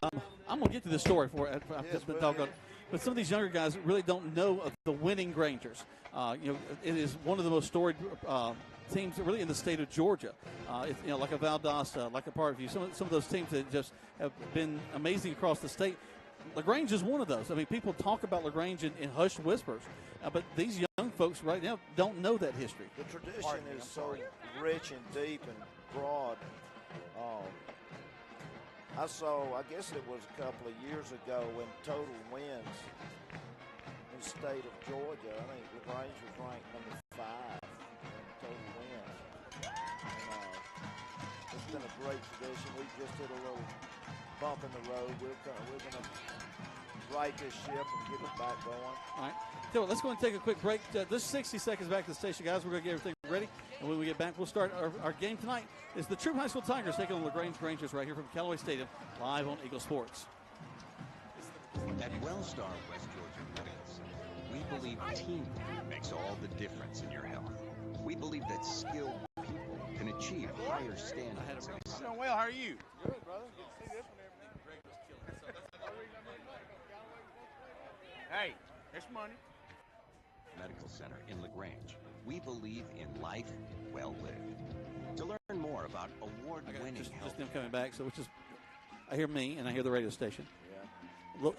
I'm going to get to this story for it. I've just been talking. But some of these younger guys really don't know of the winning Grangers. It is one of the most storied teams really in the state of Georgia. Like a Valdosta, like a Parkview, some of those teams that just have been amazing across the state. LaGrange is one of those. I mean, people talk about LaGrange in hushed whispers, but these young folks right now don't know that history. The tradition is so rich and deep and broad. I guess it was a couple of years ago when total wins in the state of Georgia, I think LaGrange was ranked number 5 in total wins. And, it's been a great tradition. We just hit a little bump in the road. We're going to right this ship and get it back going. All right. So let's go and take a quick break. This 60 seconds back to the station, guys. We're going to get everything ready. And when we get back, we'll start our game tonight. It's the Troup High School Tigers taking on LaGrange Rangers right here from Callaway Stadium, live on Eagle Sports. At Wellstar West Georgia Medical Center, we believe teamwork makes all the difference in your health. We believe that skilled people can achieve higher standards. I'm doing well. How are you? Good, brother. Good to see this one every day. Hey, it's money. Medical Center in LaGrange. We believe in life well lived. To learn more about award-winning just health. them coming back, so I hear me and I hear the radio station. Yeah. Look,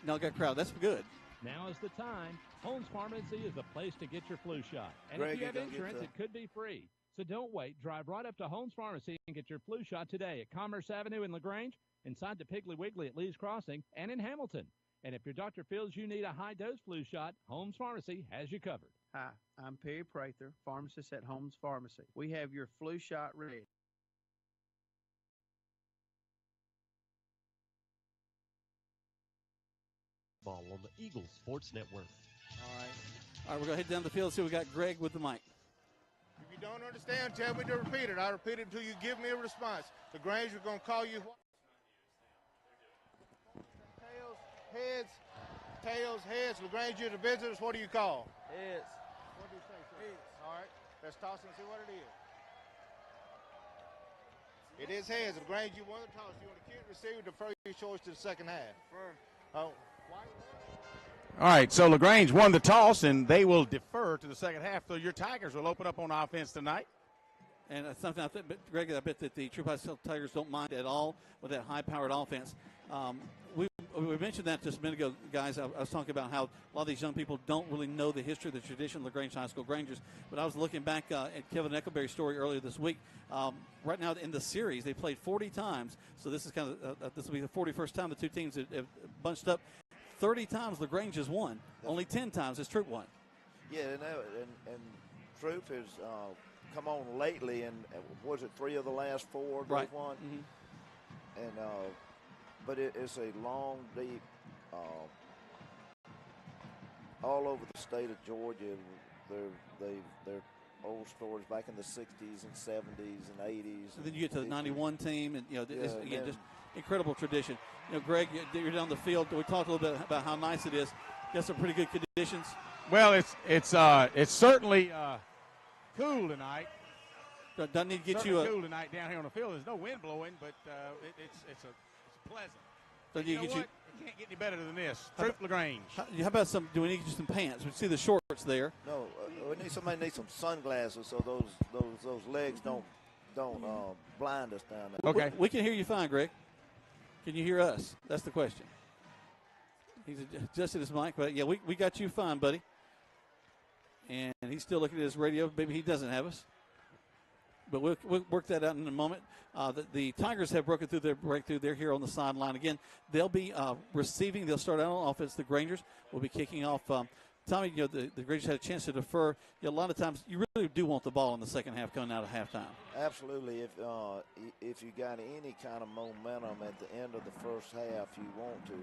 now I got crowd. That's good. Now is the time. Holmes Pharmacy is the place to get your flu shot. And Greg, if you have insurance, it could be free. So don't wait. Drive right up to Holmes Pharmacy and get your flu shot today at Commerce Avenue in LaGrange, inside the Piggly Wiggly at Lee's Crossing, and in Hamilton. And if your doctor feels you need a high-dose flu shot, Holmes Pharmacy has you covered. Hi, I'm Perry Prather, pharmacist at Holmes Pharmacy. We have your flu shot ready. Ball on the Eagle Sports Network. All right, we're going to head down the field and see we got Greg with the mic. If you don't understand, tell me to repeat it. I repeat it until you give me a response. LaGrange is going to call you what? Tails, heads. LaGrange, you're the visitors. What do you call? Heads. What do you say, sir? Heads. All right. Let's toss and see what it is. It is heads. LaGrange, you won the toss. You want to kick, receive, defer your choice to the second half. Oh. All right, so LaGrange won the toss, and they will defer to the second half. So your Tigers will open up on offense tonight. And something I think, Greg, I bet that the Troup High School Tigers don't mind at all with that high-powered offense. We mentioned that just a minute ago, guys. I was talking about how a lot of these young people don't really know the history, the tradition of LaGrange High School Grangers. But I was looking back at Kevin Eckelberry's story earlier this week. Right now in the series, they played 40 times. So this is this will be the 41st time the two teams have bunched up. 30 times LaGrange has won. Only 10 times has Troup won. Yeah, and Troup has come on lately, and was it 3 of the last 4 they've won? Mm-hmm. And but it's a long, deep, all over the state of Georgia. They're old stories back in the 60s and 70s and 80s. And then you get to the 91 team, and just incredible tradition. Greg, you're down the field. We talked a little bit about how nice it is. Got some pretty good conditions. Well, it's certainly cool tonight. Doesn't need to get certainly you cool tonight down here on the field. There's no wind blowing, but it's pleasant. So you know what? It can't get any better than this. Troup LaGrange. How about do we need you some pants? We see the shorts there. No, somebody needs some sunglasses so those legs don't blind us down there. Okay. We can hear you fine, Greg. Can you hear us? That's the question. He's adjusted his mic, but yeah, we got you fine, buddy. And he's still looking at his radio. Maybe he doesn't have us. But we'll work that out in a moment. The Tigers have broken through their breakthrough. They're here on the sideline again. They'll be receiving. They'll start out on offense. The Grangers will be kicking off. Tommy, the Grangers had a chance to defer. A lot of times, you really do want the ball in the second half coming out of halftime. Absolutely. If you got any kind of momentum at the end of the first half, you want to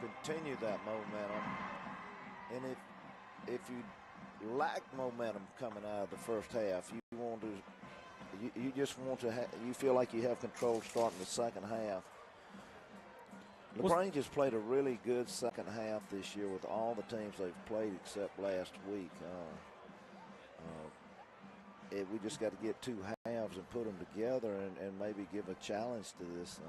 continue that momentum. And if you lack momentum coming out of the first half, you want to. You just want to. You feel like you have control starting the second half. LaGrange has played a really good second half this year with all the teams they've played except last week. We just got to get 2 halves and put them together and maybe give a challenge to this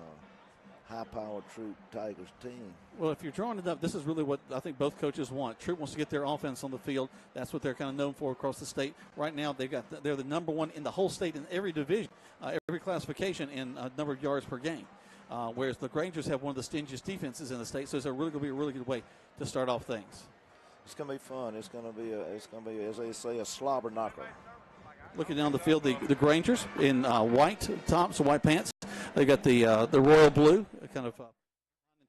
high-powered Troup Tigers team. Well, if you're drawing it up, this is really what I think both coaches want. Troup wants to get their offense on the field. That's what they're kind of known for across the state. Right now, they're the number one in the whole state in every division, every classification in number of yards per game. Whereas the LaGrangers have one of the stingiest defenses in the state, so it's really going to be a really good way to start off things. It's going to be fun. It's going to be, as they say, a slobber knocker. Looking down the field, the Grangers in white tops, white pants. They got the royal blue kind of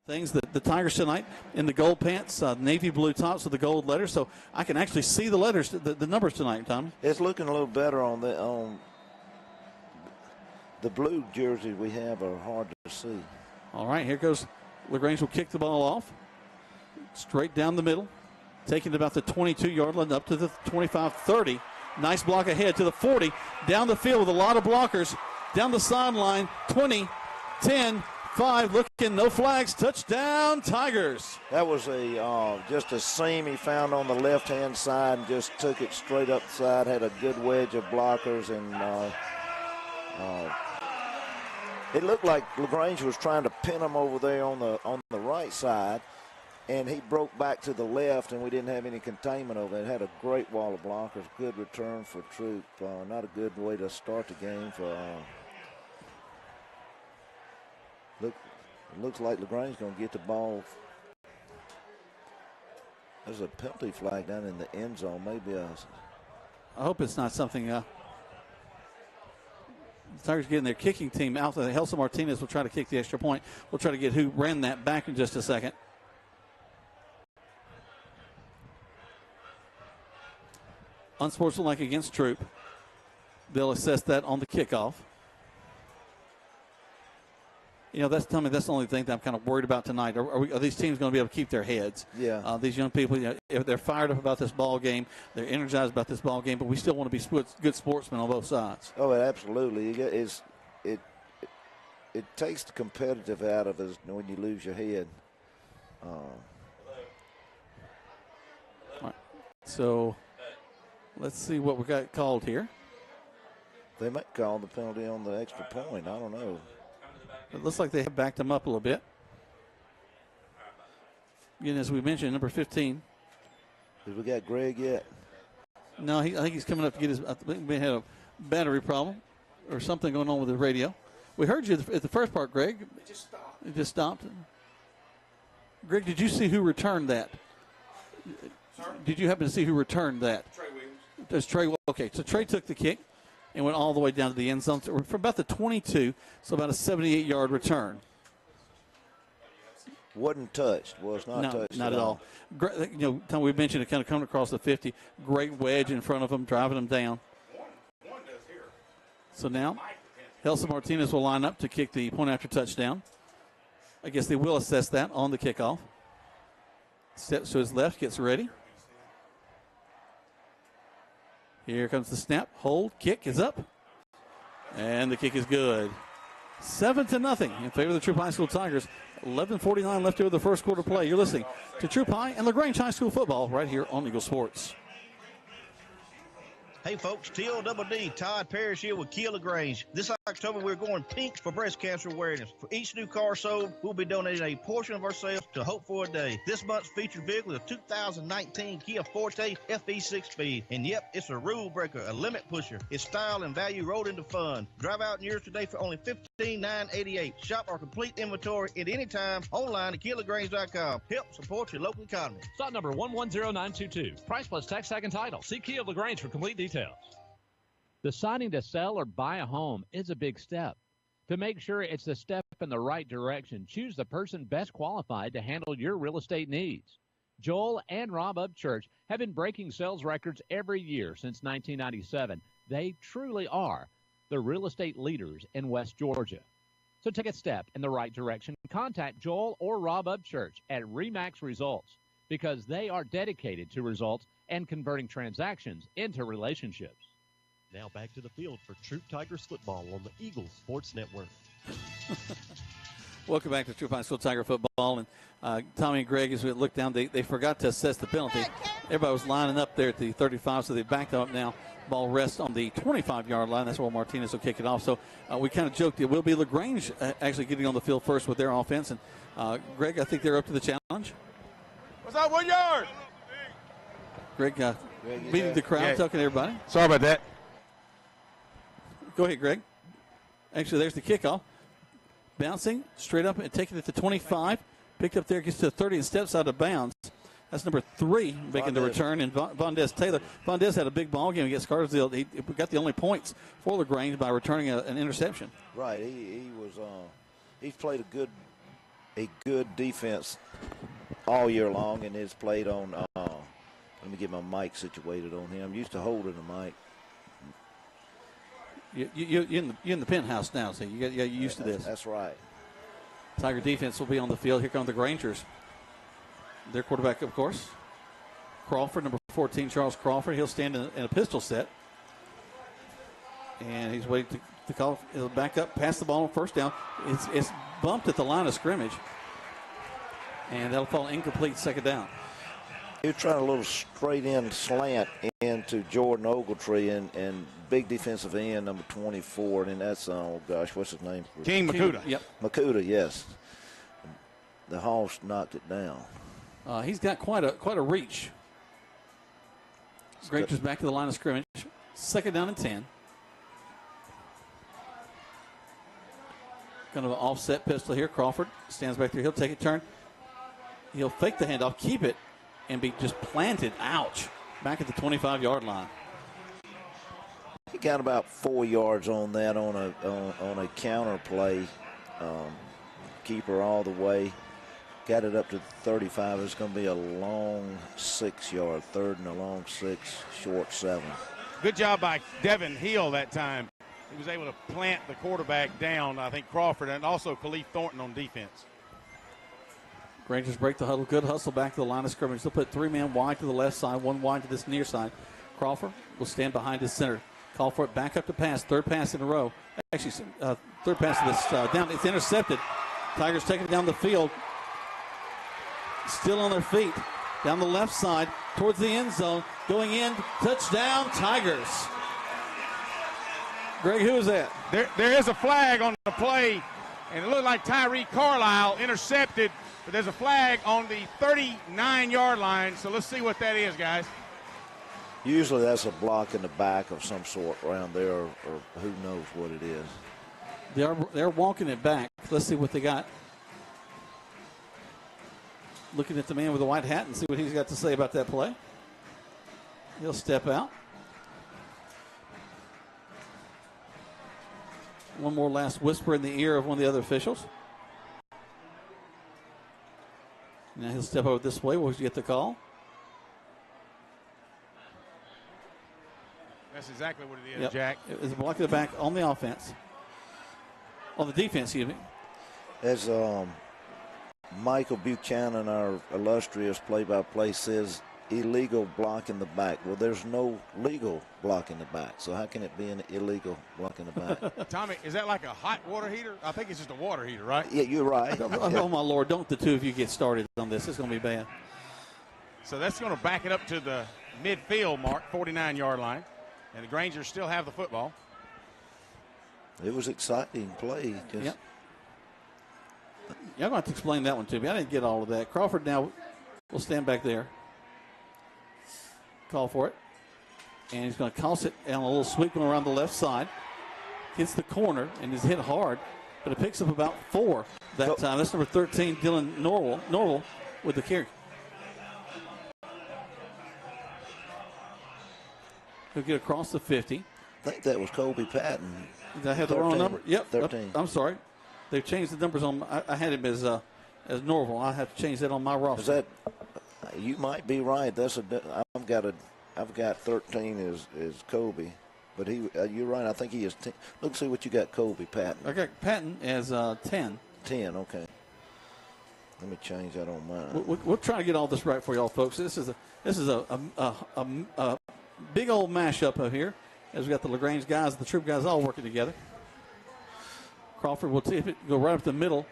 things. The Tigers tonight in the gold pants, navy blue tops with the gold letters. So I can actually see the letters, the numbers tonight, Tommy. It's looking a little better on the blue jerseys we have are hard to see. All right, here goes LaGrange will kick the ball off. Straight down the middle. Taking it about the 22-yard line up to the 25-30. Nice block ahead to the 40. Down the field with a lot of blockers. Down the sideline, 20, 10, 5. Looking, no flags. Touchdown, Tigers. That was just a seam he found on the left-hand side and just took it straight up the side. Had a good wedge of blockers, and it looked like LaGrange was trying to pin him over there on the right side. And he broke back to the left, and we didn't have any containment over it. Had a great wall of blockers. Good return for Troup. Not a good way to start the game for. It looks like LaGrange's going to get the ball. There's a penalty flag down in the end zone. Maybe I hope it's not something. The Tigers getting their kicking team out there. Helsa Martinez will try to kick the extra point. We'll try to get who ran that back in just a second. Unsportsmanlike against Troup. They'll assess that on the kickoff. You know, that's the only thing that I'm kind of worried about tonight. Are these teams going to be able to keep their heads? Yeah. These young people, if they're fired up about this ball game, they're energized about this ball game, but we still want to be good sportsmen on both sides. Oh, absolutely. It takes the competitive out of us when you lose your head. All right. So let's see what we got called here. They might call the penalty on the extra point. I don't know. It looks like they have backed him up a little bit. Again, as we mentioned, number 15. Have we got Greg yet? No, I think he's coming up to get his. I think we may have a battery problem or something going on with the radio. We heard you at the first part, Greg. It just stopped. Greg, did you see who returned that? Sorry? Did you happen to see who returned that? Trey Williams. There's Trey. Okay, so Trey took the kick and went all the way down to the end zone from about the 22, so about a 78-yard return. Wasn't touched. Was not touched. Not at all. You know, Tom, we mentioned it kind of coming across the 50. Great wedge in front of him, driving him down. One does here. So now, Helsa Martinez will line up to kick the point after touchdown. I guess they will assess that on the kickoff. Steps to his left, gets ready. Here comes the snap, hold, kick is up. And the kick is good. 7-0 in favor of the Troup High School Tigers. 11:49 left over the first quarter play. You're listening to Troup High and LaGrange High School football right here on Eagle Sports. Hey folks, TLDD, Todd Parrish here with Kia LaGrange. This October we're going pinks for breast cancer awareness. For each new car sold, we'll be donating a portion of our sales to Hope for a Day. This month's featured vehicle is a 2019 Kia Forte FE 6-speed. And yep, it's a rule breaker, a limit pusher. It's style and value rolled into fun. Drive out in yours today for only $15,988. Shop our complete inventory at any time online at KiaLaGrange.com. Help support your local economy. Slot number 110922. Price plus tax, tag, and title. See Kia LaGrange for complete details. Deciding to sell or buy a home is a big step. To make sure it's a step in the right direction, choose the person best qualified to handle your real estate needs. Joel and Rob Upchurch have been breaking sales records every year since 1997. They truly are the real estate leaders in West Georgia. So take a step in the right direction. Contact Joel or Rob Upchurch at RE/MAX Results because they are dedicated to results and converting transactions into relationships. Now back to the field for Troup Tigers football on the Eagle Sports Network. Welcome back to Troup High School Tiger football. And Tommy and Greg, as we look down, they forgot to assess the penalty. everybody was lining up there at the 35, so they backed up now. Ball rests on the 25-yard line. That's where Martinez will kick it off. So we kind of joked it will be LaGrange actually getting on the field first with their offense. And Greg, I think they're up to the challenge. What's up, 1 yard? Greg beating the crowd, talking to everybody. Sorry about that. Go ahead, Greg. Actually, there's the kickoff. Bouncing straight up and taking it to 25. Picked up there, gets to 30 and steps out of bounds. That's number 3 making the return, and Vondez Taylor. Vondez had a big ball game against Cartersville. He got the only points for LaGrange by returning an interception. Right. He's played a good defense all year long, and has played on. Let me get my mic situated on him. I'm used to holding the mic. You're in the penthouse now, so you're used to this. That's right. Tiger defense will be on the field. Here come the Grangers. Their quarterback, of course, Crawford, number 14, Charles Crawford. He'll stand in a pistol set. And he's waiting to call. He'll back up, pass the ball on first down. It's bumped at the line of scrimmage. And that'll fall incomplete, second down. He was trying a little straight in slant into Jordan Ogletree and big defensive end, number 24. And that's, what's his name? King Makuta. Yep. Makuta, yes. The Hawks knocked it down. He's got quite a reach. Grangers back to the line of scrimmage. Second down and 10. Kind of an offset pistol here. Crawford stands back there. He'll take a turn. He'll fake the handoff, keep it, and be just planted. Ouch. Back at the 25-yard line. He got about 4 yards on that on a counter play. Keeper all the way. Got it up to 35. It's going to be a long 6-yard, third and a long 6, short 7. Good job by Devin Hill that time. He was able to plant the quarterback down, I think Crawford, and also Khalif Thornton on defense. Rangers break the huddle. Good hustle back to the line of scrimmage. They'll put 3 men wide to the left side, 1 wide to this near side. Crawford will stand behind his center. Call for it, back up to pass. Third pass in a row. Actually, third pass to this down. It's intercepted. Tigers taking it down the field. Still on their feet. Down the left side towards the end zone. Going in. Touchdown, Tigers. Greg, who is that? There is a flag on the play, and it looked like Tyree Carlisle intercepted, but there's a flag on the 39-yard line, so let's see what that is, guys. Usually that's a block in the back of some sort around there, or who knows what it is. They're walking it back. Let's see what they got. Looking at the man with the white hat and see what he's got to say about that play. He'll step out. One more last whisper in the ear of one of the other officials. Now he'll step over this way. We'll get the call. That's exactly what it is, Yep. Jack. It's a block in the back on the offense. On the defense, excuse me. As Michael Buchanan, our illustrious play-by-play, says, illegal block in the back. Well, there's no legal block in the back, so how can it be an illegal block in the back? Tommy, is that like a hot water heater? I think it's just a water heater, right? Yeah, you're right. Oh, my Lord, don't the two of you get started on this. It's going to be bad. So that's going to back it up to the midfield mark, 49-yard line, and the Grangers still have the football. It was exciting play. Yep. Y'all going to have to explain that one to me. I didn't get all of that. Crawford now will stand back there. Call for it. And he's going to toss it on a little sweep going around the left side. Hits the corner and is hit hard, but it picks up about 4 that time. That's number 13, Dylan Norwell with the carry. He'll get across the 50. I think that was Kobe Patton. Did I have the wrong number? Yep. 13. I'm sorry. They've changed the numbers on. I had him as Norwell. I have to change that on my roster. Is that? You might be right. I've got 13 as Kobe, but you're right. I think he is 10. Let's see what you got, Kobe Patton. I got Patton as 10. 10. Okay. Let me change that on mine. We'll try to get all this right for y'all, folks. This is a big old mashup up here, as we got the LaGrange guys, the Troup guys, all working together. Crawford will tip it, go right up the middle.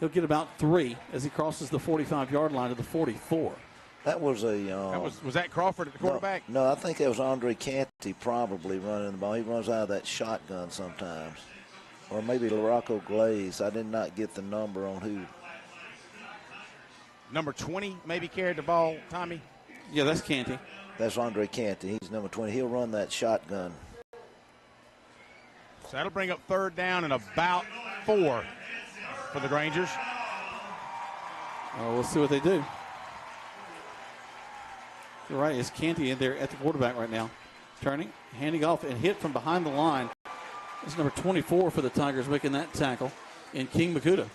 He'll get about 3 as he crosses the 45-yard line to the 44. That was a. Was that Crawford at the quarterback? No, I think that was Andre Canty probably running the ball. He runs out of that shotgun sometimes. Or maybe LaRocco Glaze. I did not get the number on who. Number 20 maybe carried the ball, Tommy? Yeah, that's Canty. That's Andre Canty. He's number 20. He'll run that shotgun. So that'll bring up third down and about 4 for the Grangers. We'll see what they do. You're right, it's Canty in there at the quarterback right now. Turning, handing off, and hit from behind the line. It's number 24 for the Tigers making that tackle in King Makuta.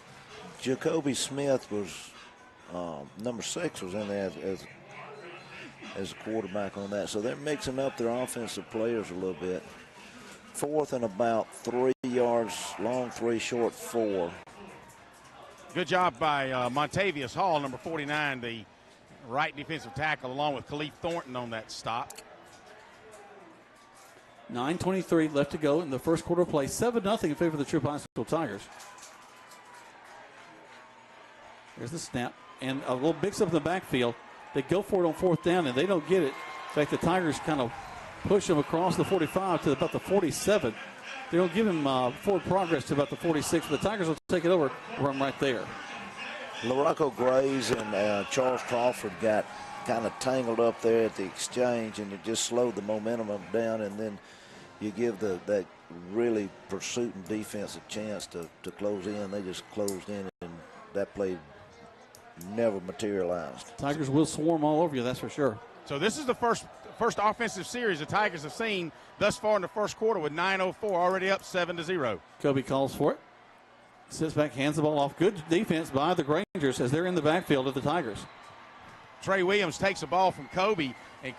Jacoby Smith was number 6 was in there as a quarterback on that. So they're mixing up their offensive players a little bit. 4th and about 3 yards long, 3 short, 4. Good job by Montavious Hall, number 49, the right defensive tackle, along with Khalif Thornton on that stop. 9:23 left to go in the first quarter of play. 7-0 in favor of the Troup High School Tigers. There's the snap. And a little mix up in the backfield. They go for it on 4th down, and they don't get it. In fact, the Tigers kind of push them across the 45 to about the 47. They don't give him forward progress to about the 46, but the Tigers will take it over, run right there. LaRocco Grays and Charles Crawford got kind of tangled up there at the exchange, and it just slowed the momentum down, and then you give that really pursuing defense a chance to close in. They just closed in, and that play never materialized. Tigers will swarm all over you, that's for sure. So this is the first offensive series the Tigers have seen thus far in the first quarter with 9:04 already up 7-0. Kobe calls for it. Sits back, hands the ball off. Good defense by the Grangers as they're in the backfield of the Tigers. Trey Williams takes the ball from Kobe, and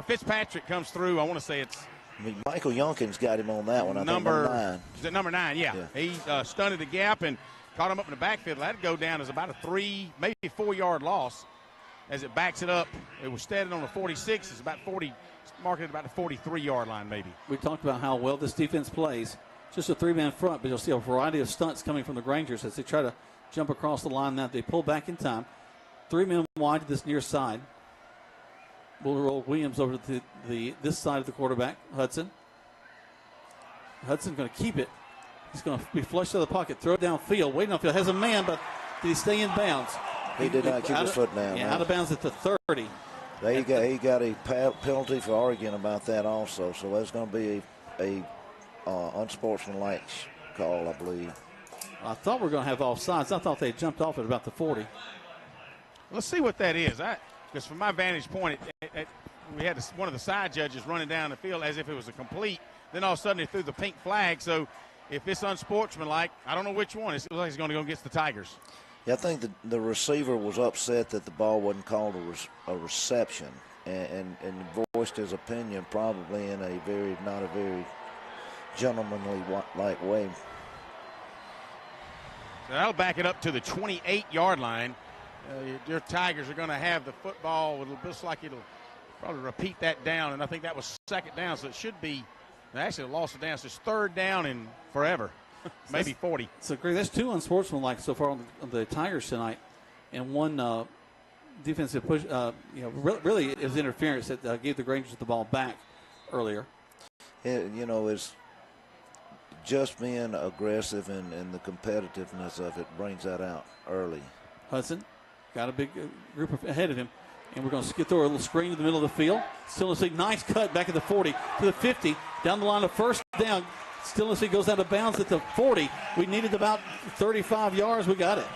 Fitzpatrick comes through. I want to say it's Michael Youngkin's got him on that one. I think number 9. Is it number 9? Yeah. He stunted the gap and caught him up in the backfield. That'd go down as about a 3, maybe 4-yard loss as it backs it up. It was steady on the 46. It's about 40, marking it about the 43-yard line maybe. We talked about how well this defense plays. Just a 3-man front, but you'll see a variety of stunts coming from the Grangers as they try to jump across the line. Now they pull back in time. 3 men wide to this near side. We'll roll Williams over to this side of the quarterback, Hudson. Hudson going to keep it. He's going to be flushed out of the pocket, throw it downfield, waiting on field. Has a man, but did he stay in bounds? He did not keep his foot down. Yeah, out of bounds at the 30. He got a penalty for arguing about that also. So that's going to be a unsportsmanlike call, I believe. I thought we were going to have offsides. I thought they jumped off at about the 40. Let's see what that is. Because from my vantage point, we had one of the side judges running down the field as if it was a complete. Then all of a sudden they threw the pink flag. So if it's unsportsmanlike, I don't know which one. It looks like it's going to go against the Tigers. Yeah, I think the receiver was upset that the ball wasn't called a reception and voiced his opinion probably in not a very gentlemanly-like way. So that'll back it up to the 28-yard line. Your Tigers are going to have the football. It looks like it'll probably repeat that down, and I think that was 2nd down, so it should be – actually lost it down. So it's 3rd down and forever, maybe 40. So, Greg, that's 2 unsportsmanlike so far on the Tigers tonight, and 1 defensive push. Really it was interference that gave the Grangers the ball back earlier. It's just being aggressive and the competitiveness of it brings that out early. Hudson got a big group ahead of him, and we're going to skip through a little screen in the middle of the field. Still a nice cut back at the 40 to the 50, down the line of 1st down. Still goes out of bounds at the 40. We needed about 35 yards. We got it.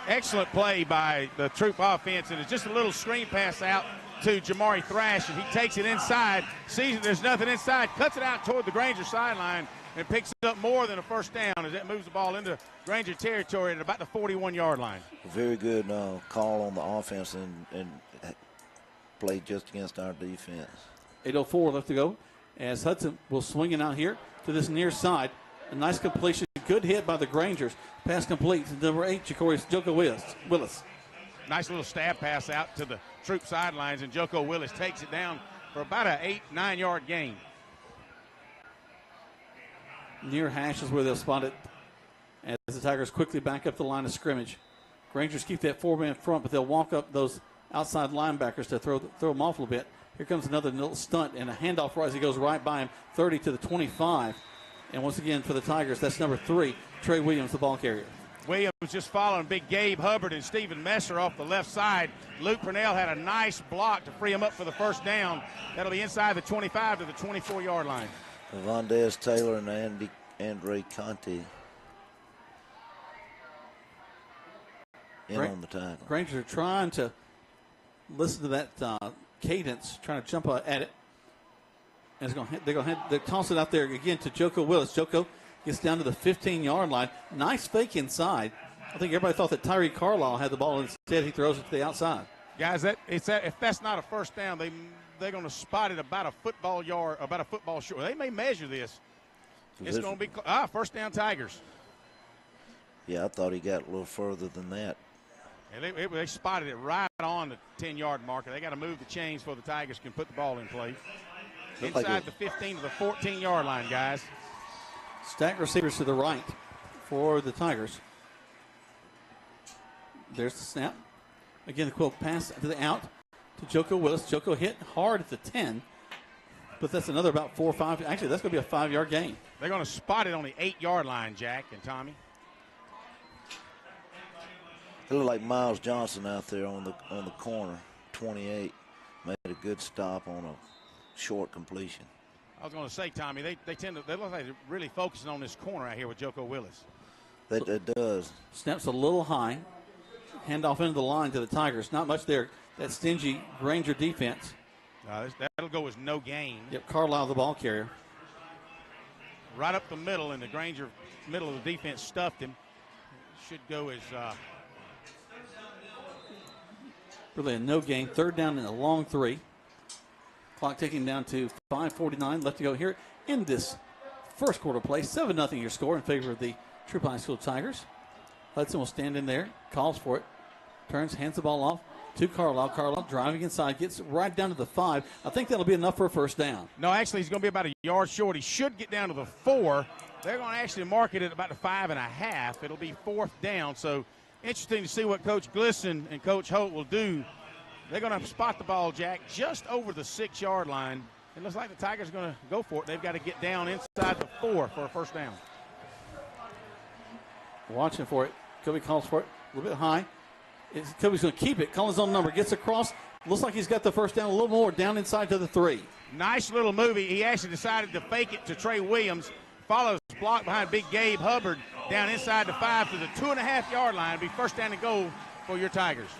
Excellent play by the Troup offense, and it's just a little screen pass out to Jamari Thrash, and he takes it inside, sees that there's nothing inside, cuts it out toward the Granger sideline, and picks up more than a 1st down as it moves the ball into Granger territory at about the 41-yard line. Very good call on the offense and played just against our defense. 8:04 left to go as Hudson will swing it out here to this near side. A nice completion. Good hit by the Grangers. Pass complete to number 8, Joko Willis. Nice little stab pass out to the Troup sidelines, and Joko Willis takes it down for about an 8-9 yard gain. Near hash is where they'll spot it as the Tigers quickly back up the line of scrimmage. Grangers keep that 4-man front, but they'll walk up those outside linebackers to throw them off a little bit. Here comes another little stunt and a handoff as he goes right by him, 30 to the 25. And once again for the Tigers, that's number 3, Trey Williams, the ball carrier. Williams just following big Gabe Hubbard and Stephen Messer off the left side. Luke Purnell had a nice block to free him up for the first down. That'll be inside the 25 to the 24-yard line. Vondez Taylor and Andre Conti on the tackle. Rangers are trying to listen to that cadence, trying to jump at it. And they're toss it out there again to Joko Willis. Joko gets down to the 15-yard line. Nice fake inside. I think everybody thought that Tyree Carlisle had the ball. Instead, he throws it to the outside. Guys, if that's not a first down, they're going to spot it about a football short. They may measure this. It's going to be first down Tigers. Yeah, I thought he got a little further than that. And they spotted it right on the 10-yard marker. They got to move the chains before the Tigers can put the ball in play. Inside the 15 to the 14-yard line, guys. Stack receivers to the right for the Tigers. There's the snap. Again, the quick pass to the out to Joko Willis. Joko hit hard at the 10, but that's another about 4 or 5. Actually, that's going to be a 5-yard gain. They're going to spot it on the 8-yard line, Jack and Tommy. It looked like Miles Johnson out there on the corner, 28, made a good stop on a short completion. I was going to say, Tommy, they look like they're really focusing on this corner out here with Joko Willis. That does. Snaps a little high. Handoff into the line to the Tigers. Not much there. That stingy Granger defense. That'll go as no gain. Yep, Carlisle the ball carrier. Right up the middle, and the Granger middle of the defense stuffed him. Should go as really a no gain. Third down and a long 3. Clock ticking down to 5:49 left to go here in this first quarter play. 7-0 your score in favor of the Troup High School Tigers. Hudson will stand in there, calls for it, turns, hands the ball off to Carlisle. Carlisle driving inside, gets right down to the 5. I think that'll be enough for a first down. No, actually, he's going to be about a yard short. He should get down to the 4. They're going to actually mark it at about the 5.5. It'll be 4th down. So interesting to see what Coach Glisson and Coach Holt will do. They're going to spot the ball, Jack, just over the 6-yard line. It looks like the Tigers are going to go for it. They've got to get down inside the 4 for a first down. Watching for it. Kobe calls for it a little bit high. Kobe's going to keep it. Calling his own number. Gets across. Looks like he's got the first down a little more. Down inside to the 3. Nice little movie. He actually decided to fake it to Trey Williams. Follows block behind big Gabe Hubbard. Down inside the 5 to the 2.5-yard line. It'll be first down and goal for your Tigers.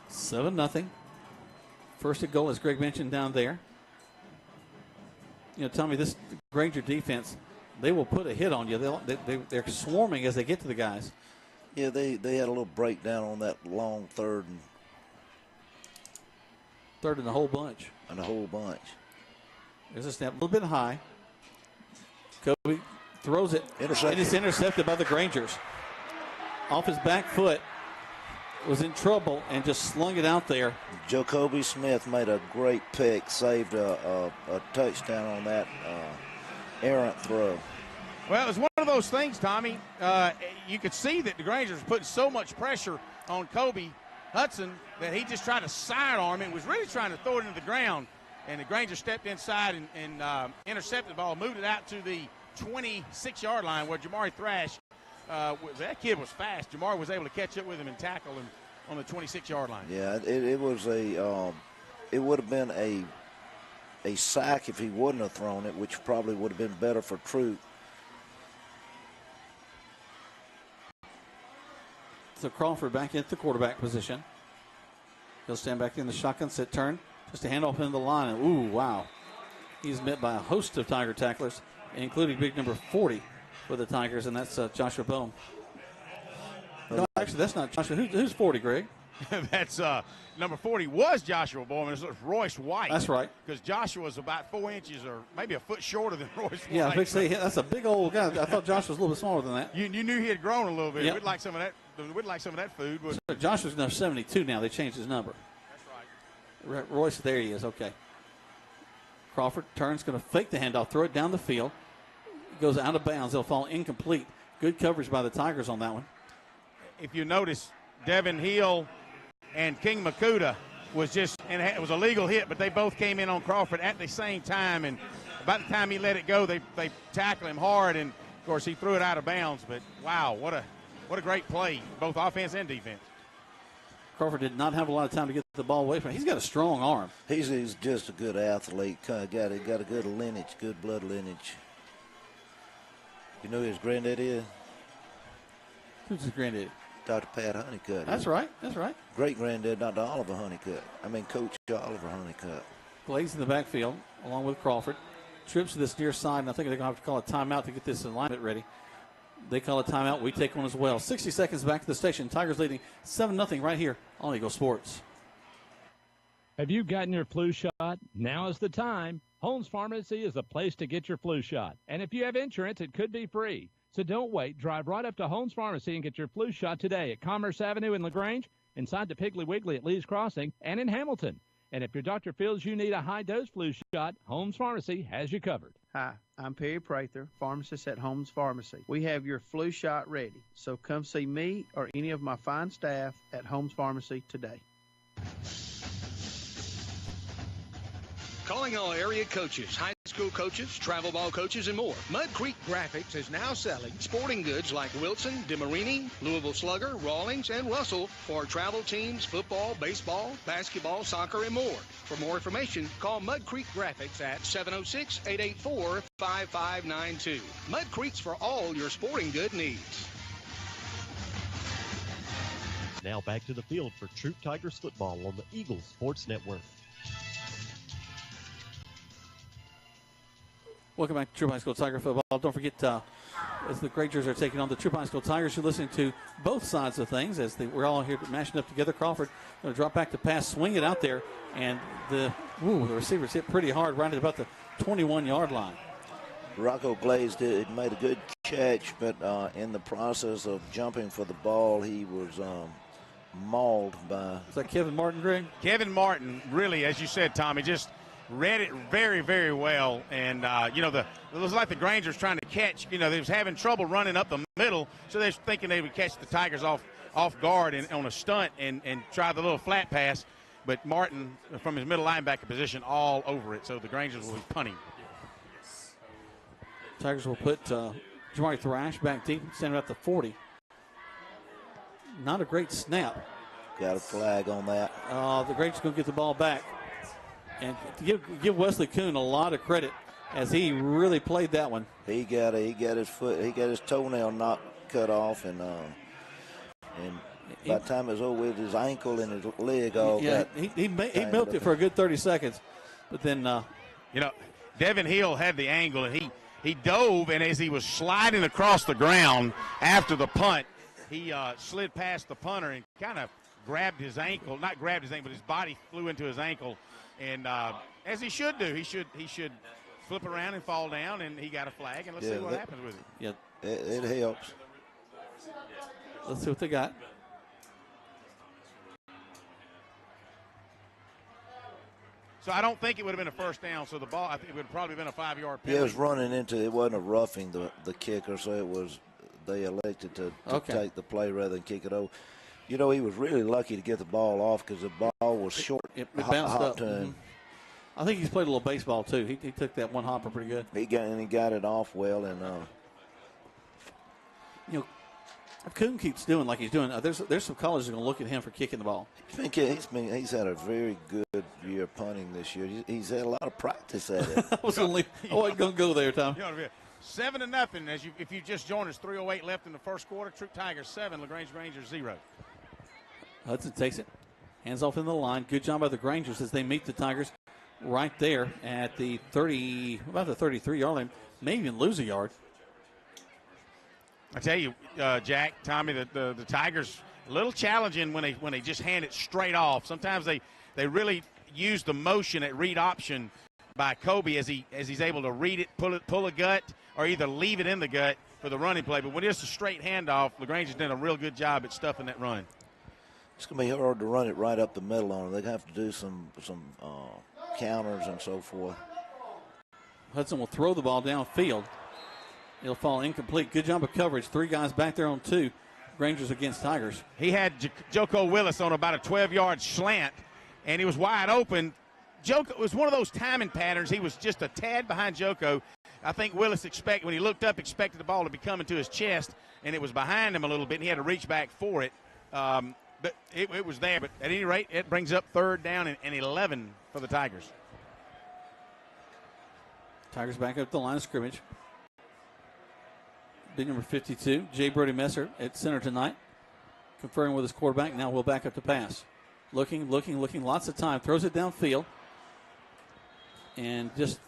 7-0. First and goal, as Greg mentioned down there. You know, Tommy, this Granger defense, they will put a hit on you. They're swarming as they get to the guys. Yeah, they had a little breakdown on that long third and the whole bunch. There's a snap, a little bit high. Kobe throws it, and it's intercepted by the Grangers. Off his back foot. Was in trouble and just slung it out there. Jacoby Smith made a great pick, saved a touchdown on that errant throw. Well, it was one of those things, Tommy. You could see that the Grangers putting so much pressure on Kobe Hudson that he just tried to sidearm it. Was really trying to throw it into the ground, and the Grangers stepped inside and intercepted the ball, moved it out to the 26-yard line where Jamari Thrash. That kid was fast. Jamar was able to catch up with him and tackle him on the 26-yard line. Yeah, it was it would have been a sack if he wouldn't have thrown it, which probably would have been better for Troup. So Crawford back into the quarterback position. He'll stand back in the shotgun set turn. Just a handoff into the line. And, ooh, wow. He's met by a host of Tiger tacklers, including big number 40 for the Tigers, and that's Joshua Bone. No, actually, that's not Joshua. Who's 40, Greg? That's number 40 was Joshua Bowman. It's Royce White. That's right. Because Joshua was about 4 inches or maybe a foot shorter than Royce White. Yeah, I say that's a big old guy. I thought Joshua was a little bit smaller than that. You knew he had grown a little bit. Yep. We'd like some of that. We'd like some of that food. So Joshua's number 72 now. They changed his number. That's right. Royce, there he is. Okay. Crawford turns, going to fake the handoff, throw it down the field. Goes out of bounds. They'll fall incomplete. Good coverage by the Tigers on that one. If you notice, Devin Hill and King Makuta was just, and it was a legal hit, but they both came in on Crawford at the same time, and about the time he let it go, they tackled him hard, and of course he threw it out of bounds. But wow, what a great play, both offense and defense. Crawford did not have a lot of time to get the ball away from him. He's got a strong arm. He's just a good athlete. Got a good lineage, good blood lineage. You know who his granddad is? Who's his granddad? Dr. Pat Honeycutt. That's right. Great granddad, Dr. Oliver Honeycutt. Coach Oliver Honeycutt. Glaze in the backfield along with Crawford. Trips to this near side, and I think they're going to have to call a timeout to get this alignment ready. They call a timeout. We take one as well. 60 seconds back to the station. Tigers leading 7-0 right here on Eagle Sports. Have you gotten your flu shot? Now is the time. Holmes Pharmacy is the place to get your flu shot. And if you have insurance, it could be free. So don't wait. Drive right up to Holmes Pharmacy and get your flu shot today at Commerce Avenue in LaGrange, inside the Piggly Wiggly at Lee's Crossing, and in Hamilton. And if your doctor feels you need a high-dose flu shot, Holmes Pharmacy has you covered. Hi, I'm Perry Prather, pharmacist at Holmes Pharmacy. We have your flu shot ready, so come see me or any of my fine staff at Holmes Pharmacy today. Calling all area coaches, high school coaches, travel ball coaches, and more. Mud Creek Graphics is now selling sporting goods like Wilson, DeMarini, Louisville Slugger, Rawlings, and Russell for travel teams, football, baseball, basketball, soccer, and more. For more information, call Mud Creek Graphics at 706-884-5592. Mud Creek's for all your sporting good needs. Now back to the field for Troup Tigers football on the Eagle Sports Network. Welcome back to Troup High School Tiger football. Don't forget, as the Grangers are taking on the Troup High School Tigers, you're listening to both sides of things as we're all here mashing up together. Crawford going to drop back to pass, swing it out there, and the receivers hit pretty hard right at about the 21-yard line. Rocco Glaze made a good catch, but in the process of jumping for the ball, he was mauled by... Is that Kevin Martin, Greg? Kevin Martin, really, as you said, Tommy, just read it very, very well. And, it was like the Grangers trying to catch, they was having trouble running up the middle, so they were thinking they would catch the Tigers off guard and on a stunt and try the little flat pass. But Martin, from his middle linebacker position, all over it. So the Grangers will be punting. Tigers will put Jamari Thrash back deep, standing at the 40. Not a great snap. Got a flag on that. The Grangers going to get the ball back. And to give Wesley Kuhn a lot of credit as he really played that one. He got his toenail not cut off, and by the time it was over with, his ankle and his leg all got. He milked it for a good 30 seconds, but then Devin Hill had the angle, and he dove, and as he was sliding across the ground after the punt, he slid past the punter and kind of grabbed his ankle. Not grabbed his ankle, but his body flew into his ankle. And as he should do, he should flip around and fall down, and he got a flag, and let's see what happens with it. Yeah, it helps. Let's see what they got. So I don't think it would have been a first down. So the ball, I think it would have probably been a 5-yard penalty. Yeah, it was running into. It wasn't a roughing the kicker, so it was. They elected to take the play rather than kick it over. He was really lucky to get the ball off because the ball was short. It bounced up to him. I think he's played a little baseball too. He took that one hopper pretty good. He got it off well, and if Kuhn keeps doing like he's doing, there's some colleges that are going to look at him for kicking the ball. He's had a very good year punting this year. He's had a lot of practice at it. I wasn't going to go there, Tom. 7-0. If you just joined us, 3:08 left in the first quarter. Troup Tigers 7, LaGrange Rangers 0. Hudson takes it, hands off in the line. Good job by the Grangers as they meet the Tigers right there at the 33-yard line. May even lose a yard. I tell you, Jack, Tommy, the Tigers a little challenging when they just hand it straight off. Sometimes they really use the motion at read option by Kobe as he's able to read it, pull a gut, or either leave it in the gut for the running play. But when it's a straight handoff, LaGrange has done a real good job at stuffing that run. It's going to be hard to run it right up the middle on them. They're going to have to do some counters and so forth. Hudson will throw the ball downfield. It'll fall incomplete. Good job of coverage. 3 guys back there on 2. Rangers against Tigers. He had Joko Willis on about a 12-yard slant, and he was wide open. Joko was one of those timing patterns. He was just a tad behind Joko. I think Willis when he looked up, expected the ball to be coming to his chest, and it was behind him a little bit, and he had to reach back for it. But it was there. But at any rate, it brings up 3rd down and 11 for the Tigers. Tigers back up the line of scrimmage. Big number 52, Jay Brody Messer at center tonight. Conferring with his quarterback. Now we'll back up to pass. Looking. Lots of time. Throws it downfield. And just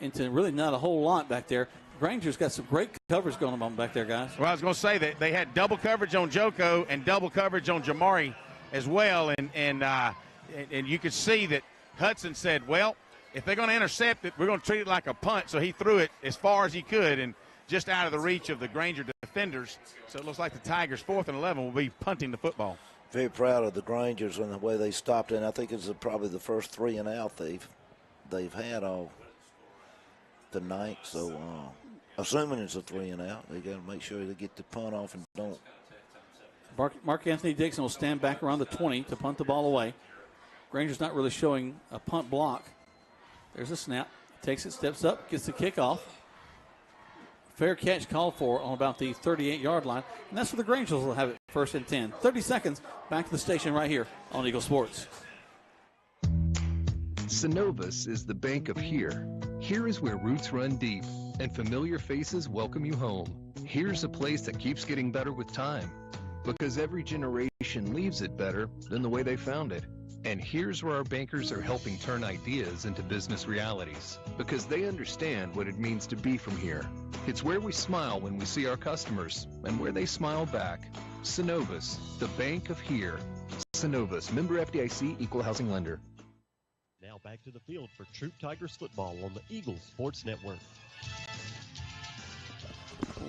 into really not a whole lot back there. Granger's got some great coverage going on back there, guys. Well, I was going to say that they had double coverage on Joko and double coverage on Jamari as well. And you could see that Hudson said, well, if they're going to intercept it, we're going to treat it like a punt. So he threw it as far as he could and just out of the reach of the Granger defenders. So it looks like the Tigers, 4th and 11, will be punting the football. Very proud of the Grangers and the way they stopped it. And I think it's probably the first 3 and out they've had all tonight. So assuming it's a 3 and out, they got to make sure they get the punt off and don't. Mark Anthony Dixon will stand back around the 20 to punt the ball away. Granger's not really showing a punt block. There's a snap. Takes it, steps up, gets the kickoff. Fair catch called for on about the 38-yard line. And that's where the Grangers will have it 1st and 10. 30 seconds back to the station right here on Eagle Sports. Synovus is the bank of here. Here is where roots run deep and familiar faces welcome you home. Here's a place that keeps getting better with time because every generation leaves it better than the way they found it. And here's where our bankers are helping turn ideas into business realities because they understand what it means to be from here. It's where we smile when we see our customers and where they smile back. Synovus, the bank of here. Synovus, member FDIC, equal housing lender. Now back to the field for Troup Tigers football on the Eagles Sports Network.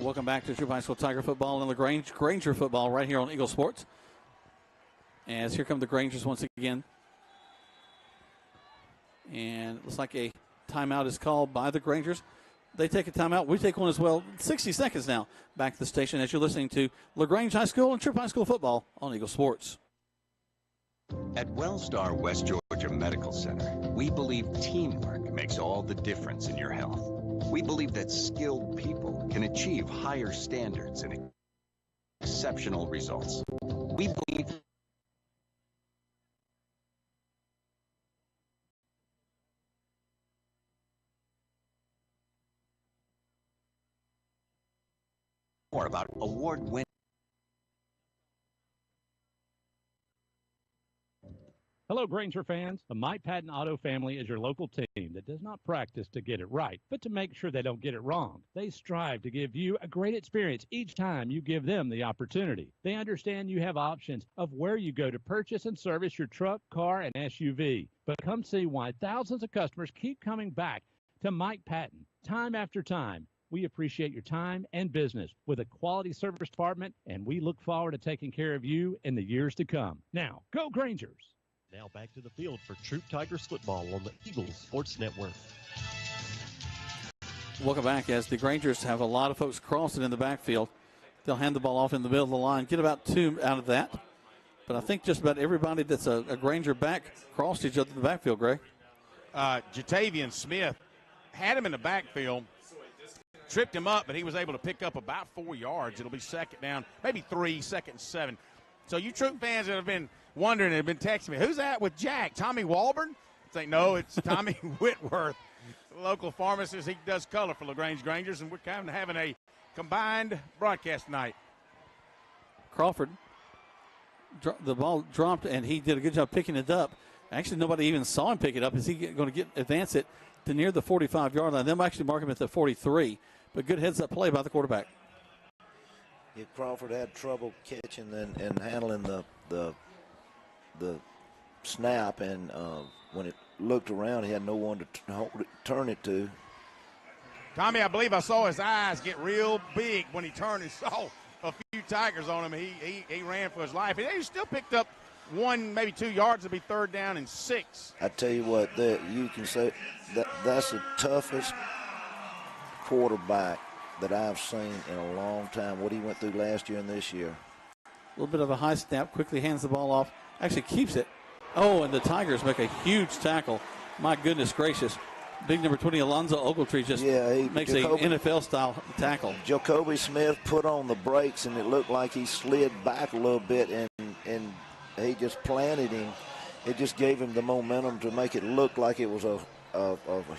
Welcome back to Troup High School Tiger football and LaGrange Granger football right here on Eagle Sports. As here come the Grangers once again. And it looks like a timeout is called by the Grangers. They take a timeout. We take one as well. 60 seconds now back to the station as you're listening to LaGrange High School and Troup High School football on Eagle Sports. At Wellstar West Georgia Medical Center, we believe teamwork makes all the difference in your health. We believe that skilled people can achieve higher standards and exceptional results. We believe more about award-winning. Hello, Granger fans. The Mike Patton Auto family is your local team that does not practice to get it right, but to make sure they don't get it wrong. They strive to give you a great experience each time you give them the opportunity. They understand you have options of where you go to purchase and service your truck, car, and SUV. But come see why thousands of customers keep coming back to Mike Patton time after time. We appreciate your time and business with a quality service department, and we look forward to taking care of you in the years to come. Now, go Grangers! Now back to the field for Troup Tigers football on the Eagles Sports Network. Welcome back as the Grangers have a lot of folks crossing in the backfield. They'll hand the ball off in the middle of the line, get about 2 out of that. But I think just about everybody that's a Granger back crossed each other in the backfield, Greg. Jatavian Smith had him in the backfield, tripped him up, but he was able to pick up about 4 yards. It'll be 2nd down, maybe 3, 2nd and 7. So you Troup fans that have been wondering and have been texting me, who's that with Jack? Tommy Walburn? It's like, no, it's Tommy Whitworth, local pharmacist. He does color for LaGrange Grangers, and we're kind of having a combined broadcast tonight. Crawford, the ball dropped, and he did a good job picking it up. Actually, nobody even saw him pick it up. Is he going to advance it to near the 45-yard line? They'll actually mark him at the 43. But good heads-up play by the quarterback. Yeah, Crawford had trouble catching and handling the snap, and when it looked around, he had no one to turn it to. Tommy, I believe I saw his eyes get real big when he turned and saw a few Tigers on him. He ran for his life. And he still picked up 1, maybe 2 yards. It'll be 3rd down and 6. I tell you what, you can say that's the toughest quarterback that I've seen in a long time, what he went through last year and this year. A little bit of a high snap, quickly hands the ball off, actually keeps it. Oh, and the Tigers make a huge tackle. My goodness gracious. Big number 20, Alonzo Ogletree, just makes an NFL-style tackle. Jacoby Smith put on the brakes, and it looked like he slid back a little bit, and he just planted him. It just gave him the momentum to make it look like it was a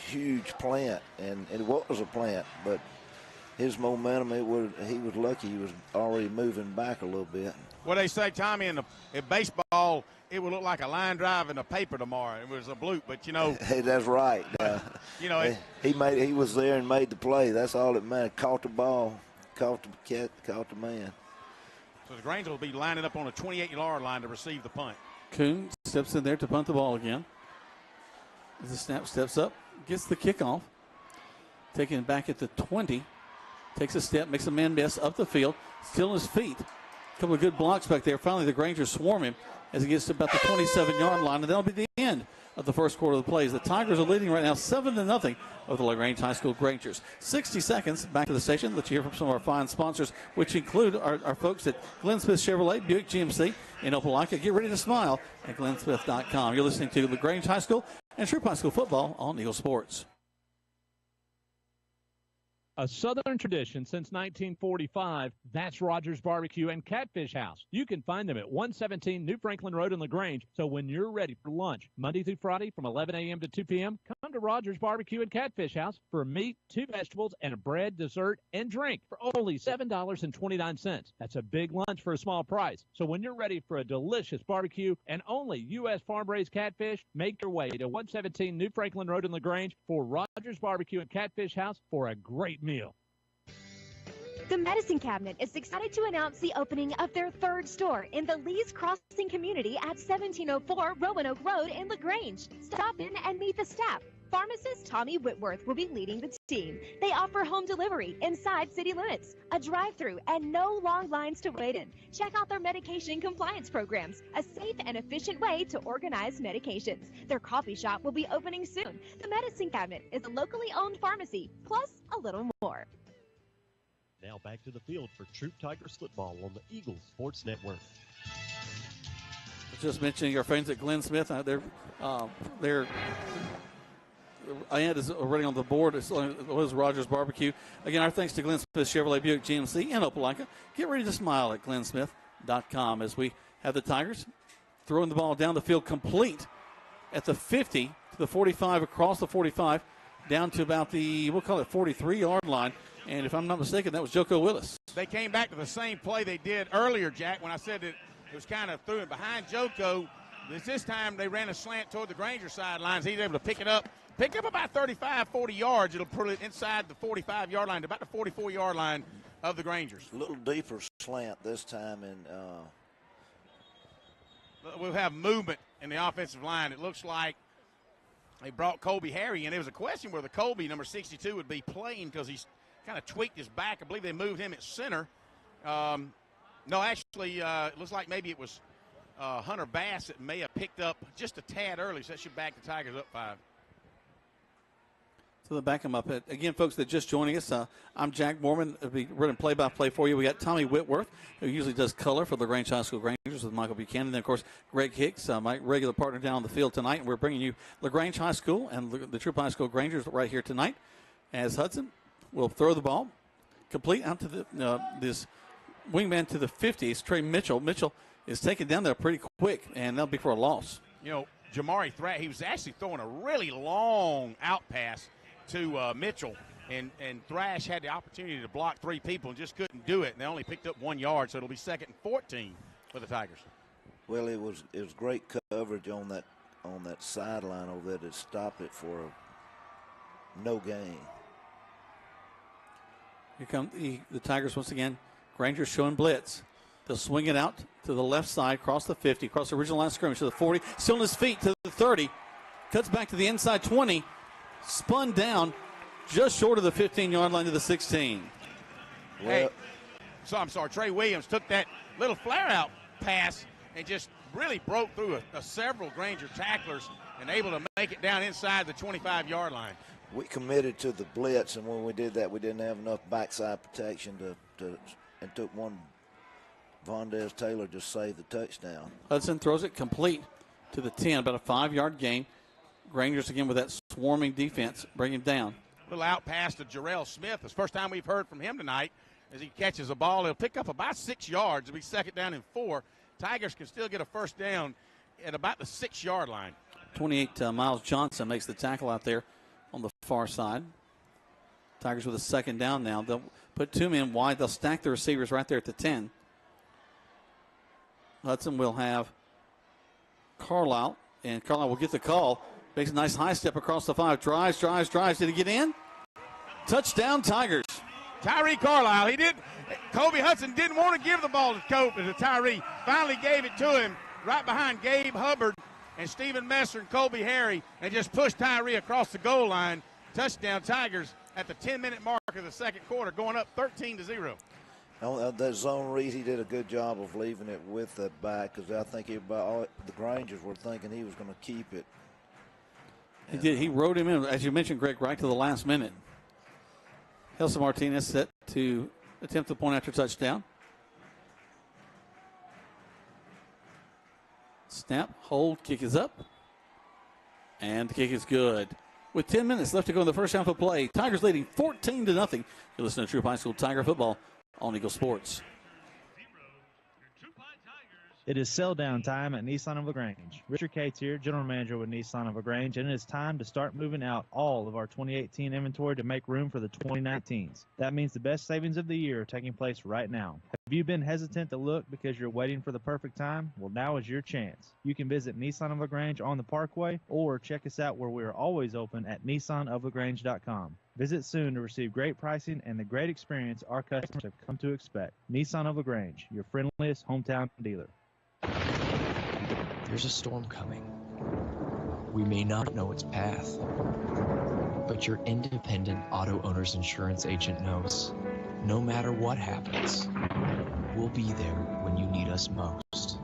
huge plant, and it was a plant, but his momentum, he was lucky he was already moving back a little bit. What they say, Tommy, in baseball, it would look like a line drive in the paper tomorrow. It was a bloop, but Hey, that's right. He was there and made the play. That's all it mattered. Caught the ball, caught the man. So the LaGrange will be lining up on a 28-yard line to receive the punt. Kuhn steps in there to punt the ball again. As the snap steps up, gets the kickoff. Taking it back at the 20. Takes a step, makes a man miss up the field. Still on his feet. A couple of good blocks back there. Finally, the Grangers swarm him as he gets to about the 27-yard line, and that'll be the end of the first quarter of the plays. The Tigers are leading right now 7-0 over the LaGrange High School Grangers. 60 seconds back to the station. Let's hear from some of our fine sponsors, which include our folks at Glenn Smith Chevrolet, Buick GMC in Opelika. Get ready to smile at glennsmith.com. You're listening to LaGrange High School and Troup High School football on Eagle Sports. A Southern tradition since 1945, that's Rogers Barbecue and Catfish House. You can find them at 117 New Franklin Road in LaGrange. So when you're ready for lunch, Monday through Friday from 11 a.m. to 2 p.m., come to Rogers Barbecue and Catfish House for meat, 2 vegetables, and a bread, dessert, and drink for only $7.29. That's a big lunch for a small price. So when you're ready for a delicious barbecue and only U.S. farm-raised catfish, make your way to 117 New Franklin Road in LaGrange for Rogers Barbecue and Catfish House for a great meal. The Medicine Cabinet is excited to announce the opening of their 3rd store in the Lee's Crossing community at 1704 Roanoke Road in LaGrange. Stop in and meet the staff. Pharmacist Tommy Whitworth will be leading the team. They offer home delivery inside city limits, a drive-through, and no long lines to wait in. Check out their medication compliance programs, a safe and efficient way to organize medications. Their coffee shop will be opening soon. The Medicine Cabinet is a locally owned pharmacy, plus a little more. Now back to the field for Troup Tigers football on the Eagles Sports Network. Just mentioning our friends at Glenn Smith. Their ad is already on the board. It was Rogers Barbecue. Again, our thanks to Glenn Smith Chevrolet Buick GMC in Opelika. Get ready to smile at glennsmith.com as we have the Tigers throwing the ball down the field complete at the 50 to the 45, across the 45, down to about the, we'll call it 43-yard line. And if I'm not mistaken, that was Joko Willis. They came back to the same play they did earlier, Jack, when I said that it was kind of through and behind Joko. This time they ran a slant toward the Granger sidelines. He's able to pick up about 35, 40 yards. It'll put it inside the 45-yard line to about the 44-yard line of the Grangers. A little deeper slant this time. And we'll have movement in the offensive line. It looks like they brought Colby Harry in. There was a question whether Colby, number 62, would be playing because he's kind of tweaked his back. I believe they moved him at center. No, actually, it looks like maybe it was Hunter Bass that may have picked up just a tad early, so that should back the Tigers up 5. So they'll back him up. Again, folks that are just joining us, I'm Jack Mormon. We'll be running play-by-play for you. We got Tommy Whitworth, who usually does color for the LaGrange High School Grangers with Michael Buchanan. And then, of course, Greg Hicks, my regular partner down on the field tonight. And we're bringing you LaGrange High School and the Troup High School Grangers right here tonight as Hudson will throw the ball complete out to this wingman to the 50. It's Trey Mitchell. Mitchell is taken down there pretty quick, and that'll be for a loss. You know, Jamari Thrash, he was actually throwing a really long out pass to Mitchell, and Thrash had the opportunity to block 3 people and just couldn't do it, and they only picked up 1 yard, so it'll be 2nd and 14 for the Tigers. Well, it was great coverage on that sideline over there to stop it for no gain. Here come the Tigers once again. Grangers showing blitz. They'll swing it out to the left side, across the 50, across the original line of scrimmage to the 40. Still on his feet to the 30. Cuts back to the inside 20. Spun down just short of the 15-yard line to the 16. Hey, so I'm sorry. Trey Williams took that little flare-out pass and just really broke through several Granger tacklers and able to make it down inside the 25-yard line. We committed to the blitz, and when we did that, we didn't have enough backside protection and took one Vondez Taylor just saved the touchdown. Hudson throws it complete to the 10, about a 5-yard gain. Rangers again with that swarming defense, bring him down. A little out pass to Jarrell Smith. It's the first time we've heard from him tonight. As he catches the ball, he'll pick up about 6 yards. It'll be second down and 4. Tigers can still get a first down at about the 6-yard line. 28, Miles Johnson makes the tackle out there on the far side. Tigers with a second down now. They'll put 2 men wide. They'll stack the receivers right there at the 10. Hudson will have Carlisle, and Carlisle will get the call. Makes a nice high step across the 5. Drives. Did he get in? Touchdown, Tigers. Tyree Carlisle. Kobe Hudson didn't want to give the ball to Tyree. Finally gave it to him right behind Gabe Hubbard and Stephen Messer and Colby Harry, and just pushed Tyree across the goal line. Touchdown, Tigers at the 10-minute mark of the second quarter, going up 13-0. That zone read, he did a good job of leaving it with the back, because I think the Grangers were thinking he was going to keep it. He did. He rode him in, as you mentioned, Greg, right to the last minute. Helson Martinez set to attempt the point after touchdown. Snap, hold, kick is up. And the kick is good. With 10 minutes left to go in the first half of play, Tigers leading 14-0. You listen to Troup High School Tiger football on Eagle Sports. It is sell down time at Nissan of LaGrange. Richard Cates here, General Manager with Nissan of LaGrange, and it is time to start moving out all of our 2018 inventory to make room for the 2019s. That means the best savings of the year are taking place right now. Have you been hesitant to look because you're waiting for the perfect time? Well, now is your chance. You can visit Nissan of LaGrange on the Parkway or check us out where we are always open at nissanoflagrange.com. Visit soon to receive great pricing and the great experience our customers have come to expect. Nissan of LaGrange, your friendliest hometown dealer. There's a storm coming. We may not know its path, but your independent auto owner's insurance agent knows. No matter what happens, we'll be there when you need us most.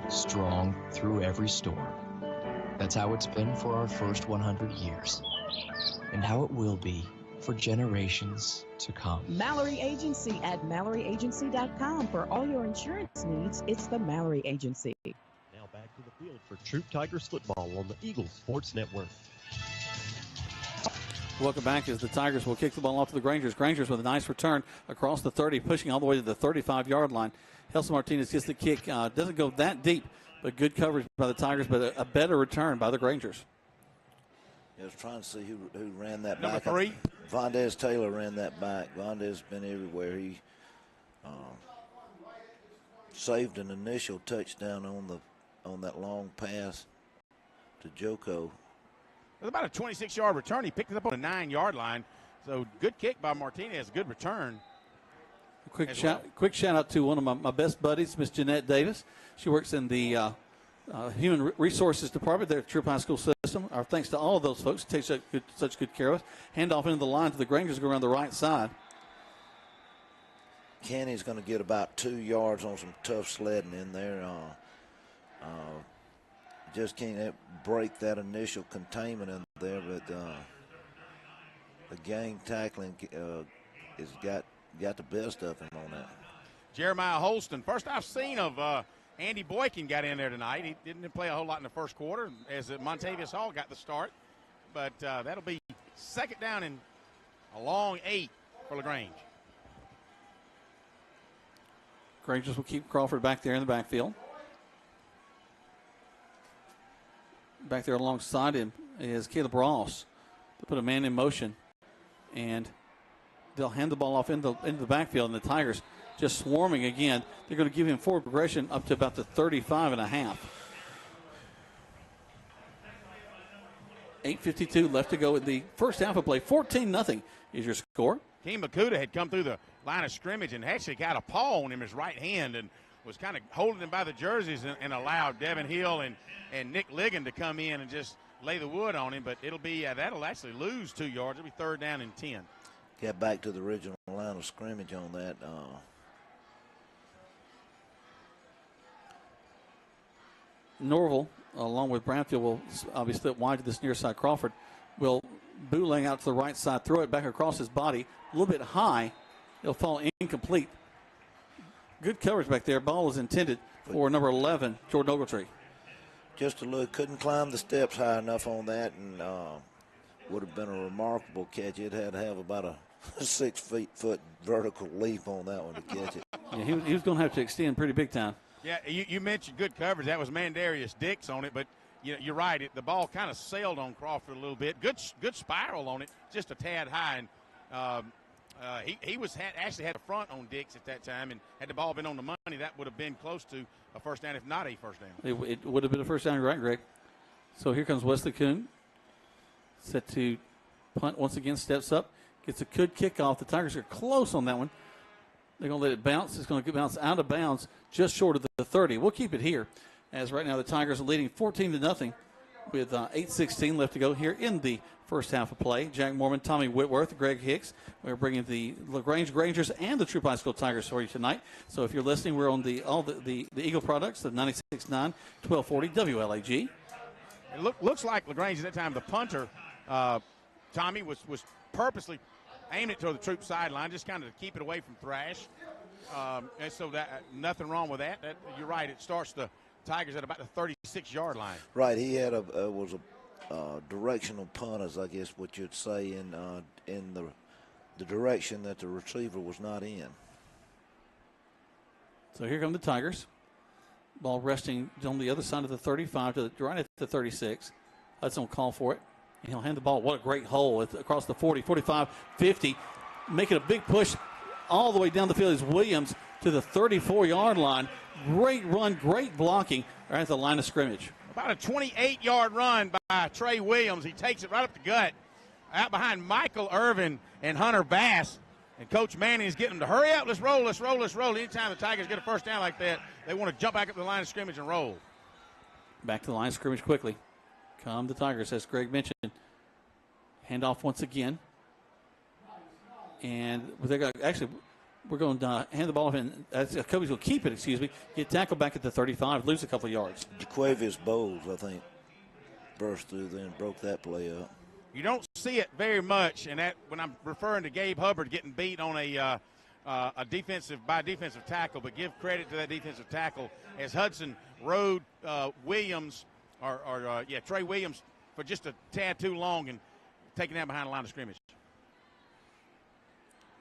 Strong through every storm. That's how it's been for our first 100 years, and how it will be for generations to come. Mallory Agency at MalloryAgency.com. For all your insurance needs, it's the Mallory Agency. Now back to the field for Troup Tigers football on the Eagles Sports Network. Welcome back as the Tigers will kick the ball off to the Grangers. Grangers with a nice return across the 30, pushing all the way to the 35-yard line. Helson Martinez gets the kick. Doesn't go that deep, but good coverage by the Tigers, but a better return by the Grangers. I was trying to see who ran that Number back. 3. Vondez Taylor ran that back. Vondez has been everywhere. He saved an initial touchdown on that long pass to Joko. It was about a 26-yard return. He picked it up on the 9-yard line. So good kick by Martinez. Good return. Quick shout out to one of my best buddies, Miss Jeanette Davis. She works in the Human Resources Department there at Troup High School System. Our thanks to all of those folks who take such good care of us. Hand off into the line to the Grangers, go around the right side. Kenny's going to get about 2 yards on some tough sledding in there. Just can't break that initial containment in there, but the gang tackling has got the best of him on that. Jeremiah Holston, first I've seen of Andy Boykin got in there tonight. He didn't play a whole lot in the first quarter as Montavious Hall got the start. But that'll be second down and a long 8 for LaGrange. Grangers will keep Crawford back there in the backfield. Back there alongside him is Caleb Ross. They put a man in motion, and they'll hand the ball off into the backfield, and the Tigers just swarming again. They're going to give him forward progression up to about the 35.5. 8:52 left to go in the first half of play. 14-0 is your score. Keem Makuta had come through the line of scrimmage and actually got a paw on him, his right hand, and was kind of holding him by the jerseys and allowed Devin Hill and Nick Ligon to come in and just lay the wood on him. But it'll be that'll actually lose 2 yards. It'll be third down and 10. Get back to the original line of scrimmage on that. Norville, along with Brownfield, will obviously slip wide to this near side. Crawford will bootleg out to the right side, throw it back across his body, a little bit high. It'll fall incomplete. Good coverage back there. Ball was intended for number 11, Jordan Ogletree. Just a look, couldn't climb the steps high enough on that, and would have been a remarkable catch. It had to have about a 6 foot vertical leap on that one to catch it. Yeah, he was going to have to extend pretty big time. Yeah, you mentioned good coverage. That was Mandarius Dix on it, but you're right. The ball kind of sailed on Crawford a little bit. Good spiral on it, just a tad high. And he actually had the front on Dix at that time, and had the ball been on the money, that would have been close to a first down, if not a first down. It would have been a first down, right, Greg? So here comes Wesley Kuhn. Set to punt once again, steps up, gets a good kickoff. The Tigers are close on that one. They're going to let it bounce. It's going to bounce out of bounds just short of the 30. We'll keep it here, as right now the Tigers are leading 14-0 with 8:16 left to go here in the first half of play. Jack Mormon, Tommy Whitworth, Greg Hicks. We're bringing the LaGrange Grangers and the Troup High School Tigers for you tonight. So if you're listening, we're on all the Eagle products, the 96.9, 1240 WLAG. It looks like LaGrange at that time, the punter, Tommy, was purposely aiming it toward the Troup sideline, just kind of to keep it away from Thrash. And so that nothing wrong with that. You're right. It starts the Tigers at about the 36-yard line. Right. He had was a directional punt, as I guess what you'd say, in the direction that the receiver was not in. So here come the Tigers. Ball resting on the other side of the 35 to right at the 36. Hudson will call for it. And he'll hand the ball. What a great hole. It's across the 40, 45, 50. Making a big push all the way down the field is Williams to the 34-yard line. Great run, great blocking right at the line of scrimmage. About a 28-yard run by Trey Williams. He takes it right up the gut. Out behind Michael Irvin and Hunter Bass. And Coach Manning is getting them to hurry up. Let's roll. Anytime the Tigers get a first down like that, they want to jump back up to the line of scrimmage and roll. Back to the line of scrimmage quickly. Come the Tigers, as Greg mentioned. Handoff once again. And we're going to hand the ball off, and Kobe's will keep it, Get tackled back at the 35, lose a couple of yards. Jaquavius Bowles, I think, burst through there and broke that play up. You don't see it very much, and that when I'm referring to Gabe Hubbard getting beat on a defensive tackle, but give credit to that defensive tackle as Hudson rode Williams Trey Williams for just a tad too long and taking that behind the line of scrimmage.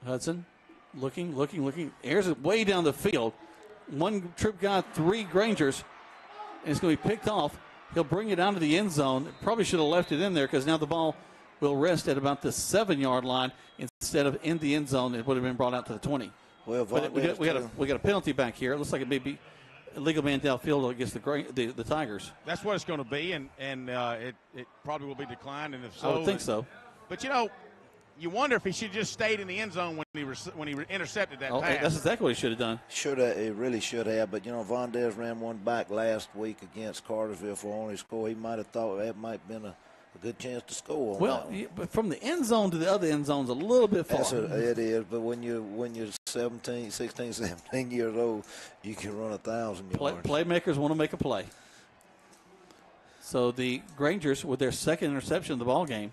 Hudson looking. Airs it way down the field. One Troup guy, 3 Grangers, and it's going to be picked off. He'll bring it out of the end zone. Probably should have left it in there because now the ball will rest at about the 7-yard line instead of in the end zone. It would have been brought out to the 20. Well, but we got a penalty back here. It looks like it may be a legal man downfield against the Tigers. That's what it's going to be, and it probably will be declined. And if so, I would think so. But you wonder if he should just stayed in the end zone when he intercepted that pass. That's exactly what he should have done. He really should have. But Vondez ran one back last week against Cartersville for only score. He might have thought that might have been a good chance to score. But from the end zone to the other end zone is a little bit far. It is. But when you're 16, 17 years old, you can run 1,000 yards. Playmakers want to make a play. So the Grangers, with their second interception of the ball game,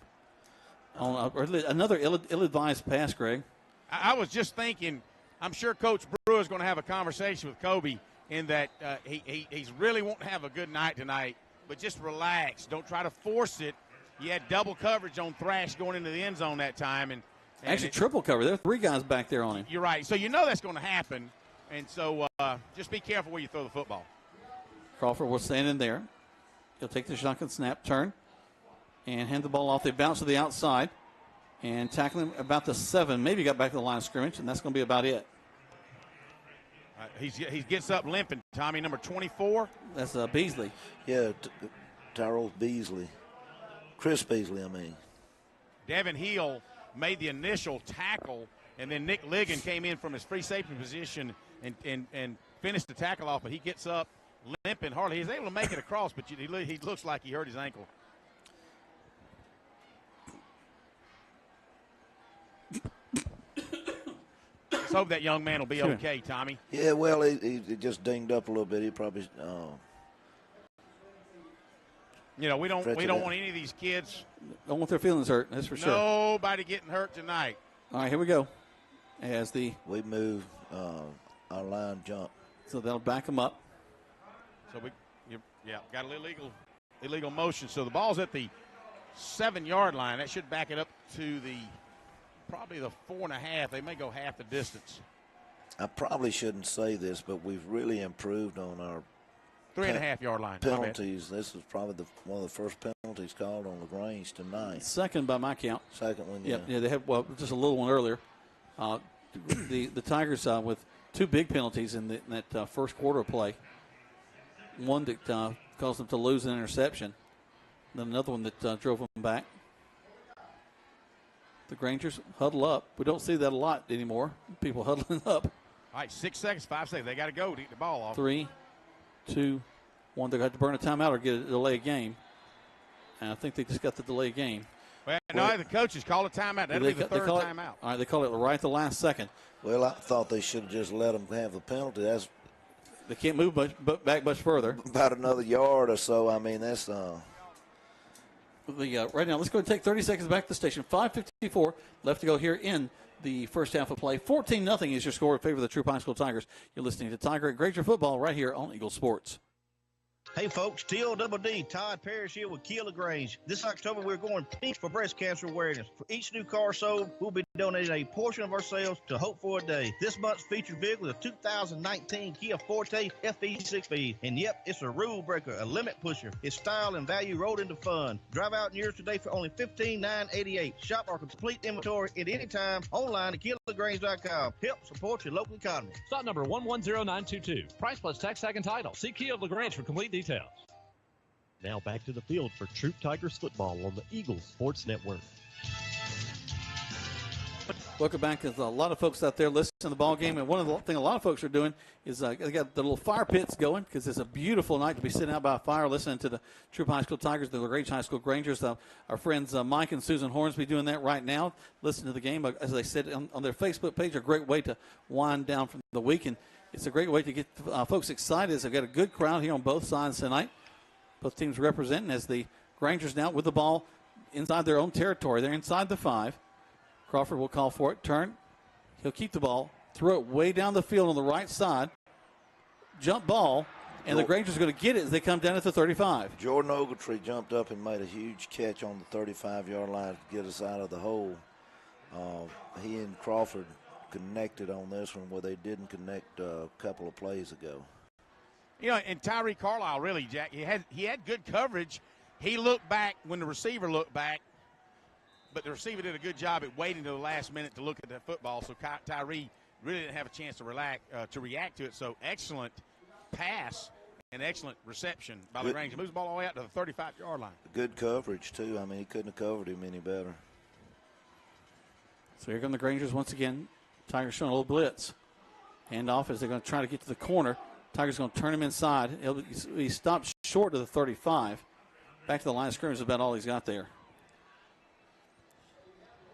on another ill-advised pass, Greg. I was just thinking, I'm sure Coach Brewer is going to have a conversation with Kobe in that he's really won't have a good night tonight, but just relax. Don't try to force it. You had double coverage on Thrash going into the end zone that time. And actually triple cover. There are 3 guys back there on him. You're right. So that's going to happen. And so just be careful where you throw the football. Crawford will stand in there. He'll take the shotgun snap, turn, and hand the ball off. They bounce to the outside and tackle him about the 7. Maybe got back to the line of scrimmage, and that's going to be about it. He gets up limping, Tommy, number 24. That's Beasley. Yeah, Tyrell Beasley. Chris Beasley, I mean. Devin Hill made the initial tackle, and then Nick Ligon came in from his free safety position and finished the tackle off, but he gets up limping hardly. He's able to make it across, but he looks like he hurt his ankle. Let's hope that young man will be okay, Tommy. Yeah, well, he just dinged up a little bit. He probably we don't want any of these kids. Don't want their feelings hurt, that's for sure. Nobody getting hurt tonight. All right, here we go. We move our line jump. So they'll back them up. So got a little illegal motion. So the ball's at the 7-yard line. That should back it up to probably the 4.5. They may go half the distance. I probably shouldn't say this, but we've really improved on our 3.5-yard line. Penalties. This is probably one of the first penalties called on LaGrange tonight. Second by my count. Second one, yeah. Yeah, they had just a little one earlier. The Tigers with 2 big penalties in that first quarter of play. One that caused them to lose an interception. Then another one that drove them back. The Grangers huddle up. We don't see that a lot anymore. People huddling up. All right, 6 seconds, 5 seconds. They got to go to get the ball off. 3, 2, 1. They're going to have to burn a timeout or get a delay game. And I think they just got the delay game. Well, no, the coaches call a timeout. That'll be the third timeout. All right, they call it right at the last second. Well, I thought they should have just let them have the penalty. They can't move back much further. About another yard or so. I mean, that's right now, let's go and take 30 seconds back to the station. 5:54 left to go here in the first half of play. 14-0 is your score in favor of the Troup High School Tigers. You're listening to Tiger and Granger Football right here on Eagle Sports. Hey folks, T-O-double-D, Todd Parrish here with LaGrange. This October we're going pink for breast cancer awareness. For each new car sold, we'll be donating a portion of our sales to Hope for a Day. This month's featured vehicle is a 2019 Kia Forte FE6 speed. And yep, it's a rule breaker, a limit pusher. It's style and value rolled into fun. Drive out in yours today for only $15,988. Shop our complete inventory at any time online at KiaLaGrange.com. Help support your local economy. Stock number 110922. Price plus tax, tag, and title. See Kia of LaGrange for complete details. Now back to the field for Troup Tigers football on the Eagles Sports Network. Welcome back. There's a lot of folks out there listening to the ball game, and one of the things a lot of folks are doing is they got the little fire pits going because it's a beautiful night to be sitting out by a fire listening to the Troup High School Tigers, the LaGrange High School Grangers. Our friends Mike and Susan Hornsby doing that right now, listening to the game. As they said on their Facebook page, a great way to wind down from the week, and it's a great way to get folks excited. They've got a good crowd here on both sides tonight. Both teams representing as the Grangers now with the ball inside their own territory. They're inside the 5. Crawford will call for it. Turn. He'll keep the ball. Throw it way down the field on the right side. Jump ball. And the Grangers are going to get it as they come down at the 35. Jordan Ogletree jumped up and made a huge catch on the 35-yard line to get us out of the hole. He and Crawford connected on this one where they didn't connect a couple of plays ago. You know, and Tyree Carlisle, really, Jack, he had good coverage. He looked back when the receiver looked back, but the receiver did a good job at waiting to the last minute to look at the football, so Tyree really didn't have a chance to react to it. So excellent pass and excellent reception by LaGrange. He moves the ball all the way out to the 35-yard line. Good coverage, too. I mean, he couldn't have covered him any better. So here come the Grangers once again. Tigers showing a little blitz. Hand off as they're going to try to get to the corner. Tigers going to turn him inside. He stopped short of the 35. Back to the line of scrimmage is about all he's got there.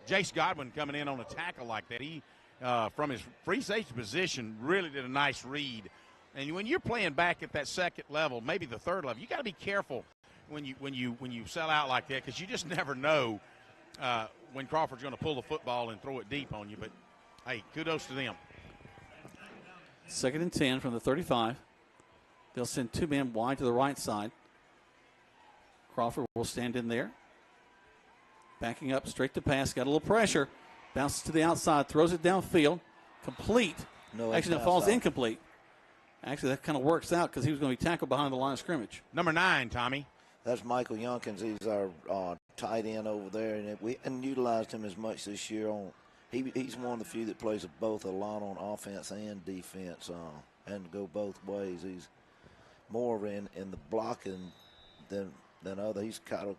Jace Godwin coming in on a tackle like that. He, from his free safety position, really did a nice read. And when you're playing back at that second level, maybe the third level, you got to be careful when you sell out like that because you just never know when Crawford's going to pull the football and throw it deep on you. But hey, kudos to them. 2nd and 10 from the 35. They'll send 2 men wide to the right side. Crawford will stand in there. Backing up, straight to pass. Got a little pressure. Bounces to the outside. Throws it downfield. Complete. Actually, it falls incomplete. Actually, that kind of works out because he was going to be tackled behind the line of scrimmage. Number 9, Tommy. That's Michael Youngkins. He's our tight end over there, and we haven't utilized him as much this year. He's one of the few that plays both a lot on offense and defense, and go both ways. He's more in the blocking than other. He's caught a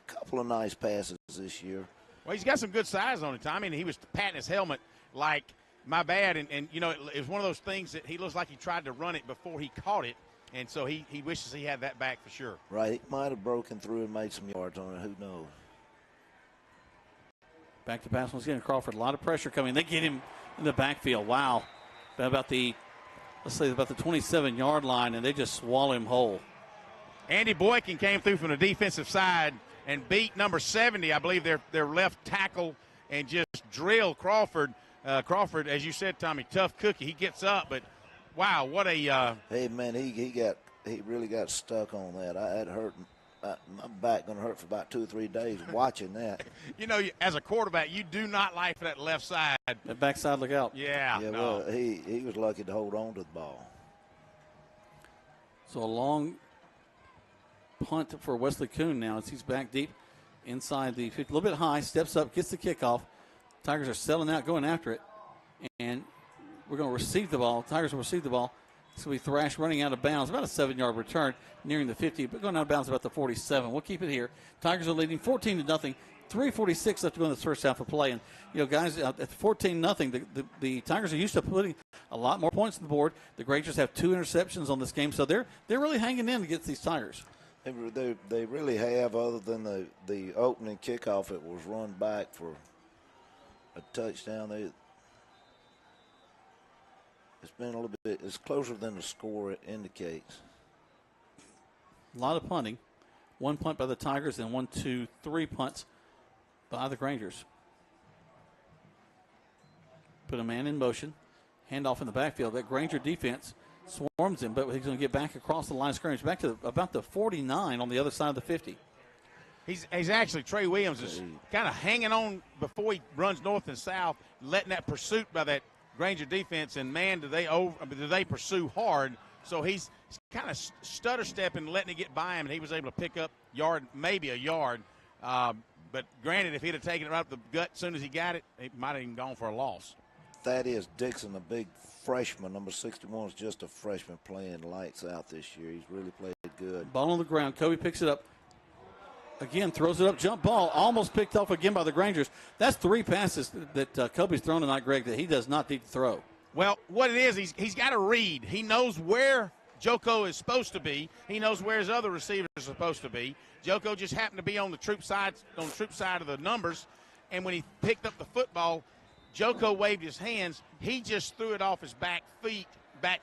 couple of nice passes this year. Well, he's got some good size on it, Tommy, and he was patting his helmet like, my bad, and you know, it was one of those things that he looks like he tried to run it before he caught it, and so he wishes he had that back for sure. Right, he might have broken through and made some yards on it. Who knows? Back to pass once again. Crawford, a lot of pressure coming. They get him in the backfield. Wow. About the 27-yard line, and they just swallow him whole. Andy Boykin came through from the defensive side and beat number 70, I believe, their left tackle, and just drilled Crawford. Crawford, as you said, Tommy, tough cookie. He gets up, but wow, what a hey man, he really got stuck on that. It hurt. My back gonna hurt for about 2 or 3 days watching that. You know, as a quarterback, you do not like that left side. That backside, look out. Yeah. Yeah. No. Well, he was lucky to hold on to the ball. So a long punt for Wesley Kuhn now as he's back deep inside the 50, a little bit high, steps up, gets the kickoff. Tigers are selling out, going after it, and we're going to receive the ball. Tigers will receive the ball. It's going to be Thrash running out of bounds, about a 7-yard return, nearing the 50, but going out of bounds about the 47. We'll keep it here. Tigers are leading 14-0. 3:46 left to go in the first half of play. And, you know, guys, at 14-0, the Tigers are used to putting a lot more points on the board. The Grangers have 2 interceptions on this game, so they're really hanging in against these Tigers. They really have, other than the opening kickoff, it was run back for a touchdown. It's been a little bit, it's closer than the score indicates. A lot of punting. 1 punt by the Tigers and 1, 2, 3 punts by the Grangers. Put a man in motion. Handoff in the backfield. That Granger defense swarms him, but he's going to get back across the line of scrimmage, back to about the 49 on the other side of the 50. He's actually, Trey Williams is kind of hanging on before he runs north and south, letting that pursuit by that Granger defense, and man, do they pursue hard. So he's kind of stutter stepping, letting it get by him, and he was able to pick up maybe a yard. But granted, if he'd have taken it right up the gut as soon as he got it, he might have even gone for a loss. That is Dixon, a big freshman. Number 61 is just a freshman playing lights out this year. He's really played good. Ball on the ground. Kobe picks it up. Again, throws it up, jump ball, almost picked off again by the Grangers. That's 3 passes that Kobe's thrown tonight, Greg, that he does not need to throw. Well, what it is, he's got to read. He knows where Joko is supposed to be. He knows where his other receivers are supposed to be. Joko just happened to be on the Troup side of the numbers, and when he picked up the football, Joko waved his hands. He just threw it off his back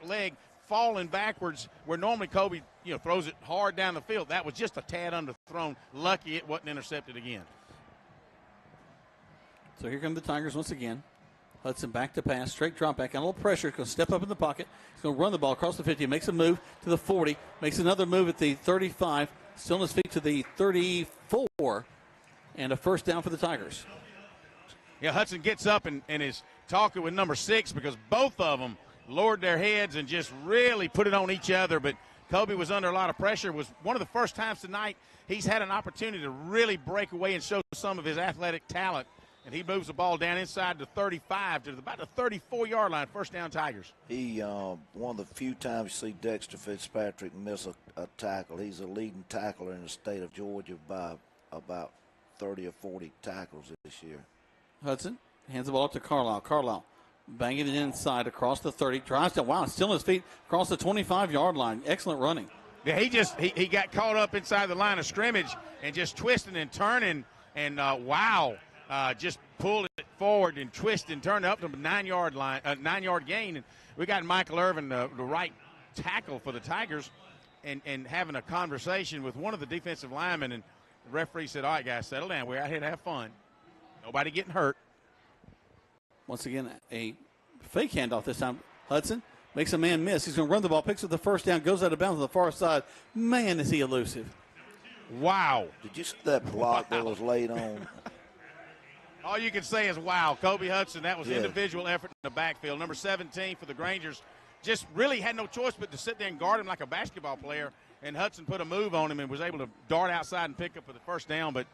leg, falling backwards, where normally Kobe, throws it hard down the field. That was just a tad underthrown. Lucky it wasn't intercepted again. So here come the Tigers once again. Hudson back to pass, straight drop back, and a little pressure. He's going to step up in the pocket. He's going to run the ball across the 50, makes a move to the 40, makes another move at the 35, still on his feet to the 34, and a first down for the Tigers. Yeah, Hudson gets up and is talking with number 6 because both of them lowered their heads and just really put it on each other. But Kobe was under a lot of pressure. It was one of the first times tonight he's had an opportunity to really break away and show some of his athletic talent. And he moves the ball down inside the 35 to about the 34-yard line. First down, Tigers. He one of the few times you see Dexter Fitzpatrick miss a tackle. He's a leading tackler in the state of Georgia by about 30 or 40 tackles this year. Hudson hands the ball up to Carlisle. Carlisle banging it inside across the 30. Drives down. Wow, still on his feet across the 25-yard line. Excellent running. Yeah, he got caught up inside the line of scrimmage and just twisting and turning. And, just pulled it forward and twisted and turned up to the 9-yard gain. And we got Michael Irvin, the right tackle for the Tigers, and having a conversation with one of the defensive linemen. And the referee said, all right, guys, settle down. We're out here to have fun. Nobody getting hurt. Once again, a fake handoff this time. Hudson makes a man miss. He's going to run the ball, picks up the first down, goes out of bounds on the far side. Man, is he elusive. Wow. Did you see that block that was laid on? All you can say is, wow, Kobe Hudson, that was individual effort in the backfield. Number 17 for the Grangers just really had no choice but to sit there and guard him like a basketball player, and Hudson put a move on him and was able to dart outside and pick up for the first down. But,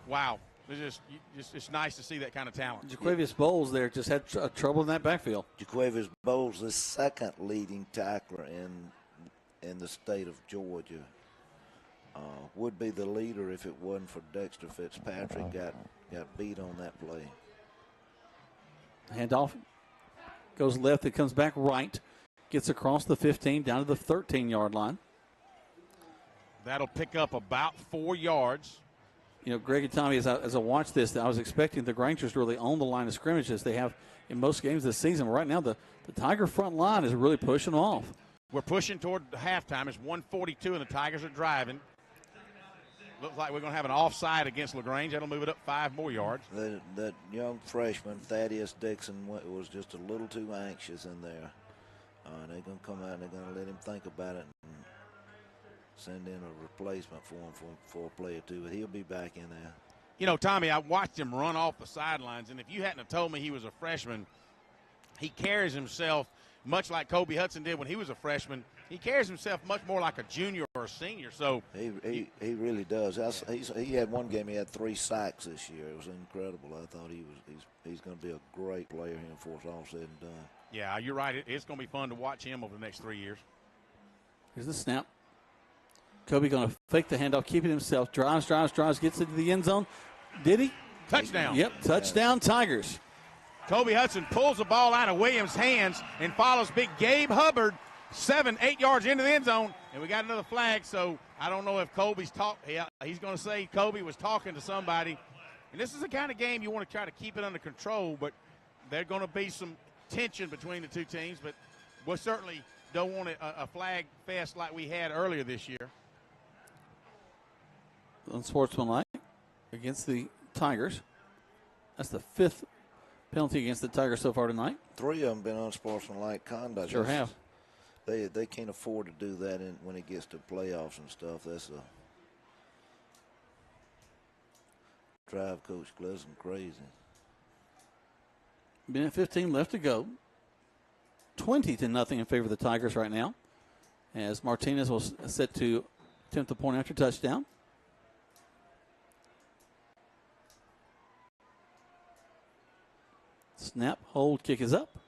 wow, it's nice to see that kind of talent. Jaquavius Bowles there just had trouble in that backfield. Jaquavius Bowles, the second leading tackler in the state of Georgia. Would be the leader if it wasn't for Dexter Fitzpatrick. Got beat on that play. Handoff goes left. It comes back right. Gets across the 15 down to the 13-yard line. That'll pick up about 4 yards. Greg and Tommy, as I watched this, I was expecting the Grangers to really own the line of scrimmage as they have in most games this season. Right now, the Tiger front line is really pushing them off. We're pushing toward the halftime. It's 1:42, and the Tigers are driving. Looks like we're going to have an offside against LaGrange. That'll move it up 5 more yards. That young freshman, Thaddeus Dixon, was just a little too anxious in there. They're going to come out and they're going to let him think about it and send in a replacement for him for a play or two. But he'll be back in there. You know, Tommy, I watched him run off the sidelines, and if you hadn't have told me he was a freshman, he carries himself much like Kobe Hudson did when he was a freshman. He carries himself much more like a junior or a senior. So he really does. He had one game. He had 3 sacks this year. It was incredible. I thought he's going to be a great player here before it's all said and done. Yeah, you're right. It's going to be fun to watch him over the next 3 years. Here's the snap. Kobe going to fake the handoff, keep it himself. Drives, gets into the end zone. Did he? Touchdown. Yep, touchdown Tigers. Kobe Hudson pulls the ball out of Williams' hands and follows big Gabe Hubbard 7-8 yards into the end zone, and we got another flag. So I don't know if Kobe's he's going to say Kobe was talking to somebody. And this is the kind of game you want to try to keep it under control, but there's going to be some tension between the two teams. But we certainly don't want a flag fest like we had earlier this year. Unsportsmanlike against the Tigers. That's the 5th penalty against the Tigers so far tonight. 3 of them been unsportsmanlike conduct. Sure have. They can't afford to do that when it gets to playoffs and stuff. That's drive Coach Gleason crazy. Minute 15 left to go. 20-0 in favor of the Tigers right now, as Martinez was set to attempt the point after touchdown. Snap, hold, kick is up.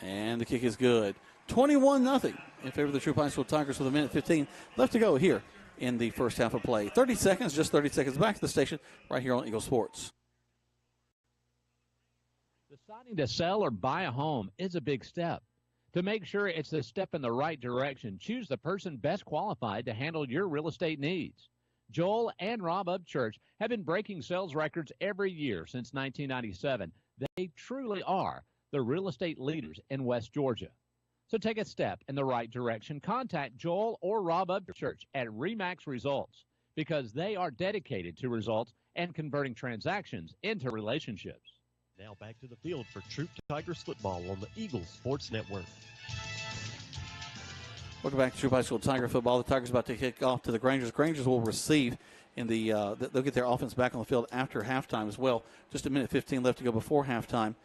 And the kick is good. 21-0 in favor of the Troup High School Tigers with a minute 15 left to go here in the first half of play. 30 seconds, just 30 seconds back to the station right here on Eagle Sports. Deciding to sell or buy a home is a big step. To make sure it's a step in the right direction, choose the person best qualified to handle your real estate needs. Joel and Rob Upchurch have been breaking sales records every year since 1997. They truly are the real estate leaders in West Georgia. So take a step in the right direction. Contact Joel or Rob Upchurch at RE/MAX Results because they are dedicated to results and converting transactions into relationships. Now back to the field for Troup Tigers football on the Eagles Sports Network. Welcome back to Troup High School Tiger football. The Tigers about to kick off to the Grangers. Grangers will receive in the they'll get their offense back on the field after halftime as well. Just a minute 15 left to go before halftime.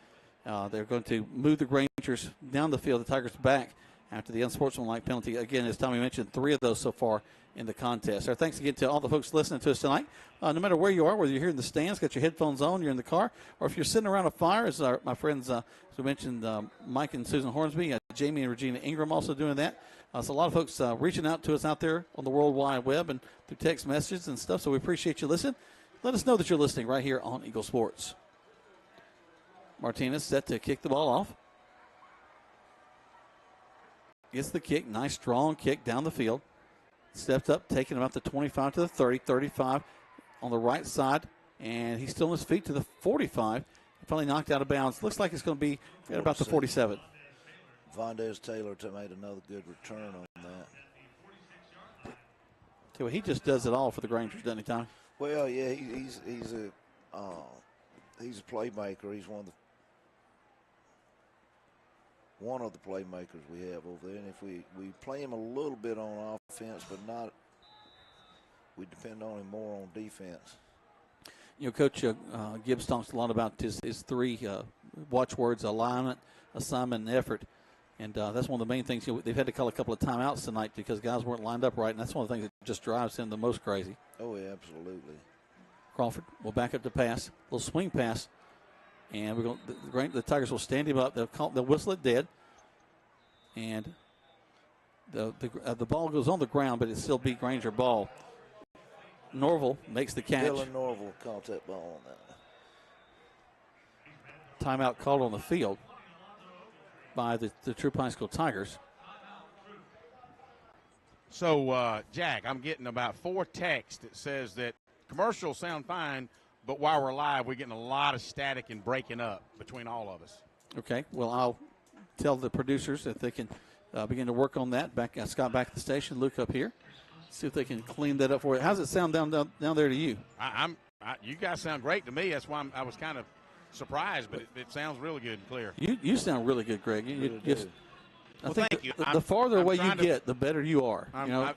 They're going to move the Grangers down the field. The Tigers back after the unsportsmanlike penalty. Again, as Tommy mentioned, 3 of those so far in the contest. Our thanks again to all the folks listening to us tonight. No matter where you are, whether you're here in the stands, got your headphones on, you're in the car, or if you're sitting around a fire, as my friends, as we mentioned, Mike and Susan Hornsby, Jamie and Regina Ingram also doing that. So a lot of folks reaching out to us out there on the World Wide Web and through text messages and stuff. So we appreciate you listening. Let us know that you're listening right here on Eagle Sports. Martinez set to kick the ball off. Gets the kick. Nice, strong kick down the field. Stepped up, taking him out the 25 to the 30, 35 on the right side. And he's still on his feet to the 45. Finally knocked out of bounds. Looks like it's going to be at about the 47. Vondez Taylor made another good return on that. Okay, well, he just does it all for the Grangers, doesn't he, Tom? Well, yeah, he's a playmaker. He's one of the playmakers we have over there. And if we play him a little bit on offense, but not, we depend on him more on defense. You know, Coach Gibbs talks a lot about his 3 watchwords: alignment, assignment, and effort. And that's one of the main things. You know, they've had to call a couple of timeouts tonight because guys weren't lined up right, and that's one of the things that just drives him the most crazy. Oh, yeah, absolutely. Crawford will back up to pass, a little swing pass, and we're going. The Tigers will stand him up. They'll whistle it dead, and the ball goes on the ground, but it still be Granger ball. Norville makes the catch. Dylan Norville caught that ball on that. Timeout called on the field by the Troup High School Tigers. So, Jack, I'm getting about 4 texts that says that commercials sound fine, but while we're live, we're getting a lot of static and breaking up between all of us. Okay, well, I'll tell the producers that they can begin to work on that. Scott back at the station, Luke up here. See if they can clean that up for you. How's it sound down there to you? You guys sound great to me. That's why I was kind of surprised, but it sounds really good and clear. You sound really good, Greg. Well, thank you. The farther away you get, the better you are.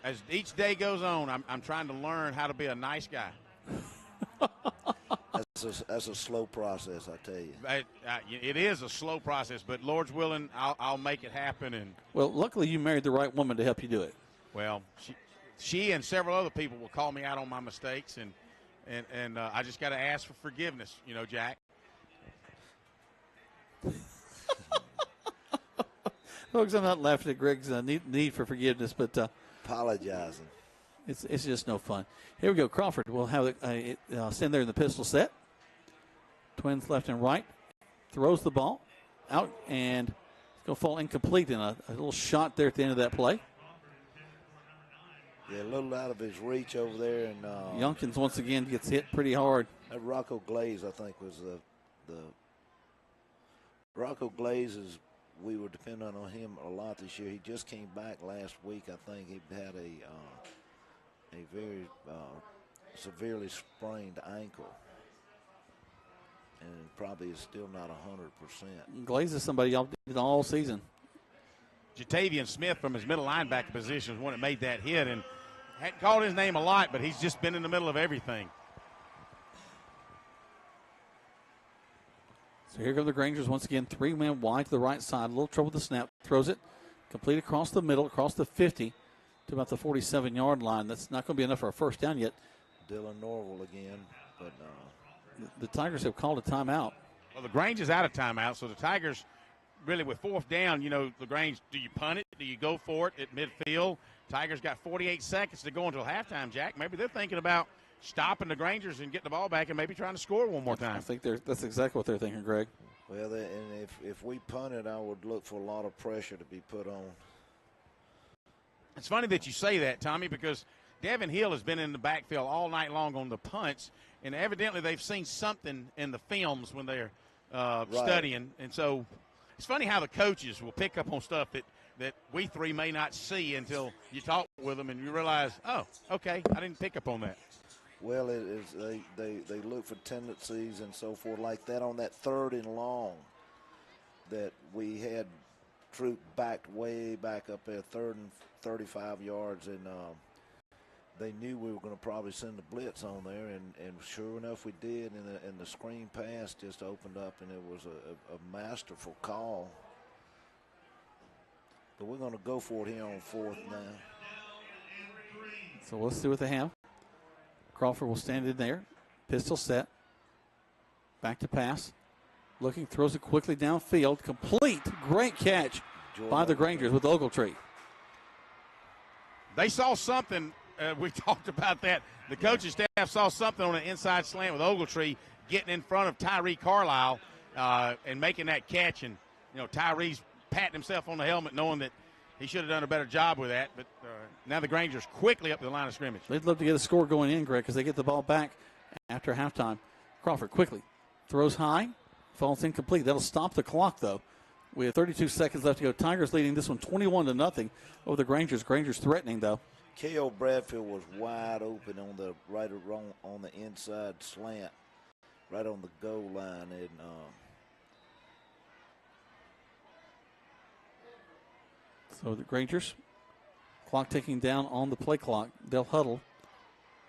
As each day goes on, I'm trying to learn how to be a nice guy. That's a slow process, I tell you. It is a slow process, but Lord's willing, I'll make it happen. And well, luckily you married the right woman to help you do it. Well, she and several other people will call me out on my mistakes, and I just got to ask for forgiveness, Jack. Folks, I'm not laughing at Greg's need for forgiveness, but apologizing. It's just no fun. Here we go. Crawford will have it stand there in the pistol set. Twins left and right. Throws the ball out, and it's going to fall incomplete in a little shot there at the end of that play. Yeah, a little out of his reach over there. And Youngkins once again gets hit pretty hard. That Rocco Glaze, I think, was the Rocco Glaze is. We were depending on him a lot this year. He just came back last week. I think he had a very severely sprained ankle, and probably is still not 100%. Glaze is somebody y'all did all season. Jatavian Smith from his middle linebacker position was one that made that hit, and hadn't called his name a lot, but he's just been in the middle of everything. So here go the Grangers once again, 3-man wide to the right side. A little trouble with the snap. Throws it complete across the middle, across the 50 to about the 47-yard line. That's not going to be enough for a first down yet. Dylan Norville again, but the Tigers have called a timeout. Well, LaGrange is out of timeout, so the Tigers really with fourth down, LaGrange, do you punt it? Do you go for it at midfield? Tigers got 48 seconds to go until halftime, Jack. Maybe they're thinking about stopping the Grangers and getting the ball back and maybe trying to score one more time. I think that's exactly what they're thinking, Greg. Well, and if we punted, I would look for a lot of pressure to be put on. It's funny that you say that, Tommy, because Devin Hill has been in the backfield all night long on the punts, and evidently they've seen something in the films when they're studying. And so it's funny how the coaches will pick up on stuff that we three may not see until you talk with them and you realize, oh, okay, I didn't pick up on that. Well, it is they look for tendencies and so forth like that on that 3rd and long that we had Troup backed way back up there, 3rd and 35 yards, and they knew we were going to probably send the blitz on there, and sure enough we did, and the screen pass just opened up, and it was a masterful call. But we're going to go for it here on 4th now. So let's see what they have. Crawford will stand in there. Pistol set. Back to pass. Looking, throws it quickly downfield. Complete. Great catch by the Grangers with Ogletree. They saw something. We talked about that. The coaching staff saw something on an inside slant with Ogletree getting in front of Tyree Carlisle and making that catch. And, Tyree's patting himself on the helmet knowing that he should have done a better job with that, but now the Grangers quickly up to the line of scrimmage. They'd love to get a score going in, Greg, because they get the ball back after halftime. Crawford quickly throws high, falls incomplete. That'll stop the clock, though. We have 32 seconds left to go. Tigers leading this one 21-0 over the Grangers. Grangers threatening, though. K.O. Bradfield was wide open on the right or wrong on the inside slant, right on the goal line, and so the Grangers, clock ticking down on the play clock. They'll huddle.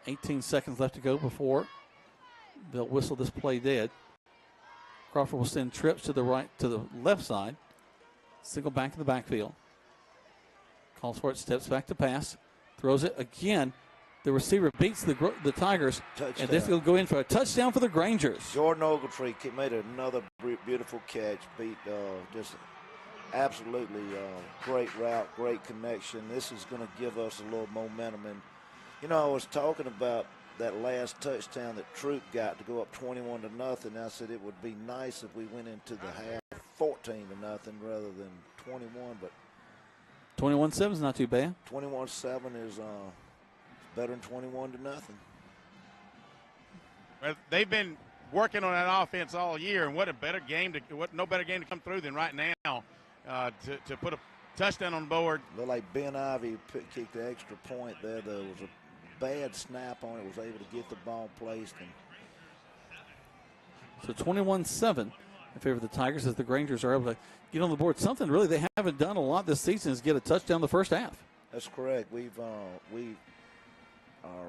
18 seconds left to go before they'll whistle this play dead. Crawford will send trips to the left side. Single back in the backfield. Calls for it, steps back to pass. Throws it again. The receiver beats the Tigers. Touchdown. And this will go in for a touchdown for the Grangers. Jordan Ogletree made another beautiful catch. Beat just absolutely great route, great connection. This is going to give us a little momentum. And, I was talking about that last touchdown that Troup got to go up 21-0. I said it would be nice if we went into the half 14-0 rather than 21. But 21-7 is not too bad. 21-7 is better than 21-0. Well, they've been working on that offense all year, and no better game to come through than right now to put a Touchdown on the board. Looked like Ben Ivy kicked the extra point there. There was a bad snap on it. Was able to get the ball placed. And so 21-7 in favor of the Tigers as the Grangers are able to get on the board. Something really they haven't done a lot this season is get a touchdown the first half. That's correct. Our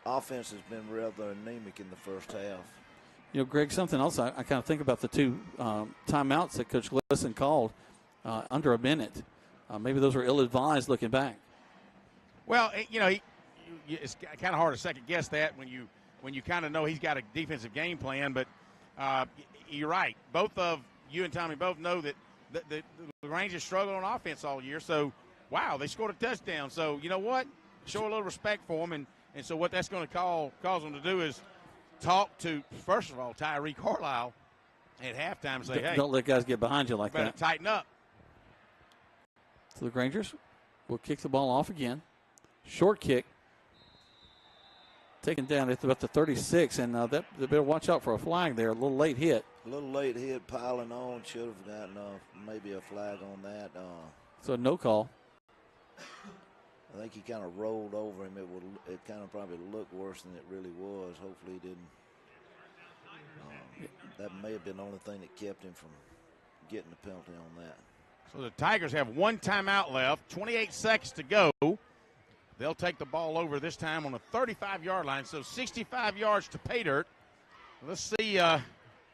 offense has been rather anemic in the first half. You know, Greg, something else I kind of think about the two timeouts that Coach Glisson called under a minute. Maybe those were ill-advised looking back. Well, it's kind of hard to second guess that when you kind of know he's got a defensive game plan. But you're right. Both of you and Tommy both know that the Rangers struggled on offense all year. So, wow, they scored a touchdown. So, you know what? Show a little respect for them. And so what that's going to cause them to do is talk to, first of all, Tyree Carlisle at halftime and say, hey. Don't let guys get behind you like better that. Tighten up. So the Grangers will kick the ball off again. Short kick. Taken down at about the 36, and they better watch out for a flag there. A little late hit. A little late hit, piling on. Should have gotten maybe a flag on that. So no call. I think he kind of rolled over him. It kind of probably looked worse than it really was. Hopefully he didn't. That may have been the only thing that kept him from getting the penalty on that. So the Tigers have one timeout left, 28 seconds to go. They'll take the ball over this time on a 35-yard line, so 65 yards to pay dirt. Let's see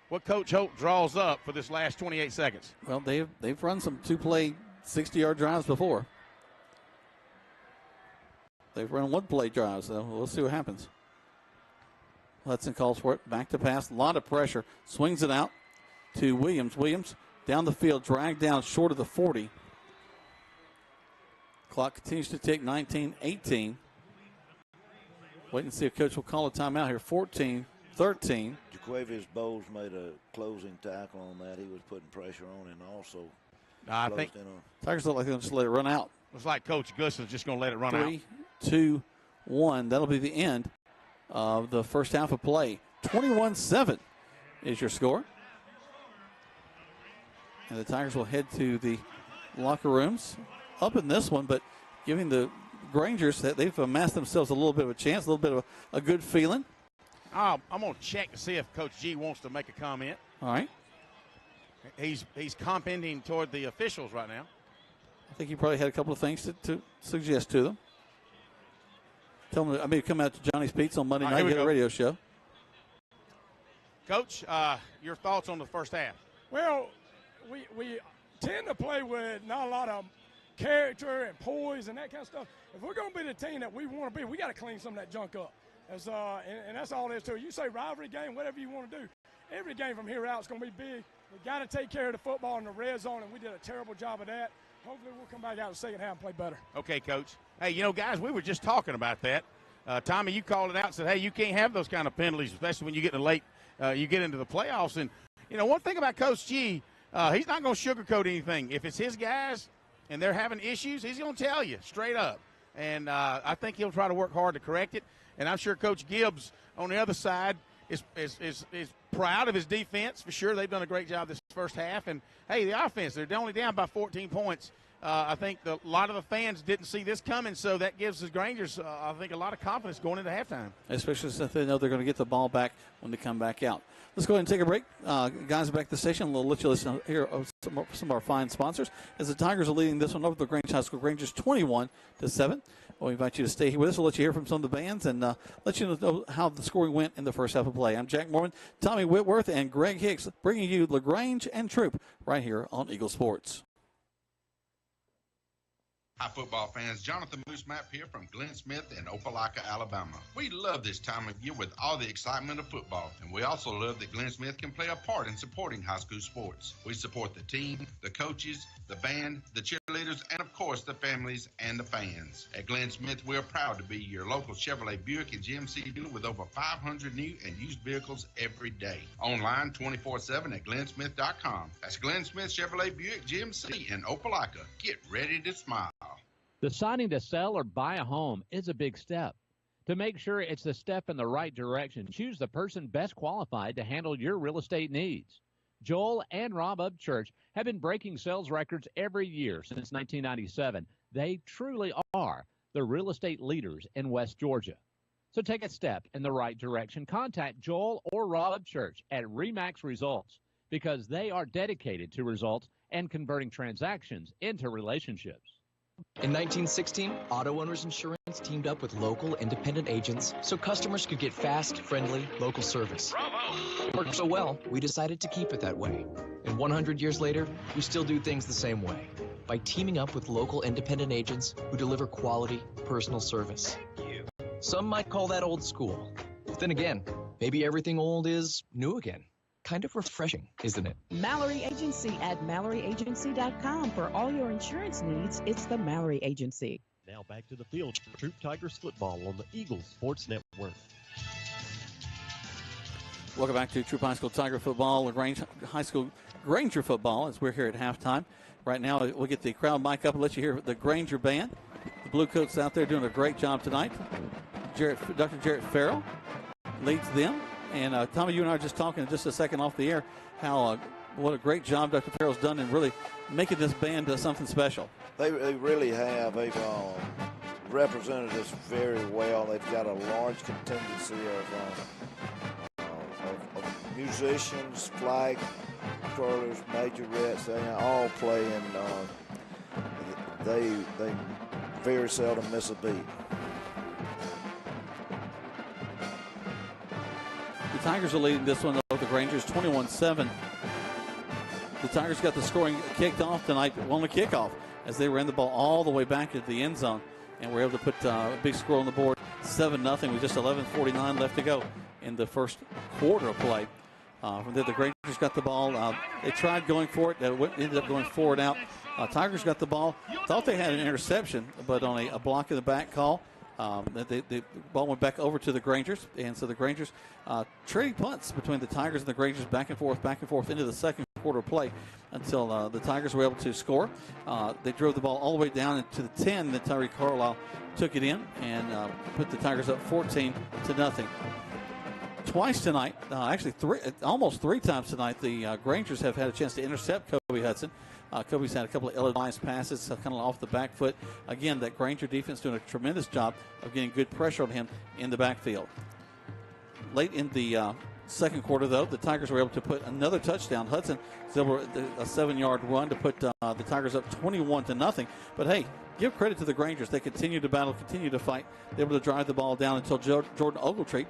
what Coach Hope draws up for this last 28 seconds. Well, they've run some two-play 60-yard drives before. They've run one-play drives, so we'll see what happens. Hudson calls for it. Back to pass. A lot of pressure. Swings it out to Williams. Williams down the field, dragged down short of the 40. Clock continues to tick, 19-18. Wait and see if Coach will call a timeout here. 14-13. Jaquavius Bowles made a closing tackle on that. He was putting pressure on and also I think Tigers look like they're going to just let it run out. Looks like Coach Gusson's just going to let it run out. 3, 2, 1. That'll be the end of the first half of play. 21-7 is your score. And the Tigers will head to the locker rooms up in this one, but giving the Grangers that they've amassed themselves a little bit of a chance, a little bit of a good feeling. I'm going to check to see if Coach G wants to make a comment. All right. He's commenting toward the officials right now. I think he probably had a couple of things to suggest to them. Tell them I may come out to Johnny's Pizza on Monday night, get a radio show. Coach, your thoughts on the first half? Well, we tend to play with not a lot of character and poise and that kind of stuff. If we're going to be the team that we want to be, we got to clean some of that junk up. And that's all there is to it. You say rivalry game, whatever you want to do. Every game from here out is going to be big. We got to take care of the football in the red zone, and we did a terrible job of that. Hopefully we'll come back out in the second half and play better. Okay, Coach. Hey, guys, we were just talking about that. Tommy, you called it out and said, hey, you can't have those kind of penalties, especially when you get you get into the playoffs. And, one thing about Coach G, he's not going to sugarcoat anything. If it's his guys and they're having issues, he's going to tell you straight up. And I think he'll try to work hard to correct it. And I'm sure Coach Gibbs on the other side is proud of his defense. For sure, they've done a great job this first half. And, hey, the offense, they're only down by 14 points. I think a lot of the fans didn't see this coming, so that gives the Grangers, I think, a lot of confidence going into halftime. Especially since they know they're going to get the ball back when they come back out. Let's go ahead and take a break. Guys, back to the station. We'll let you listen here some of our fine sponsors. As the Tigers are leading this one over the LaGrange High School Grangers 21-7. We'll invite you to stay here with us. We'll let you hear from some of the bands and let you know how the scoring went in the first half of play. I'm Jack Mormon, Tommy Whitworth, and Greg Hicks bringing you LaGrange and Troup right here on Eagle Sports. Hi, football fans. Jonathan Moose Map here from Glenn Smith in Opelika, Alabama. We love this time of year with all the excitement of football, and we also love that Glenn Smith can play a part in supporting high school sports. We support the team, the coaches, the band, the cheerleaders, and of course the families and the fans. At Glenn Smith, we're proud to be your local Chevrolet Buick and GMC dealer with over 500 new and used vehicles every day. Online 24/7 at glennsmith.com. That's Glenn Smith Chevrolet Buick GMC in Opelika. Get ready to smile. Deciding to sell or buy a home is a big step. To make sure it's a step in the right direction, choose the person best qualified to handle your real estate needs. Joel and Rob Upchurch have been breaking sales records every year since 1997. They truly are the real estate leaders in West Georgia. So take a step in the right direction. Contact Joel or Rob Upchurch at RE/MAX Results because they are dedicated to results and converting transactions into relationships. In 1916, Auto Owners Insurance teamed up with local independent agents so customers could get fast, friendly, local service. Bravo! It worked so well, we decided to keep it that way. And 100 years later, we still do things the same way by teaming up with local independent agents who deliver quality, personal service. Some might call that old school. But then again, maybe everything old is new again. Kind of refreshing, isn't it? Mallory Agency at MalloryAgency.com. For all your insurance needs, it's the Mallory Agency. Now back to the field for Troup Tigers football on the Eagles Sports Network. Welcome back to Troup High School Tiger football, LaGrange High School Granger football as we're here at halftime. Right now, we'll get the crowd mic up and let you hear the Granger band. The Blue Coats out there doing a great job tonight. Dr. Jarrett Farrell leads them. And Tommy, you and I were just talking just a second off the air how what a great job Dr. Farrell's done in really making this band something special. They really have. They've represented us very well. They've got a large contingency of musicians, flag twirlers, majorettes. They all play, and they very seldom miss a beat. The Tigers are leading this one, though. The Grangers 21-7. The Tigers got the scoring kicked off tonight on the kickoff as they ran the ball all the way back into the end zone and were able to put a big score on the board, 7-0 with just 11:49 left to go in the first quarter of play. From there, the Grangers got the ball. They tried going for it. Ended up going forward out. Tigers got the ball. Thought they had an interception, but on a block in the back call, the ball went back over to the Grangers. And so the Grangers trading punts between the Tigers and the Grangers back and forth into the second quarter play until the Tigers were able to score. They drove the ball all the way down into the 10. Then Tyree Carlisle took it in and put the Tigers up 14-0. Twice tonight, actually almost three times tonight, the Grangers have had a chance to intercept Kobe Hudson. Kobe's had a couple of ill-advised passes, kind of off the back foot. Again, that Granger defense doing a tremendous job of getting good pressure on him in the backfield. Late in the second quarter, though, the Tigers were able to put another touchdown. Hudson was able to a 7-yard run to put the Tigers up 21-0. But hey, give credit to the Grangers. They continue to battle, continue to fight. They were able to drive the ball down until Jordan Ogletree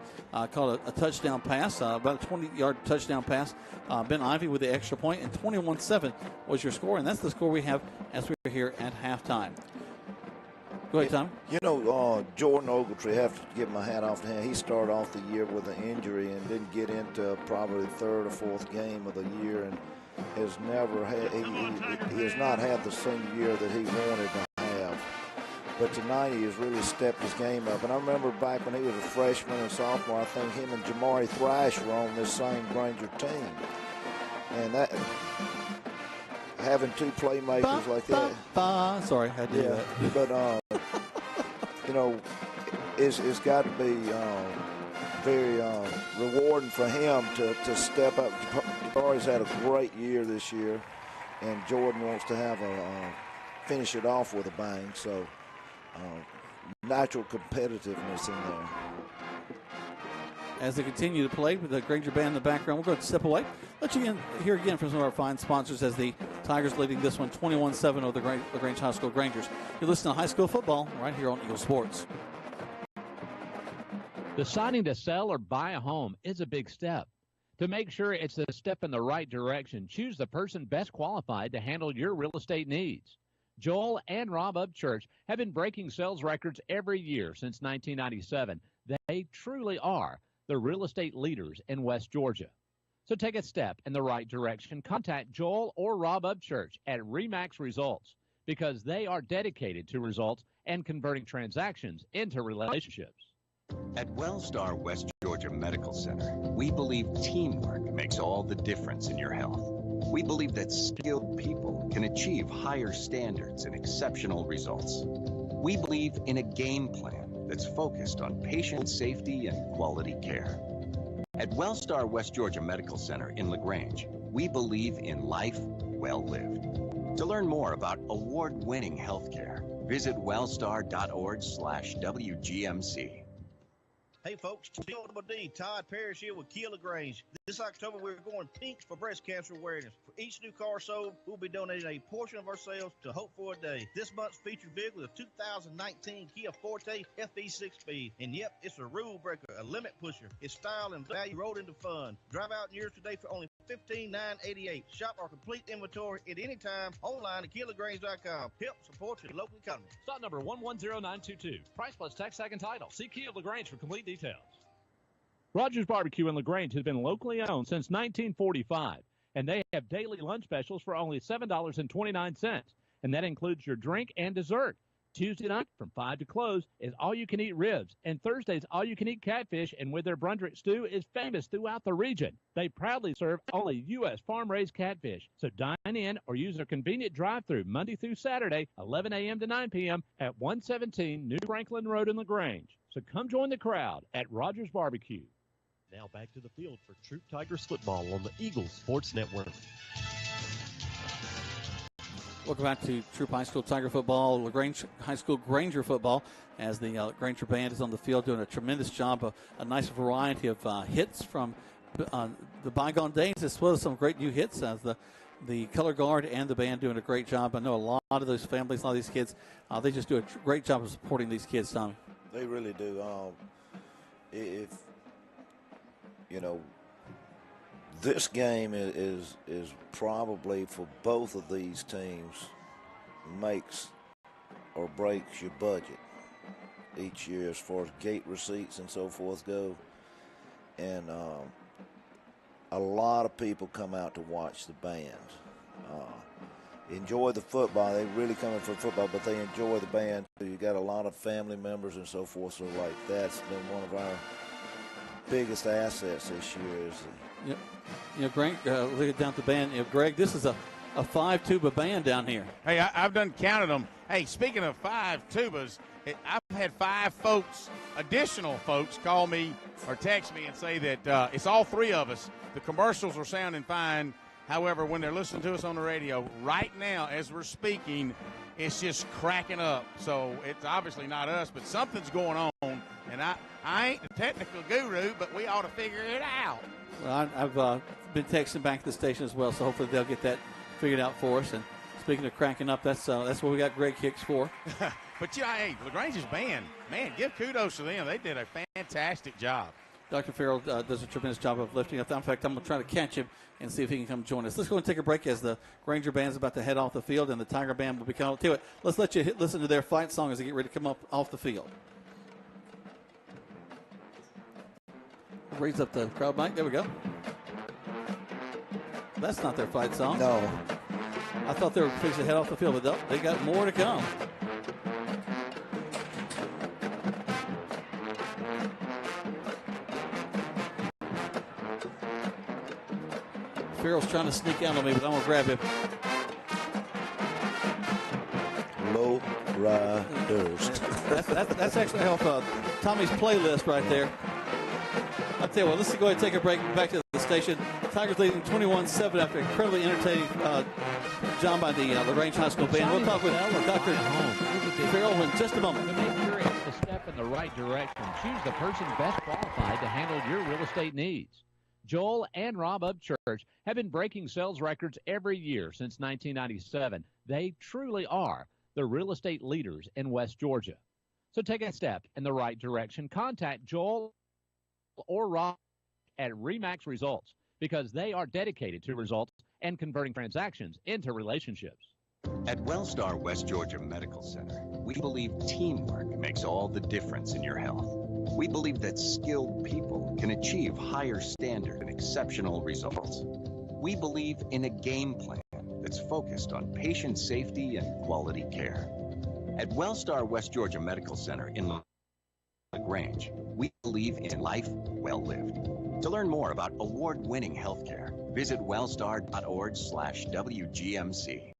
caught a touchdown pass, about a 20-yard touchdown pass. Ben Ivey with the extra point, and 21-7 was your score, and that's the score we have as we're here at halftime. Go ahead, Tom. You know, Jordan Ogletree, have to give my hat off to him. He started off the year with an injury and didn't get into probably the third or fourth game of the year, and has never had, he has not had the senior year that he wanted to have. But tonight he has really stepped his game up. And I remember back when he was a freshman and sophomore, I think him and Jamari Thrash were on this same Granger team. And that, having two playmakers like that. Sorry, I did that. But, you know, it's got to be very rewarding for him to step up. Jamari's had a great year this year, and Jordan wants to have finish it off with a bang. So, natural competitiveness in there. As they continue to play with the Granger band in the background, we'll go to step away. Let you hear again from some of our fine sponsors as the Tigers leading this one 21-7 over the LaGrange High School Grangers. You're listening to High School Football right here on Eagle Sports. Deciding to sell or buy a home is a big step. To make sure it's a step in the right direction, choose the person best qualified to handle your real estate needs. Joel and Rob Upchurch have been breaking sales records every year since 1997. They truly are the real estate leaders in West Georgia. So take a step in the right direction. Contact Joel or Rob Upchurch at RE/MAX Results because they are dedicated to results and converting transactions into relationships. At Wellstar West Georgia Medical Center, we believe teamwork makes all the difference in your health. We believe that skilled people can achieve higher standards and exceptional results. We believe in a game plan that's focused on patient safety and quality care. At Wellstar West Georgia Medical Center in LaGrange, We believe in life well lived. To learn more about award-winning healthcare, visit wellstar.org/WGMC. Hey folks, Double D, Todd Parrish here with Kia LaGrange. This October we're going pinks for breast cancer awareness. For each new car sold, we'll be donating a portion of our sales to Hope for a Day. This month's featured vehicle is a 2019 Kia Forte FE 6-speed. And yep, it's a rule breaker, a limit pusher. It's style and value rolled into fun. Drive out in yours today for only $15,988. Shop our complete inventory at any time online at KiaLaGrange.com. Help support your local economy. Stock number 110922. Price plus tax, tag, and title. See Kia LaGrange for complete details. Rogers Barbecue in LaGrange has been locally owned since 1945, and they have daily lunch specials for only $7.29, and that includes your drink and dessert. Tuesday night from 5 to close is all-you-can-eat ribs, and Thursday's all-you-can-eat catfish, and with their Brundrick stew is famous throughout the region. They proudly serve only U.S. farm-raised catfish, so dine in or use their convenient drive-thru Monday through Saturday, 11 a.m. to 9 p.m. at 117 New Franklin Road in LaGrange. So come join the crowd at Rogers Barbecue. Now back to the field for Troup Tigers football on the Eagles Sports Network. Welcome back to Troup High School Tiger football, LaGrange High School Granger football, as the Granger band is on the field doing a tremendous job, a nice variety of hits from the bygone days, as well as some great new hits, as the color guard and the band doing a great job. I know a lot of those families, a lot of these kids, they just do a great job of supporting these kids, Tommy. They really do. If this game is probably for both of these teams makes or breaks your budget each year as far as gate receipts and so forth go. And a lot of people come out to watch the band. Enjoy the football. They really come in for football, but they enjoy the band. You got a lot of family members and so forth. So like that's been one of our biggest assets this year. Is Greg, looking down at the band, Greg, this is a 5-tuba band down here. Hey, I've done counted them. Hey, speaking of 5 tubas, I've had 5 additional folks call me or text me and say that it's all 3 of us. The commercials are sounding fine. However, when they're listening to us on the radio, right now as we're speaking, it's just cracking up. So it's obviously not us, but something's going on. And I ain't the technical guru, but we ought to figure it out. Well, I've been texting back to the station as well, so hopefully they'll get that figured out for us. And speaking of cracking up, that's what we got Greg Hicks for. But, hey, LaGrange's band, man, give kudos to them. They did a fantastic job. Dr. Farrell does a tremendous job of lifting up. In fact, I'm going to try to catch him and see if he can come join us. Let's go and take a break as the Granger band is about to head off the field, and the Tiger band will be coming to it. Let's let you listen to their fight song as they get ready to come up off the field. Raise up the crowd mic. There we go. That's not their fight song. No. I thought they were fixing to head off the field, but no, they got more to come. Farrell's trying to sneak out on me, but I'm going to grab him. Low riders. That's actually off Tommy's playlist right there. I'll tell you what, let's go ahead and take a break back to the station. Tigers leading 21-7 after an incredibly entertaining job by the LaGrange High School band. We'll talk with Dr. Farrell in just a moment. To make sure it's the step in the right direction, choose the person best qualified to handle your real estate needs. Joel and Rob Upchurch have been breaking sales records every year since 1997. They truly are the real estate leaders in West Georgia. So take a step in the right direction. Contact Joel or Rob at RE/MAX Results because they are dedicated to results and converting transactions into relationships. At Wellstar West Georgia Medical Center, we believe teamwork makes all the difference in your health. We believe that skilled people can achieve higher standard and exceptional results. We believe in a game plan that's focused on patient safety and quality care. At Wellstar West Georgia Medical Center in LaGrange, we believe in life well lived. To learn more about award-winning healthcare, visit wellstar.org/WGMC.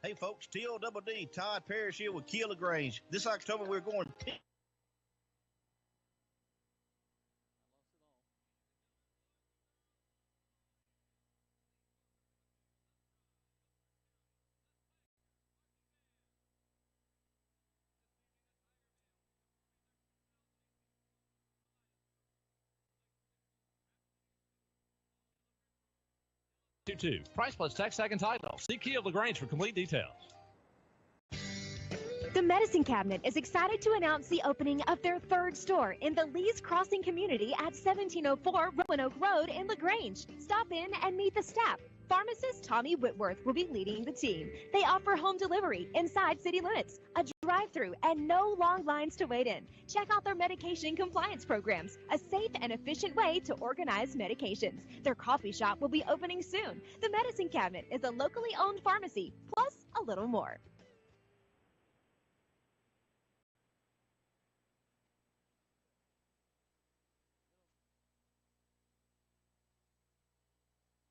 Hey folks, T-O-double-D, Todd Parrish here with Kia LaGrange. This October we're going pink. 22. Price plus tax, second title. See Key of LaGrange for complete details. The Medicine Cabinet is excited to announce the opening of their third store in the Lee's Crossing community at 1704 Roanoke Road in LaGrange. Stop in and meet the staff. Pharmacist Tommy Whitworth will be leading the team. They offer home delivery inside city limits, a drive-through, and no long lines to wait in. Check out their medication compliance programs, a safe and efficient way to organize medications. Their coffee shop will be opening soon. The Medicine Cabinet is a locally owned pharmacy, plus a little more.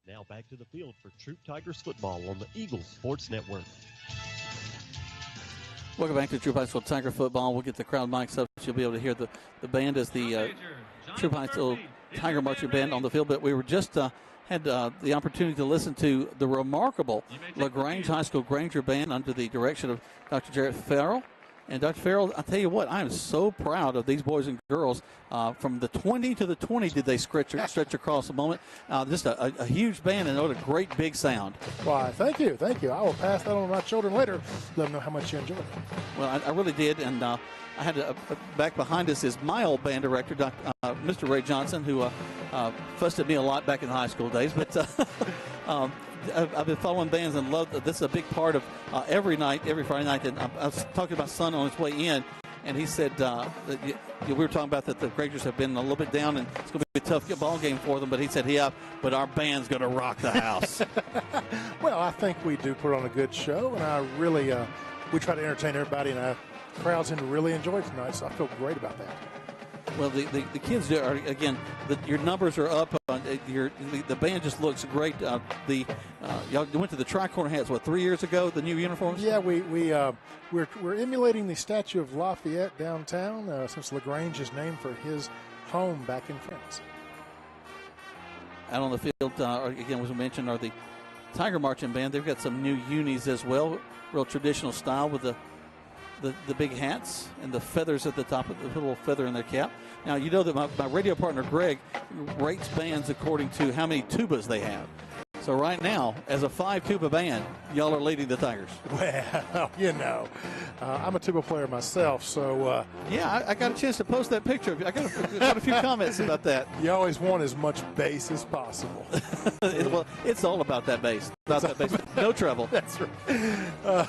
Now back to the field for Troup Tigers football on the Eagles Sports Network. Welcome back to Troup High School Tiger football. We'll get the crowd mics up so you'll be able to hear the band as the Troup High School Tiger marching band on the field. But we were just had the opportunity to listen to the remarkable LaGrange High School Granger band under the direction of Dr. Jarrett Farrell. And Dr. Farrell, I'll tell you what, I am so proud of these boys and girls. From the 20 to the 20 did they stretch across a moment. Just a huge band, and what a great big sound. Why, thank you. I will pass that on to my children later. Let them know how much you enjoyed it. Well, I really did, and I had back behind us is my old band director, Mr. Ray Johnson, who fussed at me a lot back in the high school days. But I've been following bands and love this is a big part of every Friday night. And I was talking to my son on his way in, and he said we were talking about that the Grangers have been a little bit down, and it's going to be a tough ball game for them. But he said, yeah, but our band's going to rock the house. Well, I think we do put on a good show, and I really we try to entertain everybody, and our crowds seem to really enjoy it tonight, so I feel great about that. Well, the kids are, again, your numbers are up. The band just looks great. Y'all went to the Tricorner hats, 3 years ago, the new uniforms? Yeah, we're emulating the statue of Lafayette downtown since LaGrange is named for his home back in France. Out on the field, again, as we mentioned, are the Tiger Marching Band. They've got some new unis as well, real traditional style with the big hats and the feathers at the top, of the little feather in their cap. Now, you know that my radio partner, Greg, rates bands according to how many tubas they have. So right now, as a 5-tuba band, y'all are leading the Tigers. Well, I'm a tuba player myself, so... yeah, I got a chance to post that picture. I got a few comments about that. You always want as much bass as possible. Well, it's all about that bass. About that bass. No treble. That's right. I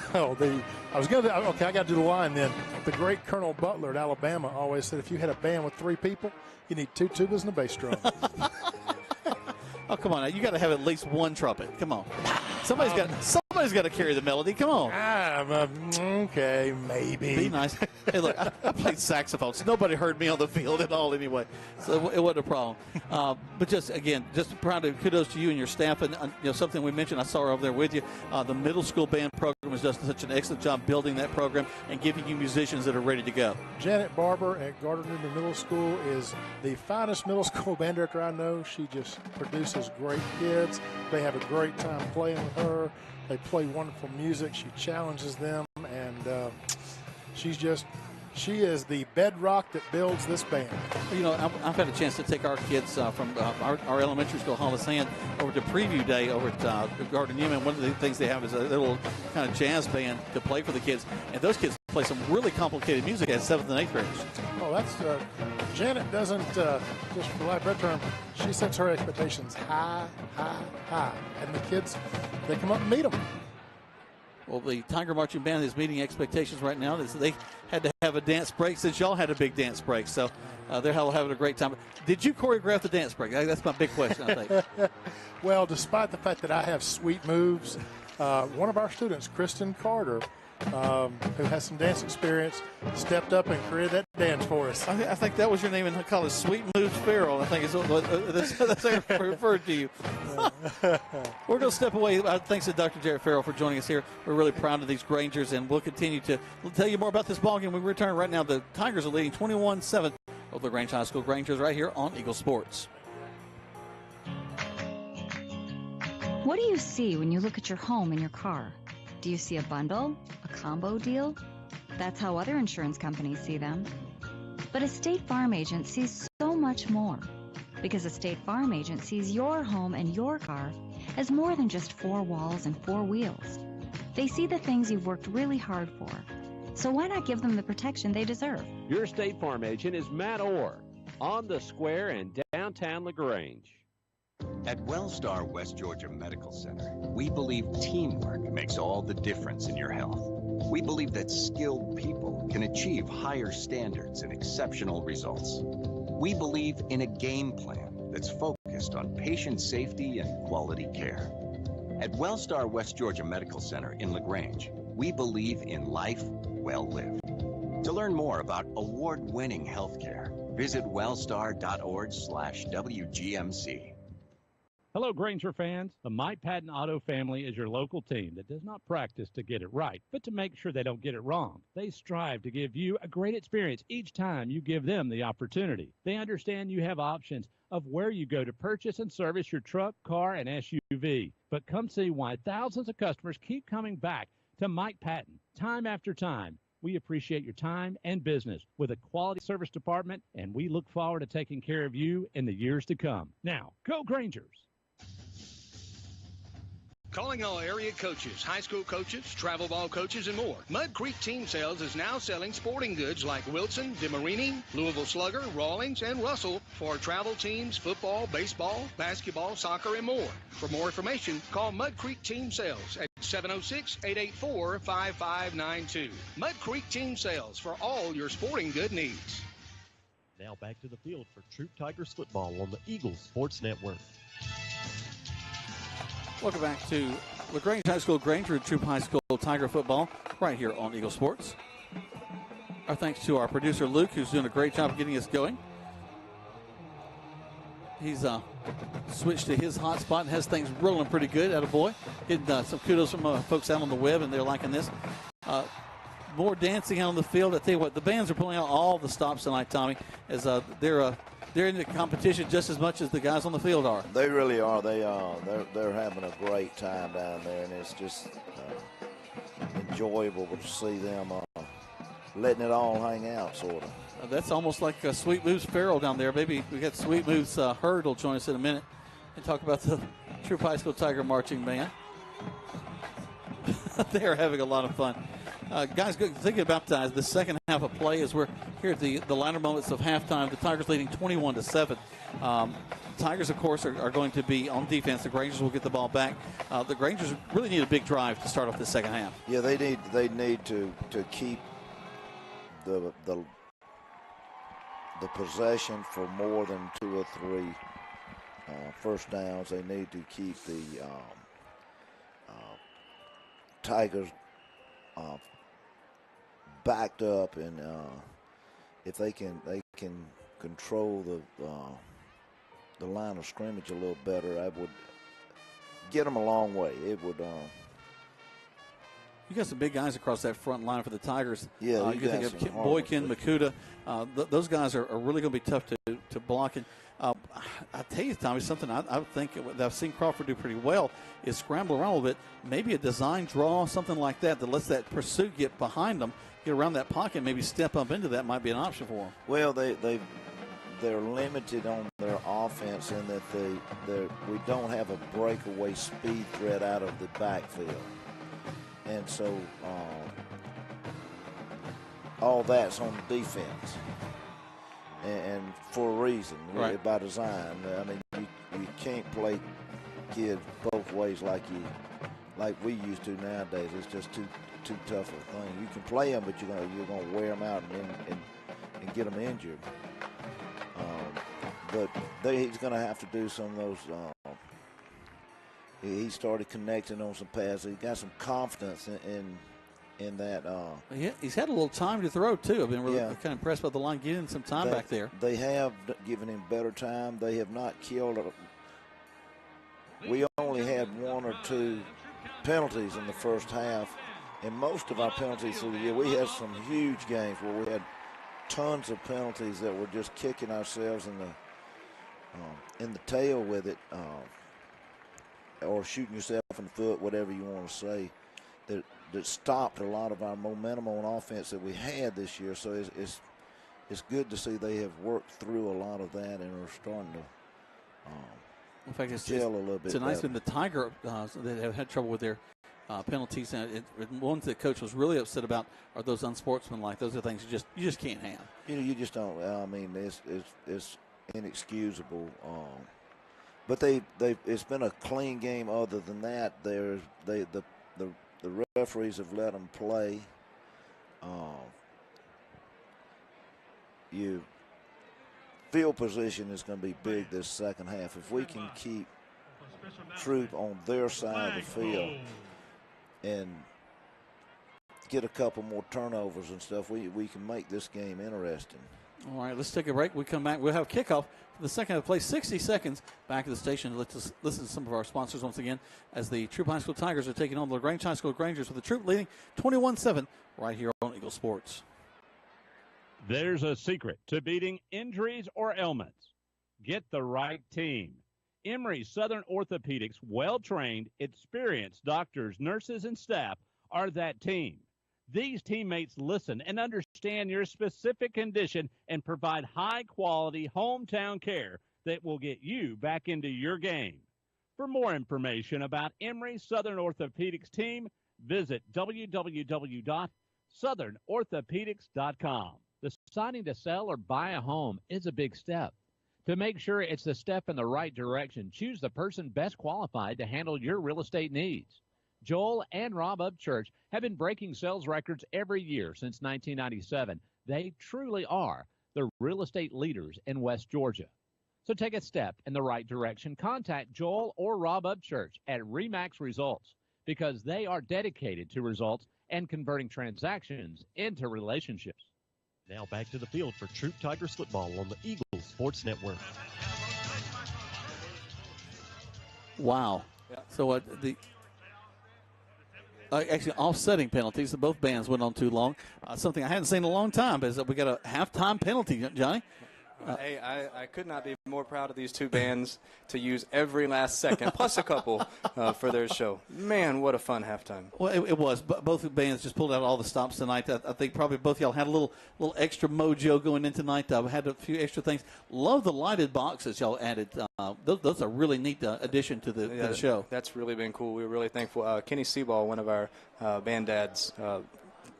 got to do the line then. The great Colonel Butler at Alabama always said if you had a band with 3 people, you need 2 tubas and a bass drum. Oh, come on now. You got to have at least one trumpet. Come on. Somebody's got to carry the melody. Come on. Okay, maybe. Be nice. Hey, look, I played saxophone, so nobody heard me on the field at all anyway. So it wasn't a problem. But just proud of kudos to you and your staff. And something we mentioned, I saw her over there with you. The middle school band program has done such an excellent job building that program and giving you musicians that are ready to go. Janet Barber at Gardner Middle School is the finest middle school band director I know. She just produces great kids. They have a great time playing with her. They play wonderful music. She challenges them, and she is the bedrock that builds this band. I've had a chance to take our kids from our elementary school, Hollis Hand, over to Preview Day over at Gardner Newman. One of the things they have is a little kind of jazz band to play for the kids, and those kids play some really complicated music as 7th and 8th graders. Oh, that's Janet doesn't just for lack of a better term. She sets her expectations high, and the kids they come up and meet them. Well, the Tiger Marching Band is meeting expectations right now. They had to have a dance break since y'all had a big dance break, so they're having a great time. Did you choreograph the dance break? That's my big question, I think. Well, despite the fact that I have sweet moves, one of our students, Kristen Carter, who has some dance experience, stepped up and created that dance for us. I think that was your name in college, Sweet Moves Farrell. I think that's how I referred to you. We're going to step away. Thanks to Dr. Jarrett Farrell for joining us here. We're really proud of these Grangers, and we'll continue to tell you more about this ballgame when we return. Right now, the Tigers are leading 21-7 over LaGrange High School Grangers right here on Eagle Sports. What do you see when you look at your home and your car? Do you see a bundle? A combo deal? That's how other insurance companies see them. But a State Farm agent sees so much more. Because a State Farm agent sees your home and your car as more than just four walls and four wheels. They see the things you've worked really hard for. So why not give them the protection they deserve? Your State Farm agent is Matt Orr, on the square in downtown LaGrange. At Wellstar West Georgia Medical Center, we believe teamwork makes all the difference in your health. We believe that skilled people can achieve higher standards and exceptional results. We believe in a game plan that's focused on patient safety and quality care. At Wellstar West Georgia Medical Center in LaGrange, we believe in life well lived. To learn more about award-winning healthcare, visit wellstar.org/WGMC. Hello, Granger fans. The Mike Patton Auto family is your local team that does not practice to get it right, but to make sure they don't get it wrong. They strive to give you a great experience each time you give them the opportunity. They understand you have options of where you go to purchase and service your truck, car, and SUV. But come see why thousands of customers keep coming back to Mike Patton time after time. We appreciate your time and business with a quality service department, and we look forward to taking care of you in the years to come. Now, go Grangers! Calling all area coaches, high school coaches, travel ball coaches, and more. Mud Creek Team Sales is now selling sporting goods like Wilson, DeMarini, Louisville Slugger, Rawlings, and Russell for travel teams, football, baseball, basketball, soccer, and more. For more information, call Mud Creek Team Sales at 706-884-5592. Mud Creek Team Sales for all your sporting good needs. Now back to the field for Troup Tigers football on the Eagles Sports Network. Welcome back to LaGrange High School, Granger and Troup High School Tiger football right here on Eagle Sports. Our thanks to our producer Luke, who's doing a great job getting us going. He's switched to his hot spot and has things rolling pretty good. Attaboy. Getting some kudos from folks out on the web, and they're liking this. More dancing out on the field. I tell you what, the bands are pulling out all the stops tonight, Tommy, as they're in the competition just as much as the guys on the field are. They really are. They're having a great time down there, and it's just enjoyable to see them letting it all hang out, sort of. That's almost like Sweet Moves Farrell down there. Maybe we got Sweet Moves Hurd will join us in a minute and talk about the Troup High School Tiger Marching Band. They are having a lot of fun. Guys, thinking about the second half of play as we're here at the latter moments of halftime. The Tigers leading 21-7. Tigers, of course, are going to be on defense. The Grangers will get the ball back. The Grangers really need a big drive to start off the second half. Yeah, they need to keep the possession for more than 2 or 3 first downs. They need to keep the Tigers backed up, and if they can control the line of scrimmage a little better, I would get them a long way. It would. You got some big guys across that front line for the Tigers. Yeah, you think of Boykin, Makuta. Those guys are really going to be tough to block. And I tell you, Tommy, something I think that I've seen Crawford do pretty well is scramble around a little bit. Maybe a design draw, something like that lets that pursuit get behind them, get around that pocket, maybe step up into that might be an option for them. Well, they're limited on their offense in that we don't have a breakaway speed threat out of the backfield. And so all that's on the defense, and for a reason, right, by design. I mean, you can't play kids both ways like we used to nowadays. It's just too tough of a thing. You can play them, but you're gonna wear them out and get them injured. But he's going to have to do some of those. He started connecting on some passes. He got some confidence in that. He's had a little time to throw, too. I've been really kind of impressed by the line getting some time back there. They have given him better time. They have not killed it. We only had 1 or 2 penalties in the first half. And most of our penalties through the year, we had some huge games where we had tons of penalties that were just kicking ourselves in the tail with it, or shooting yourself in the foot, whatever you want to say, that stopped a lot of our momentum on offense that we had this year. So it's good to see they have worked through a lot of that and are starting In fact, it's gel a little bit. It's a nice better. one. The Tiger that have had trouble with their penalties, and ones that coach was really upset about are those unsportsmanlike. Those are things you just can't have. You just don't. I mean, it's inexcusable. But it's been a clean game. Other than that, the referees have let them play. Field position is going to be big this second half. If we can keep Troup on their side of the field and get a couple more turnovers and stuff, we can make this game interesting. All right, let's take a break. We come back. We'll have kickoff for the second half of play. 60 seconds back at the station. Let's listen to some of our sponsors once again as the Troup High School Tigers are taking on the LaGrange High School Grangers with the Troup leading 21-7 right here on Eagle Sports. There's a secret to beating injuries or ailments. Get the right team. Emory Southern Orthopedics, well-trained, experienced doctors, nurses, and staff are that team. These teammates listen and understand your specific condition and provide high-quality hometown care that will get you back into your game. For more information about Emory Southern Orthopedics team, visit www.southernorthopedics.com. Deciding to sell or buy a home is a big step. To make sure it's the step in the right direction, choose the person best qualified to handle your real estate needs. Joel and Rob Upchurch have been breaking sales records every year since 1997. They truly are the real estate leaders in West Georgia. So take a step in the right direction. Contact Joel or Rob Upchurch at RE/MAX Results because they are dedicated to results and converting transactions into relationships. Now back to the field for Troup Tigers football on the Eagles Sports Network. Wow. So actually offsetting penalties. Both bands went on too long. Something I hadn't seen in a long time is that we got a halftime penalty, Johnny. Hey, I could not be more proud of these two bands to use every last second, plus a couple for their show. Man, what a fun halftime. Well, it was. Both bands just pulled out all the stops tonight. I think probably both y'all had a little extra mojo going in tonight. Had a few extra things. Love the lighted boxes y'all added. Those are really neat addition to the show. That's really been cool. We were really thankful. Kenny Seaball, one of our band dads,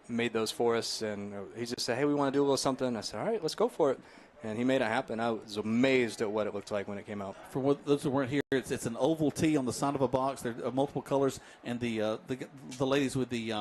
made those for us, and he just said, hey, we want to do a little something. I said, all right, let's go for it. And he made it happen. I was amazed at what it looked like when it came out. For those who weren't here, it's an oval tee on the side of a box. There are multiple colors, and the ladies with the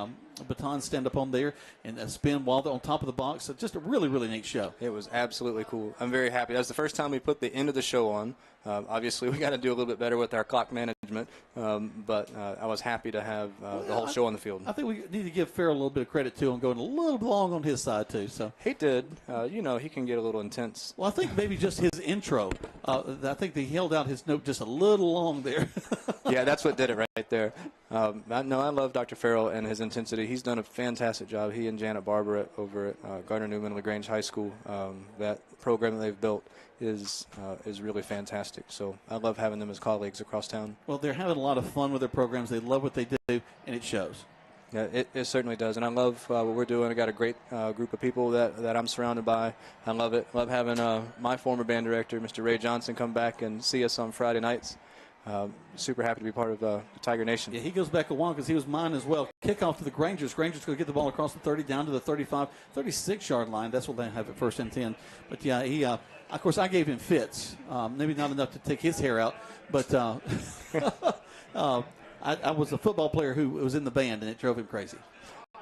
batons stand up on there and spin while they're on top of the box. So just a really, really neat show. It was absolutely cool. I'm very happy. That was the first time we put the end of the show on. Obviously, we got to do a little bit better with our clock management, but I was happy to have the whole show on the field. I think we need to give Farrell a little bit of credit, too, on going a little long on his side, too. So he did. He can get a little intense. Well, I think maybe just his intro. I think he held out his note just a little long there. Yeah, that's what did it right there. I love Dr. Farrell and his intensity. He's done a fantastic job. He and Janet Barber over at Gardner Newman LaGrange High School, that program that they've built is really fantastic. So I love having them as colleagues across town. Well, they're having a lot of fun with their programs. They love what they do, and it shows. Yeah, it certainly does, and I love what we're doing. I got a great group of people that I'm surrounded by. I love it. Love having my former band director, Mr. Ray Johnson, come back and see us on Friday nights. Super happy to be part of the Tiger Nation. Yeah, he goes back a while because he was mine as well. Kickoff to the Grangers. Grangers going to get the ball across the 30 down to the 35, 36-yard line. That's what they have at first and 10. But, yeah, he of course, I gave him fits. Maybe not enough to take his hair out, but I was a football player who was in the band, and it drove him crazy.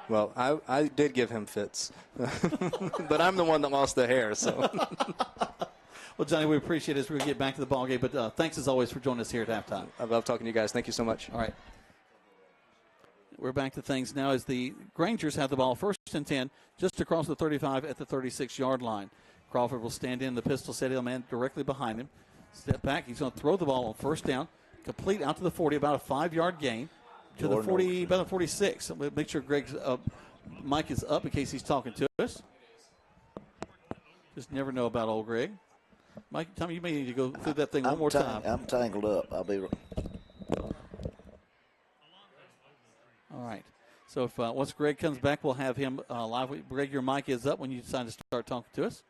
Well, I did give him fits, but I'm the one that lost the hair. So, well, Johnny, we appreciate it as we get back to the ball game. But thanks as always for joining us here at halftime. I love talking to you guys. Thank you so much. All right, we're back to things now as the Grangers have the ball first and 10, just across the 35 at the 36-yard line. Crawford will stand in the pistol set, man directly behind him. Step back. He's going to throw the ball on first down. Complete out to the 40, about a 5-yard gain. To the 40, about the 46. Make sure Greg's mic is up in case he's talking to us. Just never know about old Greg. Mike, Tommy, you may need to go through that thing one more time. I'm tangled up. I'll be right. All right. So if once Greg comes back, we'll have him live. Greg, your mic is up when you decide to start talking to us.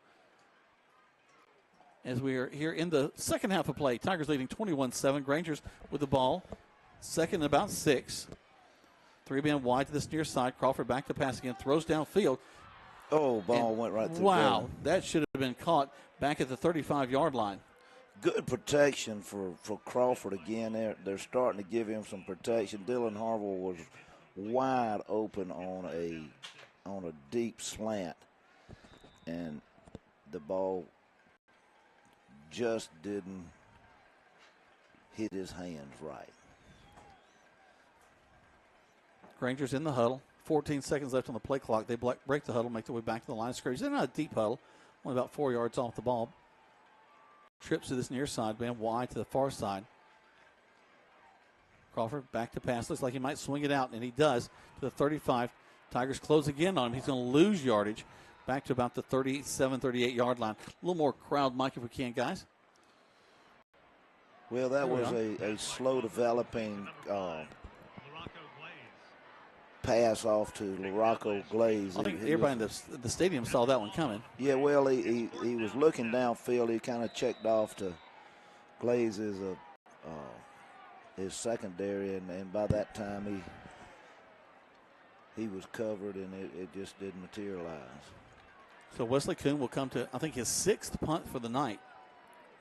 as we are here in the second half of play. Tigers leading 21-7. Grangers with the ball. Second and about 6. 3-man wide to this near side. Crawford back to pass again. Throws downfield. Oh, ball went right through. Wow, that should have been caught back at the 35-yard line. Good protection for Crawford again. They're starting to give him some protection. Dylan Harville was wide open on a deep slant, and the ball just didn't hit his hands right. Grangers in the huddle. 14 seconds left on the play clock. They break the huddle, make their way back to the line of scrimmage. They're not a deep huddle, only about 4 yards off the ball. Trips to this near side, man, wide to the far side. Crawford back to pass. Looks like he might swing it out, and he does to the 35. Tigers close again on him. He's going to lose yardage back to about the 37, 38-yard line. A little more crowd, Mike, if we can, guys. Well, that was a slow developing pass off to LaRocco Glaze. I think everybody in the stadium saw that one coming. Yeah, well, he was looking downfield. He kind of checked off to Glaze's his secondary, and by that time he was covered, and it just didn't materialize. So Wesley Kuhn will come to, I think, his 6th punt for the night.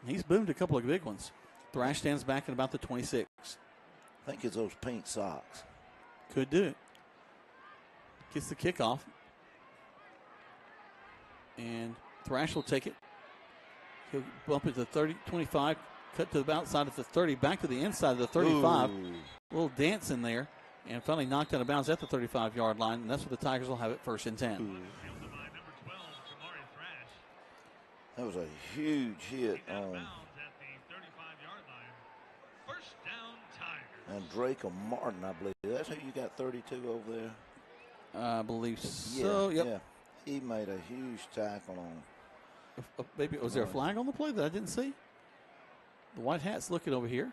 He's boomed a couple of big ones. Thrash stands back at about the 26. I think it's those pink socks. Could do it. Gets the kickoff. And Thrash will take it. He'll bump it to the 30, 25, cut to the outside of the 30, back to the inside of the 35. Ooh. A little dance in there. And finally knocked out of bounds at the 35-yard line. And that's where the Tigers will have it 1st and 10. Ooh. That was a huge hit on. And Draco Martin, I believe. That's who you got 32 over there? I believe so. Yeah, Yep. yeah. He made a huge tackle on. Maybe was there a flag on the play that I didn't see? The white hat's looking over here.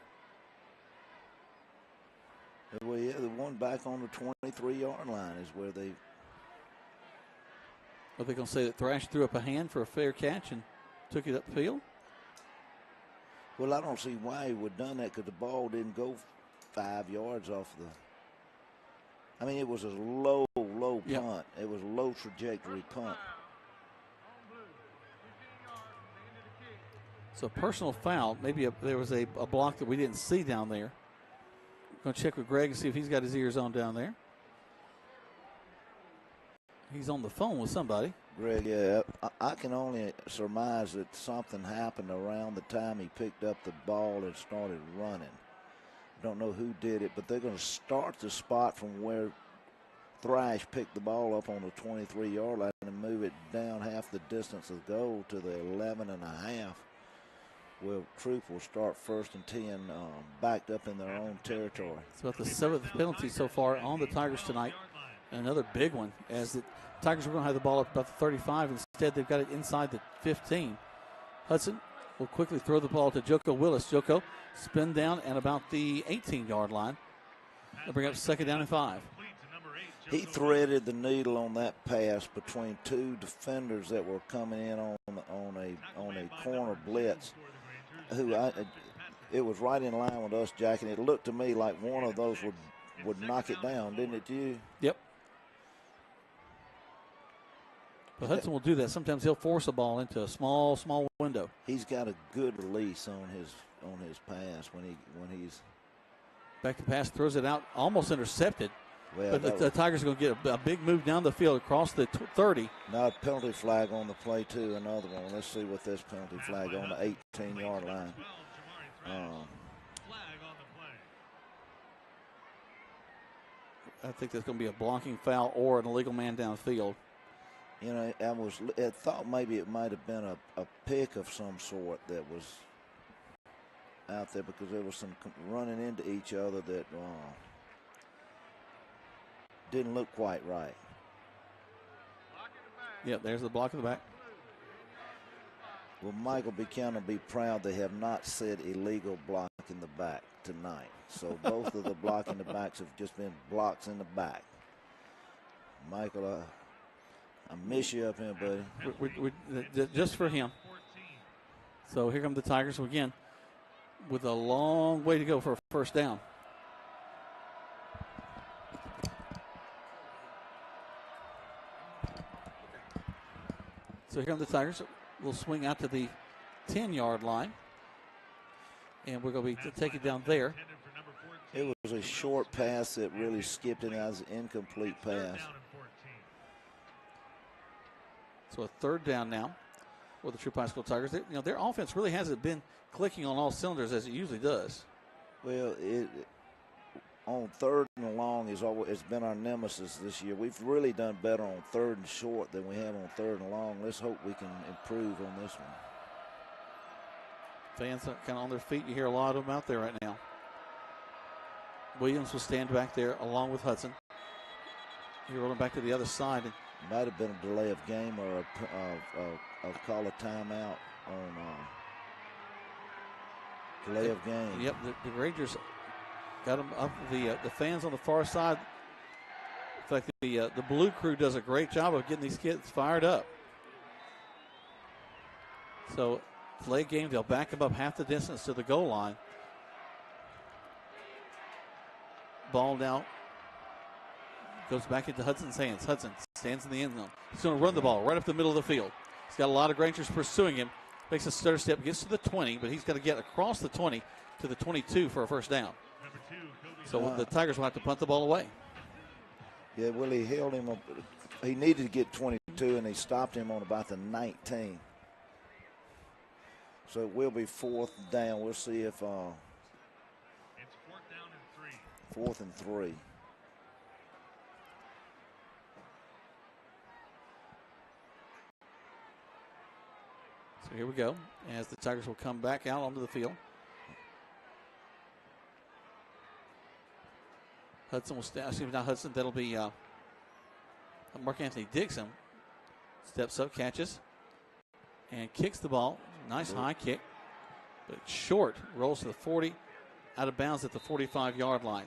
Well, yeah, the one back on the 23-yard line is where they. Are they going to say that Thrash threw up a hand for a fair catch and took it upfield? Well, I don't see why he would have done that because the ball didn't go 5 yards off the. I mean, it was a low punt. It was a low trajectory punt. So personal foul. Maybe there was a block that we didn't see down there. Going to check with Greg and see if he's got his ears on down there. He's on the phone with somebody. Greg, yeah, I can only surmise that something happened around the time he picked up the ball and started running. Don't know who did it, but they're going to start the spot from where Thrash picked the ball up on the 23-yard line and move it down half the distance of goal to the 11.5. Well, Troup will start 1st and 10, backed up in their own territory. It's about the 7th penalty so far on the Tigers tonight. And another big one, as the Tigers are going to have the ball up about the 35. Instead, they've got it inside the 15. Hudson will quickly throw the ball to Joko Willis. Joko spin down at about the 18-yard line. They'll bring up 2nd down and 5. He threaded the needle on that pass between 2 defenders that were coming in on a corner blitz. It was right in line with us, Jack, and it looked to me like one of those would knock it down, didn't it, you? Yep. But Hudson will do that. Sometimes he'll force a ball into a small window. He's got a good release on his pass when he's back to pass, throws it out, almost intercepted. Well, but the Tigers are going to get a big move down the field across the 30. Now a penalty flag on the play too. Another one. Let's see what this penalty flag on the 18-yard line. I think that's going to be a blocking foul or an illegal man downfield. You know, I thought maybe it might have been a pick of some sort that was out there because there was some running into each other that didn't look quite right. Yep, there's the block in the back. Well, Michael Buchanan will be proud they have not said illegal block in the back tonight. So both of the block in the backs have just been blocks in the back. Michael, I miss you up here, buddy. Just for him. So here come the Tigers again with a long way to go for a first down. So here come the Tigers. We'll swing out to the 10-yard line. And we're going to be taking down there. It was a short pass that really skipped, and that was an incomplete pass. So a third down now for the Troup High School Tigers. Their offense really hasn't been clicking on all cylinders as it usually does. Well, on third and long it's been our nemesis this year. We've really done better on third and short than we have on third and long. Let's hope we can improve on this one. Fans are kind of on their feet. You hear a lot of them out there right now. Williams will stand back there along with Hudson. You're rolling back to the other side. Might have been a delay of game or a call a timeout on delay of game. Yep, the Rangers got them up. The fans on the far side. In fact, the Blue Crew does a great job of getting these kids fired up. So, delay game, they'll back them up half the distance to the goal line. Ball now goes back into Hudson's hands. Hudson stands in the end zone. He's going to run the ball right up the middle of the field. He's got a lot of Grangers pursuing him. Makes a stutter step, gets to the 20, but he's got to get across the 20 to the 22 for a first down. So the Tigers will have to punt the ball away. Yeah, Willie held him up. He needed to get 22, and they stopped him on about the 19. So it will be fourth down. We'll see if it's 4th down and 3. 4th and 3. So here we go, as the Tigers will come back out onto the field. Hudson will not Hudson. That'll be Mark Anthony Dixon. Steps up, catches, and kicks the ball. Nice high kick, but it's short. Rolls to the 40, out of bounds at the 45-yard line.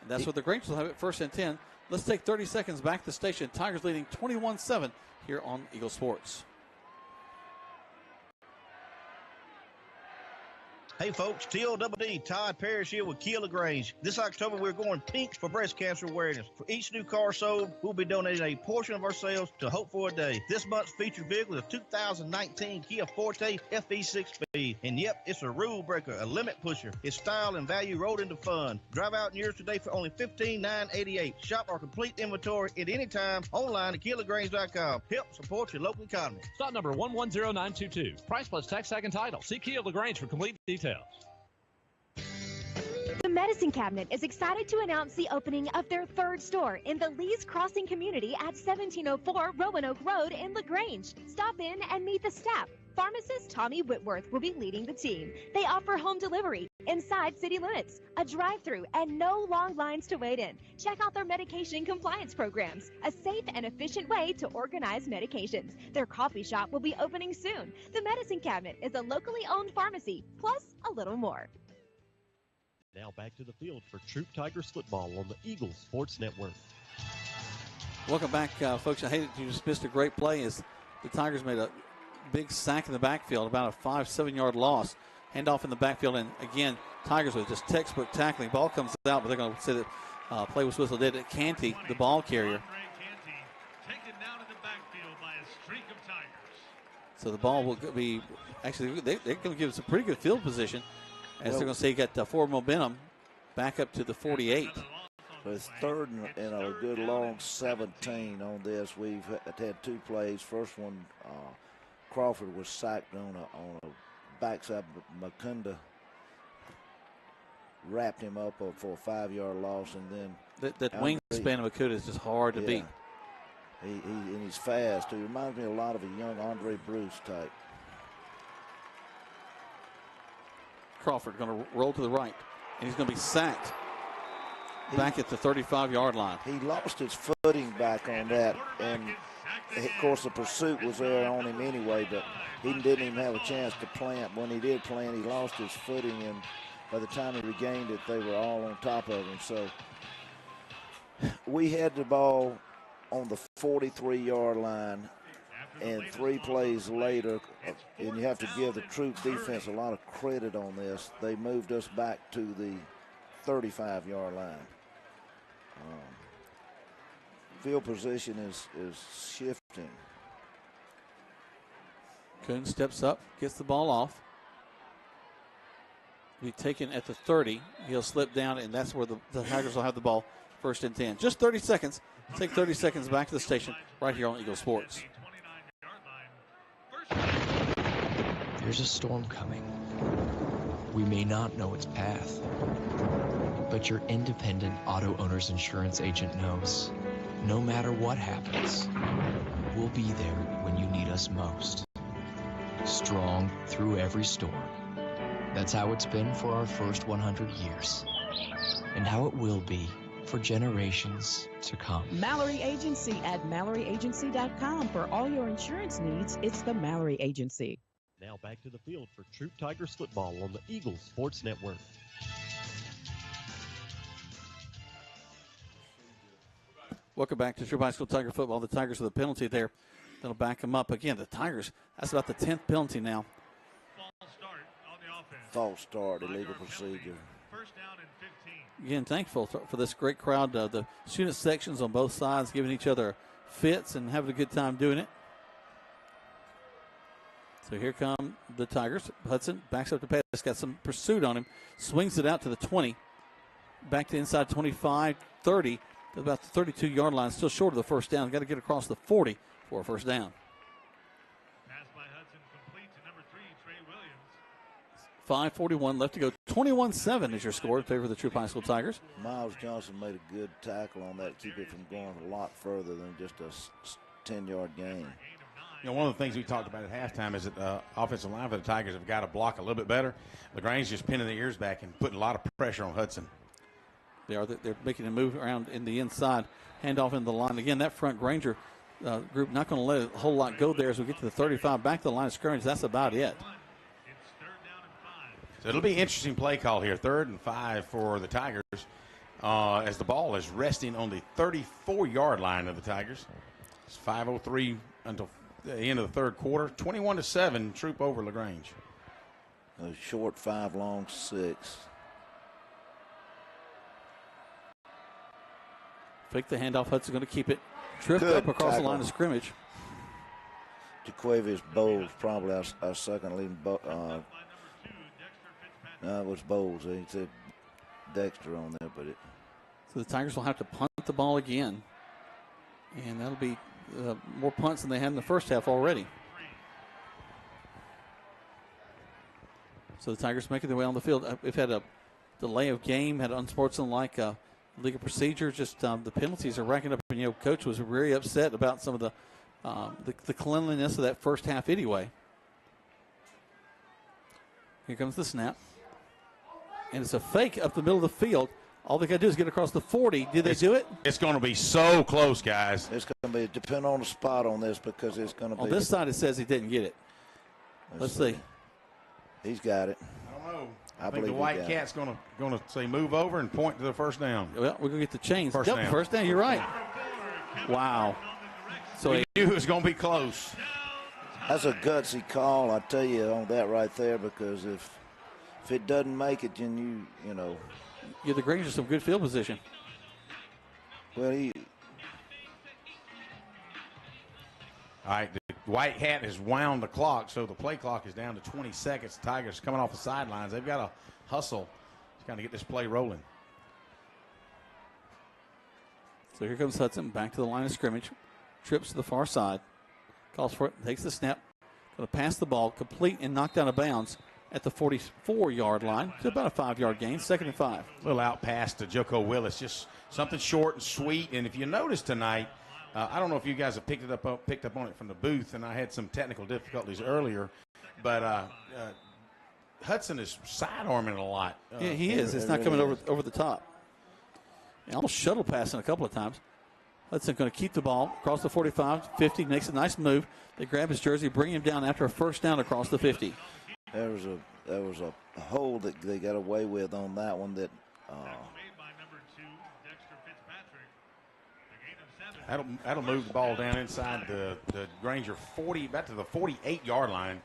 And that's what the Grangers will have it 1st and 10. Let's take 30 seconds back to the station. Tigers leading 21-7 here on Eagle Sports. Hey folks, TODD, Todd Parrish here with Kia LaGrange. This October we're going pink for breast cancer awareness. For each new car sold, we'll be donating a portion of our sales to Hope for a Day. This month's featured vehicle is a 2019 Kia Forte FE6 speed. And yep, it's a rule breaker, a limit pusher. It's style and value rolled into fun. Drive out in yours today for only $15,988. Shop our complete inventory at any time online at KiaLaGrange.com. Help support your local economy. Stock number 110922. Price plus tax, tag, and title. See Kia LaGrange for complete details. The Medicine Cabinet is excited to announce the opening of their 3rd store in the Lee's Crossing community at 1704 Roanoke Road in LaGrange. Stop in and meet the staff. Pharmacist Tommy Whitworth will be leading the team. They offer home delivery inside city limits, a drive-through, and no long lines to wait in. Check out their medication compliance programs, a safe and efficient way to organize medications. Their coffee shop will be opening soon. The Medicine Cabinet is a locally owned pharmacy, plus a little more. Now back to the field for Troup Tigers football on the Eagle Sports Network. Welcome back, folks. I hate that you just missed a great play as the Tigers made a big sack in the backfield, about a 5-7 yard loss. Handoff in the backfield, and again, Tigers with just textbook tackling. Ball comes out, but they're going to say that play was whistled dead at Canty, the ball carrier. Taken down in the backfield by a streak of Tigers. So the ball will be, actually, they're going to give us a pretty good field position, as they're going to say you got forward momentum back up to the 48. So it's 3rd and a good long 17 on this. We've had 2 plays. First one, Crawford was sacked on a backside. Makunda wrapped him up for a 5-yard loss, and then that wingspan of Makunda is just hard to beat. And he's fast too. He reminds me a lot of a young Andre Bruce type. Crawford going to roll to the right, and he's going to be sacked back at the 35-yard line. He lost his footing back on that, and of course the pursuit was there on him anyway, but he didn't even have a chance to plant. When he did plant, he lost his footing, and by the time he regained it, they were all on top of him. So we had the ball on the 43-yard line. And 3 plays later, and you have to give the Troup defense a lot of credit on this, they moved us back to the 35-yard line. Field position is shifting. Kuhn steps up, gets the ball off. Be taken at the 30. He'll slip down, and that's where the Tigers will have the ball, 1st and 10. Just 30 seconds. Take 30 seconds back to the station right here on Eagle Sports. There's a storm coming. We may not know its path, but your independent auto owner's insurance agent knows. No matter what happens, we'll be there when you need us most. Strong through every storm. That's how it's been for our first 100 years, and how it will be for generations to come. Mallory Agency at MalloryAgency.com. For all your insurance needs, it's the Mallory Agency. Now back to the field for Troup Tigers football on the Eagles Sports Network. Welcome back to Troup High School Tiger football. The Tigers with a penalty there. That'll back them up. Again, the Tigers, that's about the 10th penalty now. False start, illegal procedure. Again, thankful for this great crowd. The student sections on both sides giving each other fits and having a good time doing it. So here come the Tigers. Hudson backs up to pass. Got some pursuit on him. Swings it out to the 20. Back to inside 25, 30. To about the 32-yard line. Still short of the first down. Got to get across the 40 for a first down. Pass by Hudson complete to number 3, Trey Williams. 5:41 left to go. 21-7 is your score in favor of the Troup High School Tigers. Miles Johnson made a good tackle on that to keep it from going a lot further than just a 10-yard gain. You know, one of the things we talked about at halftime is that the offensive line for the Tigers have got to block a little bit better. LaGrange just pinning the ears back and putting a lot of pressure on Hudson. They're making a move around in the inside, hand off into the line. Again, that front Granger group not going to let a whole lot go there as we get to the 35. Back to the line of scrimmage, that's about it. So it'll be an interesting play call here. 3rd and 5 for the Tigers as the ball is resting on the 34-yard line of the Tigers. It's 5:03 until the end of the 3rd quarter. 21-7, Troup over LaGrange. A short 5, long 6. Fake the handoff. Hudson going to keep it. Tripped up across the line of scrimmage. Jaquavius Bowles, probably our second leading. No, it was Bowles. He said Dexter on there, but So the Tigers will have to punt the ball again. And that'll be more punts than they had in the first half already. So the Tigers making their way on the field. We've had a delay of game, had unsportsmanlike legal procedure. Just the penalties are racking up. And, Coach was very upset about some of the cleanliness of that first half anyway. Here comes the snap. And it's a fake up the middle of the field. All they got to do is get across the 40. Did they do it? It's going to be so close, guys. it's going to be depend on the spot on this because it's going to be. On this side, it says he didn't get it. Let's see. He's got it. I don't know. I think believe the white cat's going to say move over and point to the first down. Well, we're going to get the chains. First down. First down, you're right. Wow. So we knew it was going to be close. That's a gutsy call, I tell you, on that right there, because if it doesn't make it, then you know. Give the Grangers some good field position. Well, all right, the white hat has wound the clock, so the play clock is down to 20 seconds. The Tigers coming off the sidelines. They've got to hustle to kind of get this play rolling. So here comes Hudson back to the line of scrimmage. Trips to the far side. Calls for it, takes the snap. Going to pass the ball, complete and knocked out of bounds at the 44-yard line. It's about a 5-yard gain, 2nd and 5. A little out pass to Joko Willis, just something short and sweet. And if you notice tonight, I don't know if you guys have picked up on it from the booth, and I had some technical difficulties earlier, but Hudson is sidearming a lot. Yeah, he is. It's not coming over the top. And almost shuttle passing a couple of times. Hudson going to keep the ball across the 45, 50, makes a nice move. They grab his jersey, bring him down after a first down across the 50. There was a hold that they got away with on that one that That'll move the ball down inside the Granger 40, back to the 48-yard line.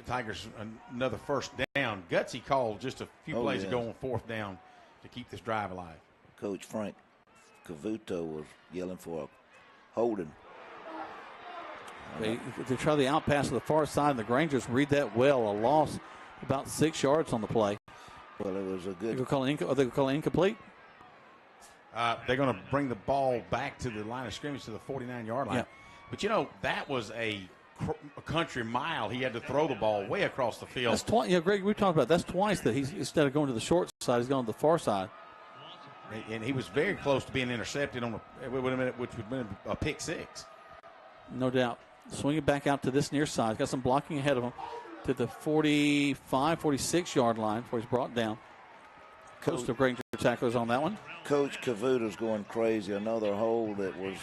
Tigers another first down. Gutsy call just a few plays ago on fourth down to keep this drive alive. Coach Frank Cavuto was yelling for a holding. They try the out pass to the far side, and the Grangers read that well. A loss about 6 yards on the play. Well, it was a good. Are they going to call it incomplete? They're going to bring the ball back to the line of scrimmage to the 49-yard line. Yeah. But, that was a country mile. He had to throw the ball way across the field. That's twice. Greg, we talked about that's twice that he's, instead of going to the short side, he's going to the far side. And he was very close to being intercepted which would have been a pick six. No doubt. Swing it back out to this near side. Got some blocking ahead of him to the 45, 46-yard line before he's brought down. Coast of Granger tacklers on that one. Coach Cavuto's going crazy. Another hold that was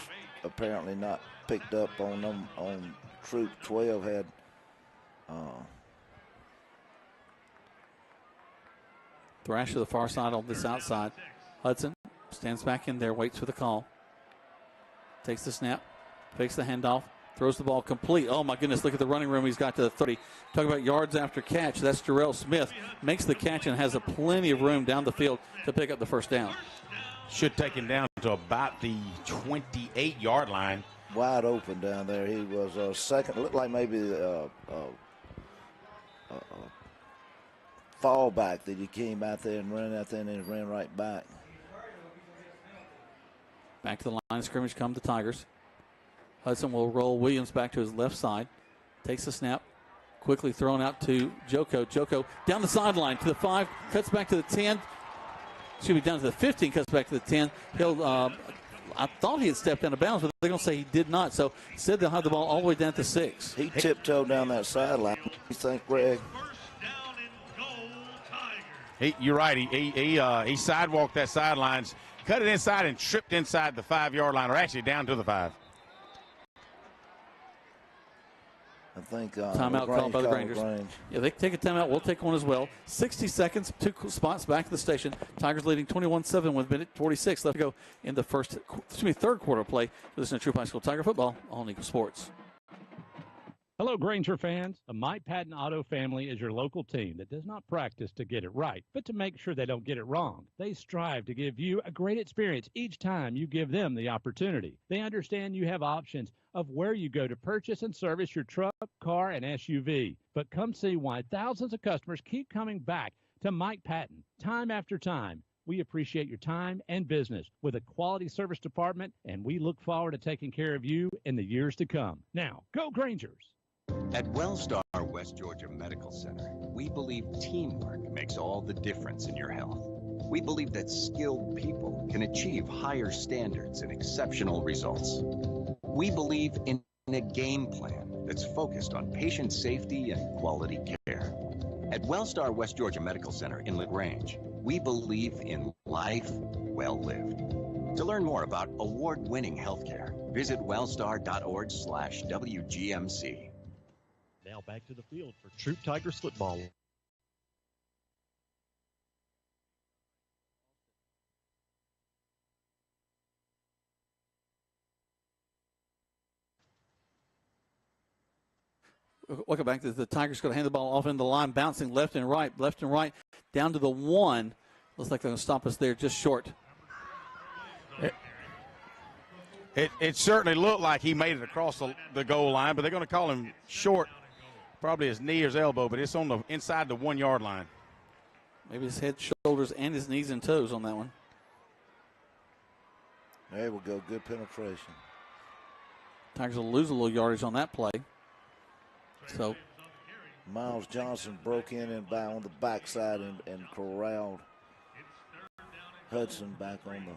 apparently not picked up on them on Troup 12 had Thrash to the far side on this outside. Hudson stands back in there, waits for the call. Takes the snap, fakes the handoff, throws the ball complete. Oh, my goodness, look at the running room he's got to the 30. Talk about yards after catch. That's Jarrell Smith. Makes the catch and has plenty of room down the field to pick up the first down. Should take him down to about the 28-yard line. Wide open down there. He was second. Looked like maybe fallback that he came out there and ran out there and then ran right back. Back to the line of scrimmage come the Tigers. Hudson will roll Williams back to his left side. Takes the snap. Quickly thrown out to Joko. Joko down the sideline to the 5. Cuts back to the 10. Should be down to the 15. Cuts back to the 10. I thought he had stepped out of bounds, but they're going to say he did not. So instead they'll have the ball all the way down to 6. He tiptoed down that sideline. You think, Greg? You're right. He sidewalked that sidelines, cut it inside, and tripped inside the 5-yard line, or actually down to the 5. I think timeout called by the Grangers. Yeah, they take a timeout. We'll take one as well. 60 seconds, 2 spots back to the station. Tigers leading 21-7 with minute 46 left to go in the third quarter play. Listen to Troup High School Tiger football on Eagle Sports. Hello, Granger fans. The Mike Patton Auto family is your local team that does not practice to get it right, but to make sure they don't get it wrong. They strive to give you a great experience each time you give them the opportunity. They understand you have options of where you go to purchase and service your truck, car, and SUV. But come see why thousands of customers keep coming back to Mike Patton time after time. We appreciate your time and business with a quality service department, and we look forward to taking care of you in the years to come. Now, go Grangers! At Wellstar West Georgia Medical Center, we believe teamwork makes all the difference in your health. We believe that skilled people can achieve higher standards and exceptional results. We believe in a game plan that's focused on patient safety and quality care. At Wellstar West Georgia Medical Center in LaGrange, we believe in life well lived. To learn more about award-winning healthcare, visit wellstar.org/WGMC. Now back to the field for Troup Tigers football. Welcome back. The Tigers going to hand the ball off in the line, bouncing left and right, down to the 1. Looks like they're going to stop us there just short. It certainly looked like he made it across the goal line, but they're going to call him short, probably his knee or his elbow, but it's on the inside the 1-yard line. Maybe his head, shoulders, and his knees and toes on that one. There we go. Good penetration. Tigers will lose a little yardage on that play. So Miles Johnson broke in and by on the backside and corralled Hudson back on the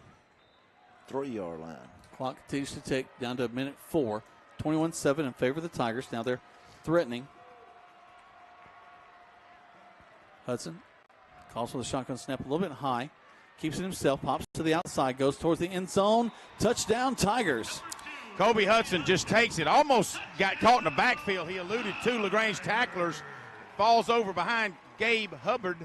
3-yard line. Clock continues to tick down to a minute 4. 21-7 in favor of the Tigers. Now they're threatening. Hudson calls for the shotgun snap a little bit high. Keeps it himself. Pops to the outside. Goes towards the end zone. Touchdown, Tigers. Kobe Hudson just takes it. Almost got caught in the backfield. He eluded 2 LaGrange tacklers. Falls over behind Gabe Hubbard.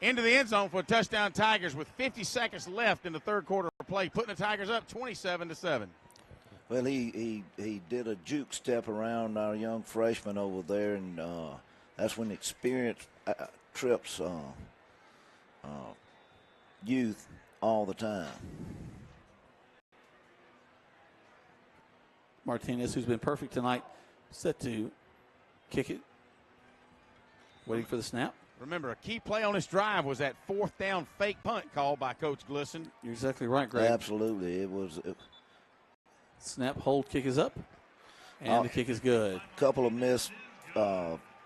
into the end zone for a touchdown Tigers with 50 seconds left in the third quarter of play, putting the Tigers up 27-7. Well, he did a juke step around our young freshman over there, and that's when experience trips youth all the time. Martinez, who's been perfect tonight, set to kick it. Waiting for the snap. Remember, a key play on this drive was that fourth down fake punt called by Coach Glisson. You're exactly right, Greg. Absolutely. It was. Snap, hold, kick is up, and the kick is good. A couple of missed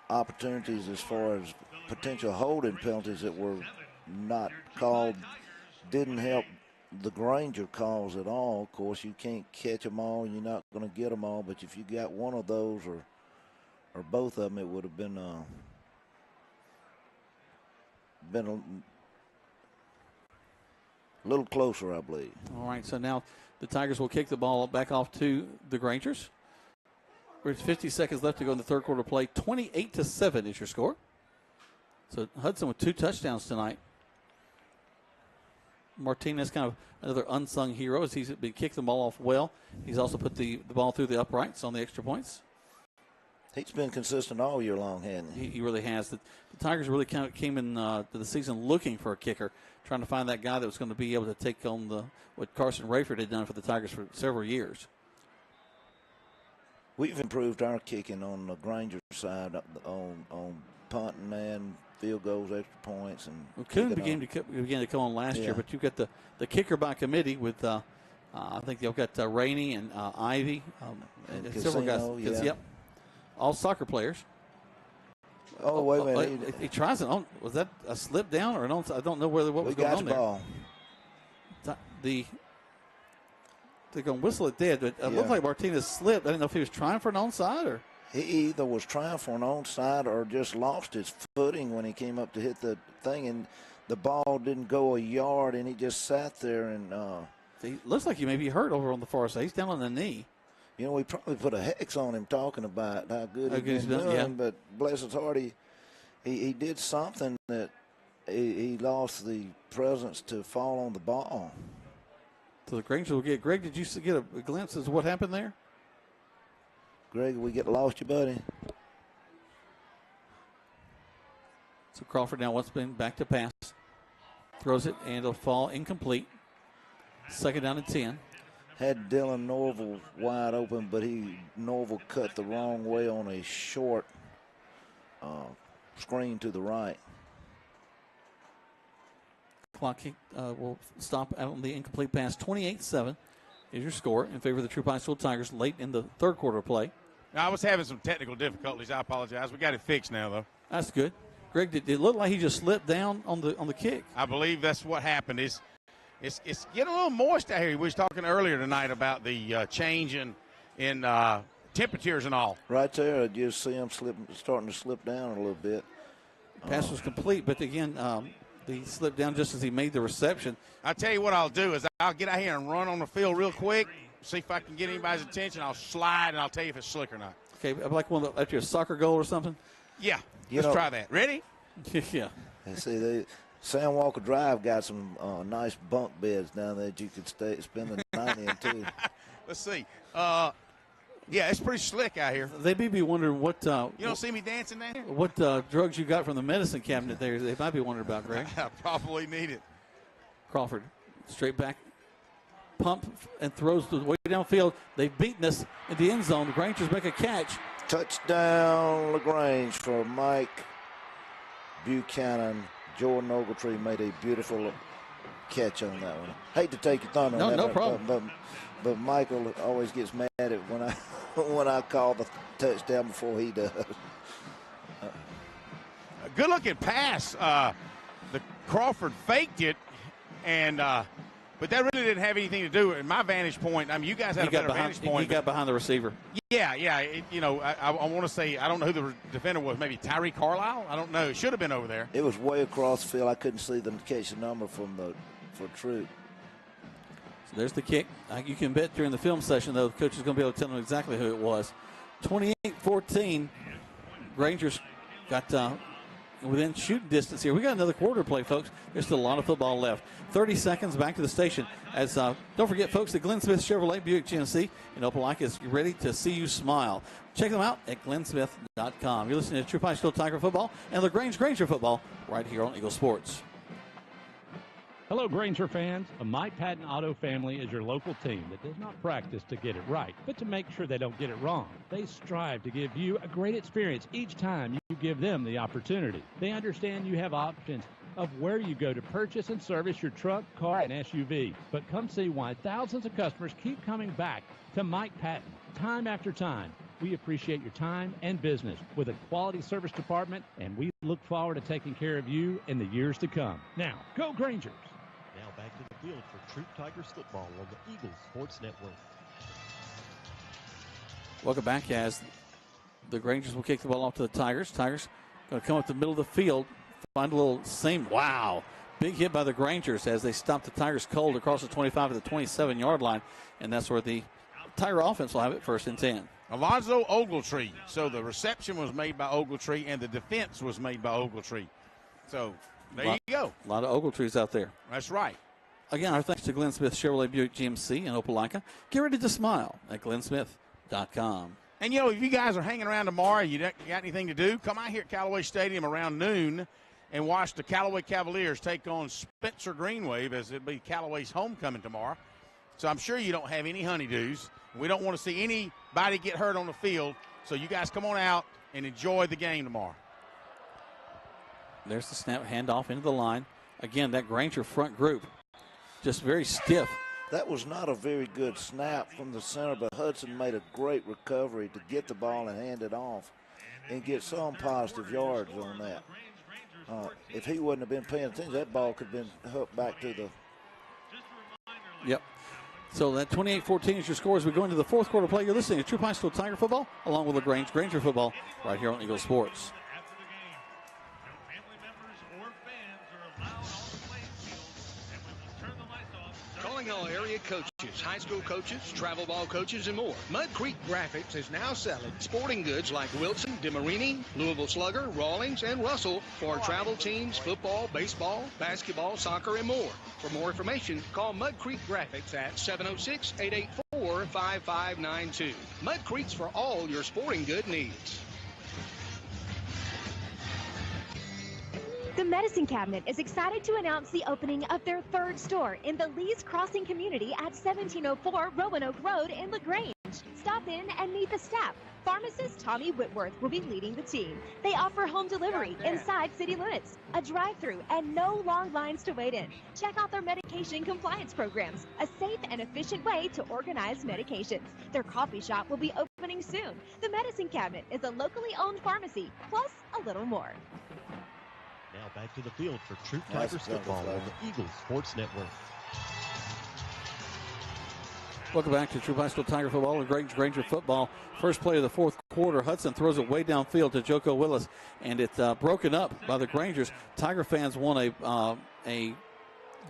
opportunities as far as potential holding penalties that were not called. Didn't help the Granger calls at all. Of course, you can't catch them all. You're not going to get them all. But if you got one of those or both of them, it would have been a little closer, I believe. All right, so now the Tigers will kick the ball back off to the Grangers. There's 50 seconds left to go in the third quarter play. 28-7 is your score. So Hudson with 2 touchdowns tonight. Martinez, kind of another unsung hero, as he's been kicking the ball off well. He's also put the ball through the uprights on the extra points. He's been consistent all year long, hasn't he? He really has. The Tigers really kind of came in to the season looking for a kicker, trying to find that guy that was going to be able to take on what Carson Rayford had done for the Tigers for several years. We've improved our kicking on the Granger side on punting and field goals, extra points, and Coon began to come on last year, but you've got the kicker by committee with I think they've got Rainey and Ivy and several guys. Yeah. Yep, all soccer players. Oh, wait a minute! He tries it on. Was that a slip down or an onside? I don't know what was going on there. Ball. They're going to whistle it dead, but it looked like Martinez slipped. I didn't know if he was trying for an onside or. He either was trying for an onside or just lost his footing when he came up to hit the thing, and the ball didn't go a yard, and he just sat there. And he looks like he may be hurt over on the far side. He's down on the knee. You know, we probably put a hex on him talking about how good he's been doing, yeah. But bless his heart, he did something that he lost the presence to fall on the ball. So the Granger will get. Greg, did you get a glimpse as to what happened there? Greg, we lost you, buddy. So Crawford now wants been back to pass. Throws it, and it'll fall incomplete. Second down and 10. Had Dylan Norville wide open, but Norville cut the wrong way on a short screen to the right. Clock will stop on the incomplete pass. 28-7 is your score in favor of the Troup High School Tigers late in the third quarter of play. Now, I was having some technical difficulties. I apologize. We got it fixed now, though. That's good. Greg, did it look like he just slipped down on the kick? I believe that's what happened. It's getting a little moist out here. We was talking earlier tonight about the change in temperatures and all. Right there, I just see him starting to slip down a little bit. Pass was complete, but again, he slipped down just as he made the reception. I'll tell you what I'll do is I'll get out here and run on the field real quick, see if I can get anybody's attention. I'll slide, and I'll tell you if it's slick or not. Okay, like after a soccer goal or something? Yeah, let's try that. Ready? Yeah. And see, Sam Walker Drive got some nice bunk beds down there that you could spend the night in, too. Let's see. Yeah, it's pretty slick out here. They may be wondering what. You don't see me dancing down here? What drugs you got from the medicine cabinet there? They might be wondering about, Greg. I probably need it. Crawford, straight back, pump and throws the way downfield. They've beaten us in the end zone. The Grangers make a catch. Touchdown, LaGrange for Mike Buchanan. Jordan Ogletree made a beautiful catch on that one. Hate to take your thunder on that. No problem. But Michael always gets mad at when I call the touchdown before he does. A good-looking pass. The Crawford faked it, and but that really didn't have anything to do with my vantage point. I mean, you guys had a better vantage point. He got behind the receiver. Yeah. I want to say, I don't know who the defender was. Maybe Tyree Carlisle? I don't know. It should have been over there. It was way across the field. I couldn't see them catch the number for Troup. So there's the kick. You can bet during the film session, though, the coach is going to be able to tell them exactly who it was. 28-14. Rangers got within shooting distance here. We got another quarter to play, folks. There's still a lot of football left. 30 seconds back to the station. As don't forget, folks, that Glenn Smith Chevrolet Buick GMC in Opelika is ready to see you smile. Check them out at glennsmith.com. You're listening to Troup High School Tiger football and LaGrange Granger football right here on Eagle Sports. Hello, Granger fans. A Mike Patton Auto family is your local team that does not practice to get it right, but to make sure they don't get it wrong. They strive to give you a great experience each time you give them the opportunity. They understand you have options of where you go to purchase and service your truck, car, and SUV. But come see why thousands of customers keep coming back to Mike Patton time after time. We appreciate your time and business with a quality service department, and we look forward to taking care of you in the years to come. Now, go Grangers! Now back to the field for Troup Tigers football on the Eagles Sports Network. Welcome back as the Grangers will kick the ball off to the Tigers. Tigers going to come up the middle of the field, find a little seam. Wow. Big hit by the Grangers as they stop the Tigers cold across the 25 to the 27-yard line, and that's where the Tiger offense will have it 1st and 10. Alonzo Ogletree. So the reception was made by Ogletree, and the defense was made by Ogletree. So there you go. A lot of Ogletrees out there. That's right. Again, our thanks to Glenn Smith Chevrolet Buick GMC in Opelika. Get ready to smile at glennsmith.com. And, you know, if you guys are hanging around tomorrow, you got anything to do, come out here at Callaway Stadium around noon and watch the Callaway Cavaliers take on Spencer Greenwave as it'll be Callaway's homecoming tomorrow. So I'm sure you don't have any honeydews. We don't want to see anybody get hurt on the field. So you guys come on out and enjoy the game tomorrow. There's the snap, handoff into the line. Again, that Granger front group just very stiff. That was not a very good snap from the center, but Hudson made a great recovery to get the ball and hand it off and get some positive yards on that. If he wouldn't have been paying attention, that ball could have been hooked back to the. Yep. So that 28-14 is your score as we go into the fourth quarter play. You're listening to Troup High School Tiger football along with LaGrange Granger football right here on Eagle Sports. Calling all area coaches, high school coaches, travel ball coaches, and more. Mud Creek Graphics is now selling sporting goods like Wilson, DeMarini, Louisville Slugger, Rawlings, and Russell for travel teams, football, baseball, basketball, soccer, and more. For more information, call Mud Creek Graphics at 706-884-5592. Mud Creek's for all your sporting good needs. The Medicine Cabinet is excited to announce the opening of their third store in the Lee's Crossing community at 1704 Roanoke Road in LaGrange. Stop in and meet the staff. Pharmacist Tommy Whitworth will be leading the team. They offer home delivery inside city limits, a drive-through, and no long lines to wait in. Check out their medication compliance programs, a safe and efficient way to organize medications. Their coffee shop will be opening soon. The Medicine Cabinet is a locally owned pharmacy, plus a little more. Now back to the field for Troup Tigers football on the Eagles Sports Network. Welcome back to Troup High School Tiger football and Granger football. First play of the fourth quarter. Hudson throws it way downfield to Joko Willis, and it's broken up by the Grangers. Tiger fans want a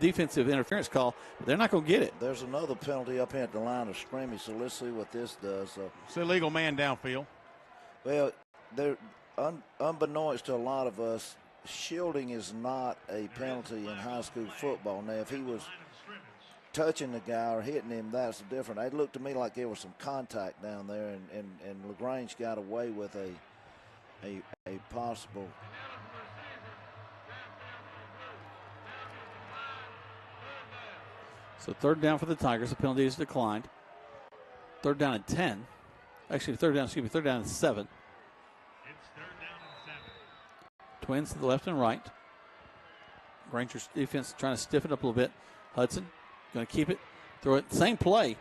defensive interference call, but they're not going to get it. There's another penalty up here at the line of scrimmage, so let's see what this does. It's an illegal man downfield. Well, unbeknownst to a lot of us, shielding is not a penalty in high school football. Now, if he was touching the guy or hitting him, that's different. It looked to me like there was some contact down there, and LaGrange got away with a possible. So third down for the Tigers. The penalty is declined. Third down and 10. Actually, third down and 7. Twins to the left and right. Granger's defense trying to stiffen up a little bit. Hudson going to keep it, throw it, same play.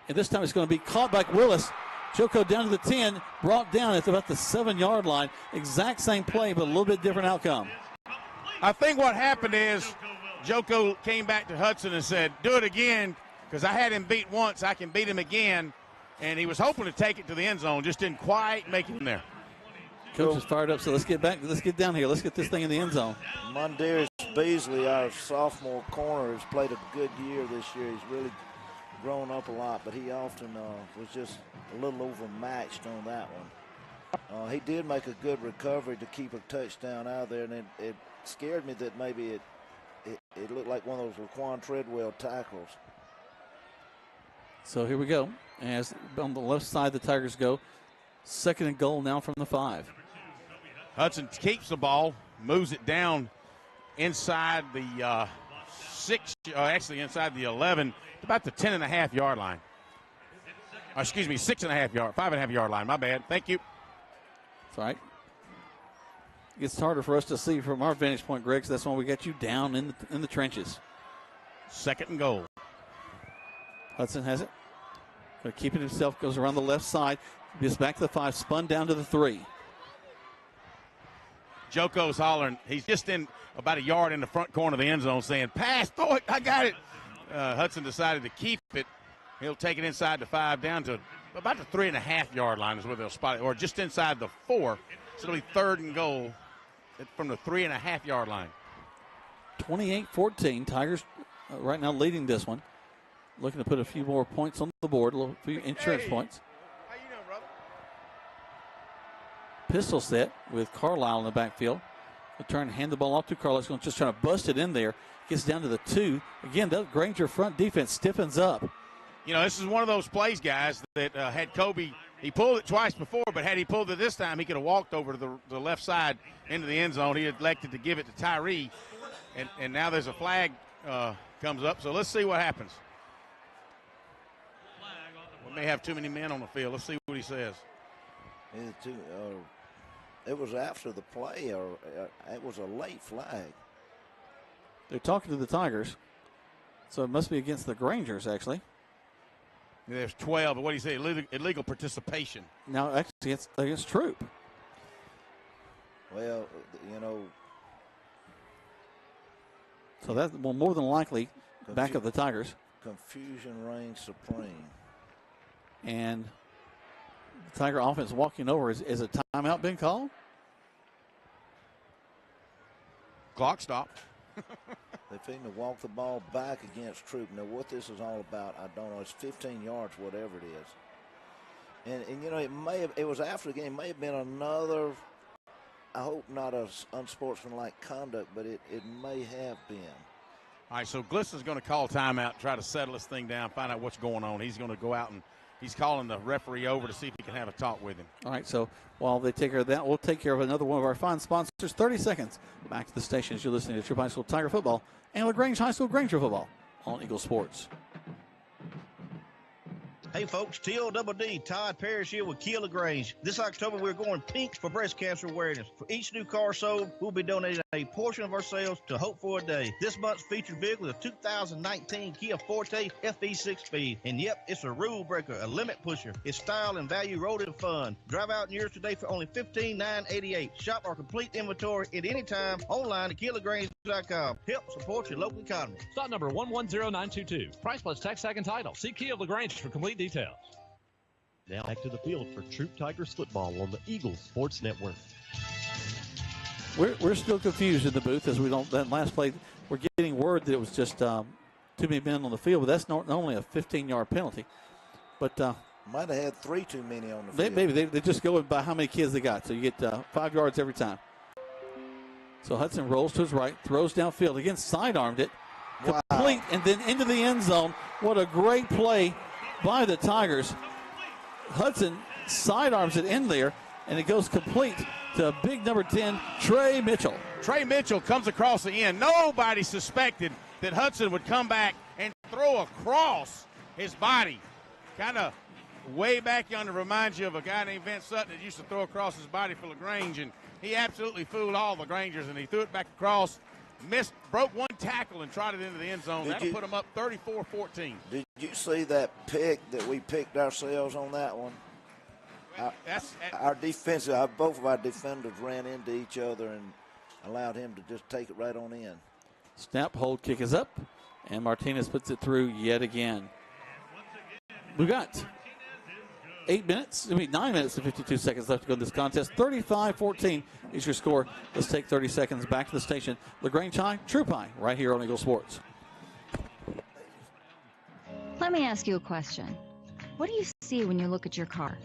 And this time it's going to be caught by Willis. Joko down to the 10, brought down at about the 7-yard line. Exact same play, but a little bit different outcome. I think what happened is Joko came back to Hudson and said, do it again, because I had him beat once, I can beat him again. And he was hoping to take it to the end zone, just didn't quite make it in there. Coach is fired up, so let's get down here. Let's get this thing in the end zone. Mondarius Beasley, our sophomore corner, has played a good year this year. He's really grown up a lot, but he often was just a little overmatched on that one. He did make a good recovery to keep a touchdown out there, and it scared me that maybe it looked like one of those Laquan Treadwell tackles. So here we go. As on the left side, the Tigers go. 2nd and goal now from the 5. Hudson keeps the ball, moves it down inside the 6, actually inside the 11, about the 10.5-yard line. Excuse me, 5.5-yard line. My bad. Thank you. That's right. It gets harder for us to see from our vantage point, Greg, so that's why we got you down in the trenches. 2nd and goal. Hudson has it. Going to keep it himself, goes around the left side, gets back to the 5, spun down to the 3. Joko's hollering. He's just in about a yard in the front corner of the end zone saying, pass, throw it, I got it. Hudson decided to keep it. He'll take it inside the 5 down to about the 3.5-yard line is where they'll spot it, or just inside the 4. So it'll be 3rd and goal from the 3.5-yard line. 28-14. Tigers right now leading this one. Looking to put a few more points on the board, a few insurance points. How you doing, brother? Pistol set with Carlisle in the backfield. He'll turn and hand the ball off to Carlisle. He's going to just trying to bust it in there. Gets down to the 2. Again, that Granger front defense stiffens up. You know, this is one of those plays, guys, that had Kobe. He pulled it twice before, but had he pulled it this time, he could have walked over to the left side into the end zone. He elected to give it to Tyree, and now there's a flag comes up. So let's see what happens. We may have too many men on the field. Let's see what he says. It was after the play, or it was a late flag. They're talking to the Tigers, so it must be against the Grangers, actually. There's 12, but what do you say? Illegal participation. Now, actually, it's against Troup. Well, you know. So that will more than likely back up the Tigers. Confusion reigns supreme. And the Tiger offense walking over. Is a timeout been called? Clock stopped. They're fitting to walk the ball back against Troup. Now, what this is all about, I don't know. It's 15 yards, whatever it is. And you know, it was after the game. It may have been another, I hope not a unsportsmanlike conduct, but it may have been. All right, so Glisson's going to call timeout, try to settle this thing down, find out what's going on. He's going to go out and he's calling the referee over to see if he can have a talk with him. All right, so while they take care of that, we'll take care of another one of our fine sponsors. 30 seconds back to the station as you're listening to Troup High School Tiger Football and LaGrange High School Granger Football on Eagle Sports. Hey folks, TLDD, Todd Parrish here with Kia LaGrange. This October we're going pink for breast cancer awareness. For each new car sold, we'll be donating a portion of our sales to Hope for a Day. This month's featured vehicle is a 2019 Kia Forte FE 6-speed. And yep, it's a rule breaker, a limit pusher. It's style and value road and fun. Drive out in yours today for only $15,988. Shop our complete inventory at any time online at KiaLaGrange.com. Help support your local economy. Stop number 110922. Price plus tax, tag, and title. See Kia LaGrange for complete details. Now back to the field for Troup Tigers football on the Eagles Sports Network. We're still confused in the booth as we don't. That last play, we're getting word that it was just too many men on the field, but that's not only a 15-yard penalty. But might have had 3 too many on the field. Maybe they just go by how many kids they got. So you get 5 yards every time. So Hudson rolls to his right, throws downfield again, sidearmed it, complete, and then into the end zone. What a great play by the Tigers. Hudson sidearms it in there, and it goes complete to big number 10, Trey Mitchell. Trey Mitchell comes across the end. Nobody suspected that Hudson would come back and throw across his body. Kind of way back yonder reminds you of a guy named Vince Sutton that used to throw across his body for LaGrange, and he absolutely fooled all the Grangers, and he threw it back across, missed, broke one tackle, and trotted into the end zone. That'll put him up 34-14. Did you see that pick that we picked ourselves on that one? Our defensive, both of our defenders ran into each other and allowed him to just take it right on in. Snap, hold, kick is up, and Martinez puts it through yet again. We've got 9 minutes and 52 seconds left to go in this contest. 35-14 is your score. Let's take 30 seconds back to the station. LaGrange High, Troup High, right here on Eagle Sports. Let me ask you a question. What do you see when you look at your car?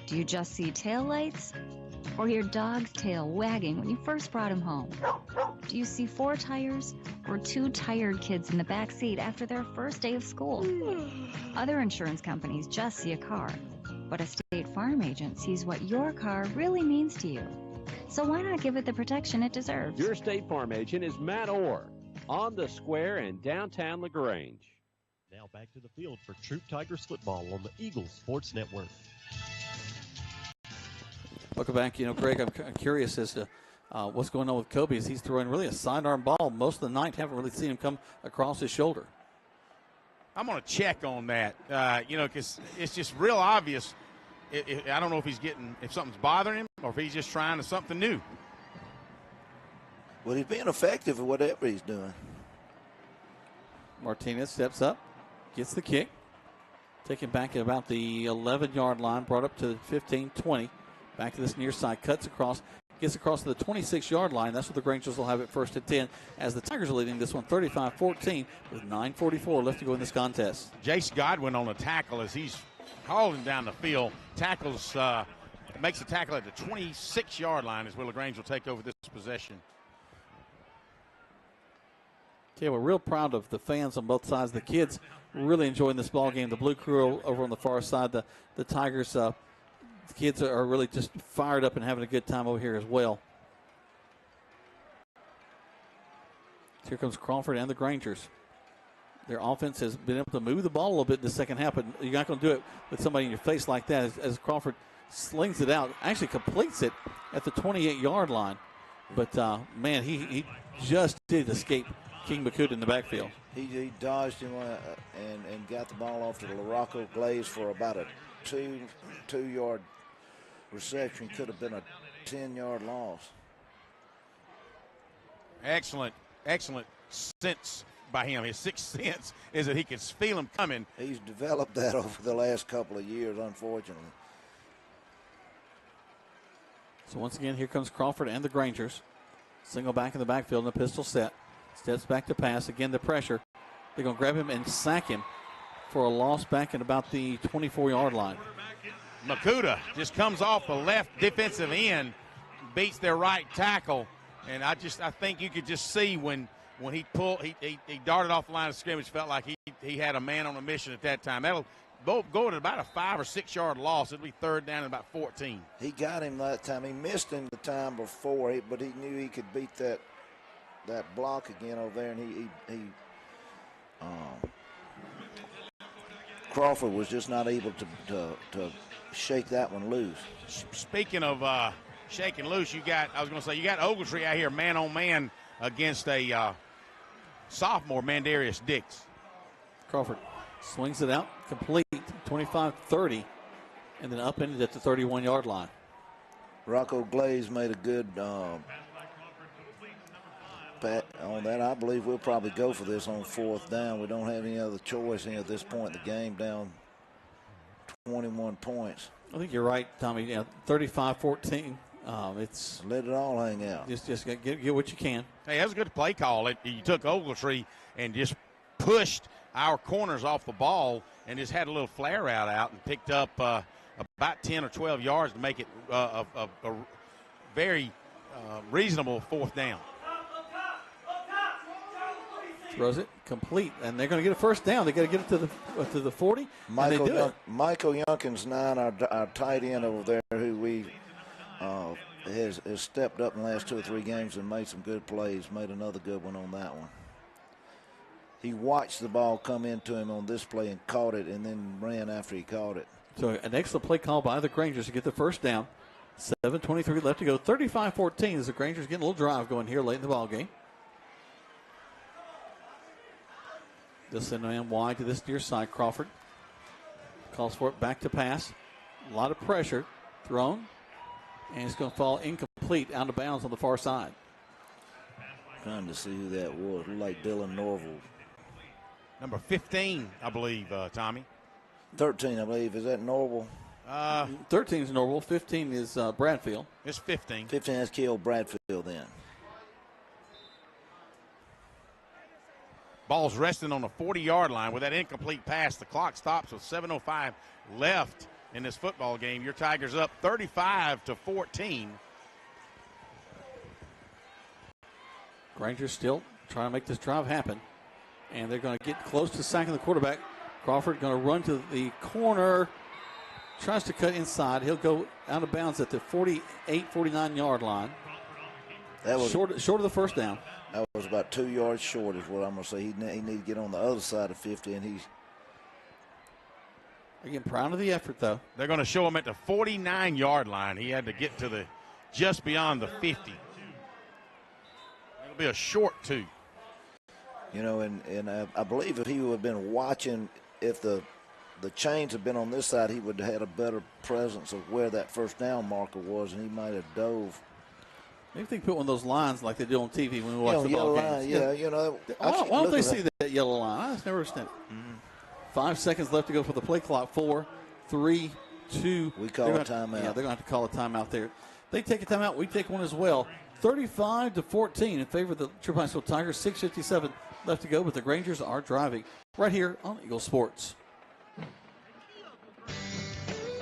Do you just see taillights? or your dog's tail wagging when you first brought him home? Do you see 4 tires or 2 tired kids in the back seat after their first day of school? Other insurance companies just see a car, but a State Farm agent sees what your car really means to you. So why not give it the protection it deserves? Your State Farm agent is Matt Orr on the square in downtown LaGrange. Now back to the field for Troup Tigers football on the Eagles Sports Network. Welcome back. Greg, I'm curious as to what's going on with Kobe. As he's throwing really a sidearm ball most of the night. Haven't really seen him come across his shoulder. I'm going to check on that, because it's just real obvious. I don't know if something's bothering him or if he's just trying something new. Well, he's being effective at whatever he's doing. Martinez steps up, gets the kick, taken back at about the 11-yard line, brought up to the 15, 20. Back to this near side, cuts across, gets across to the 26-yard line. That's what the Grangers will have it first and 10 as the Tigers are leading this one 35-14 with 9:44 left to go in this contest. Jace Godwin on a tackle as he's hauling down the field. Makes a tackle at the 26-yard line as LaGrange will take over this possession. Okay, we're real proud of the fans on both sides. The kids really enjoying this ball game. The Blue Crew over on the far side. The Tigers, the kids are really just fired up and having a good time over here as well. Here comes Crawford and the Grangers. Their offense has been able to move the ball a little bit in the second half, but you're not going to do it with somebody in your face like that as Crawford slings it out, actually completes it at the 28-yard line. But, man, he just did escape King Makuta in the backfield. He dodged him and got the ball off to the Larocco Glaze for about a two-yard reception. Could have been a 10-yard loss. Excellent sense by him. His sixth sense is that he can feel him coming. He's developed that over the last couple of years, unfortunately. So once again, here comes Crawford and the Grangers. Single back in the backfield in a pistol set. Steps back to pass. Again, the pressure. They're going to grab him and sack him for a loss back at about the 24-yard line. Makuta just comes off the left defensive end, beats their right tackle, and I think you could just see when he darted off the line of scrimmage, felt like he had a man on a mission at that time. That'll go at about a 5 or 6 yard loss. It'll be third down at about 14. He got him that time. He missed him the time before, but he knew he could beat that block again over there, and Crawford was just not able to shake that one loose. Speaking of shaking loose, you got Ogletree out here man on man against a sophomore, Mandarius Dix. Crawford swings it out, complete, 25-30, and then upended at the 31-yard line. Rocco Glaze made a good pat on that. I believe we'll probably go for this on fourth down. We don't have any other choice here at this point in the game, down 21 points. I think you're right, Tommy. 35-14. It's let it all hang out. Just get what you can. Hey, that was a good play call. You took Ogletree and just pushed our corners off the ball and just had a little flare out and picked up about 10 or 12 yards to make it a very reasonable fourth down. Throws it complete, and they're going to get a first down. They got to get it to the 40. Michael Youngkin's our tight end over there, who we has stepped up in the last 2 or 3 games and made some good plays. Made another good one on that one. He watched the ball come into him on this play and caught it, and then ran after he caught it. So an excellent play call by the Grangers to get the first down. 7:23 left to go. 35-14 as the Grangers getting a little drive going here late in the ball game. They'll send a man wide to this near side. Crawford calls for it, back to pass. A lot of pressure thrown, and it's going to fall incomplete, out of bounds on the far side. Trying to see who that was. Looked like Dylan Norville. Number 15, I believe, Tommy. 13, I believe. Is that Norville? 13 is Norville. 15 is Bradfield. It's 15. 15 has killed Bradfield then. Ball's resting on the 40-yard line with that incomplete pass. The clock stops with 7:05 left in this football game. Your Tigers up 35-14 Rangers still trying to make this drive happen. And they're going to get close to sacking the quarterback. Crawford going to run to the corner. Tries to cut inside. He'll go out of bounds at the 48, 49-yard line. That was short of the first down. That was about 2 yards short is what I'm going to say. He need to get on the other side of 50, and he's... Again, proud of the effort, though. They're going to show him at the 49-yard line. He had to get to just beyond the 50. It'll be a short 2. You know, and I believe if he would have been watching, if the chains had been on this side, he would have had a better presence of where that first down marker was, and he might have dove. Maybe they put one of those lines like they do on TV when we watch the ball games. Line, yeah, you know. Why don't they see that yellow line? I just never understand it. 5 seconds left to go for the play clock. 4, 3, 2. We call a timeout. Yeah, they're going to have to call a timeout there. They take a timeout. We take one as well. 35-14 in favor of the Troup High School Tigers. 6:57 left to go, but the Grangers are driving right here on Eagle Sports.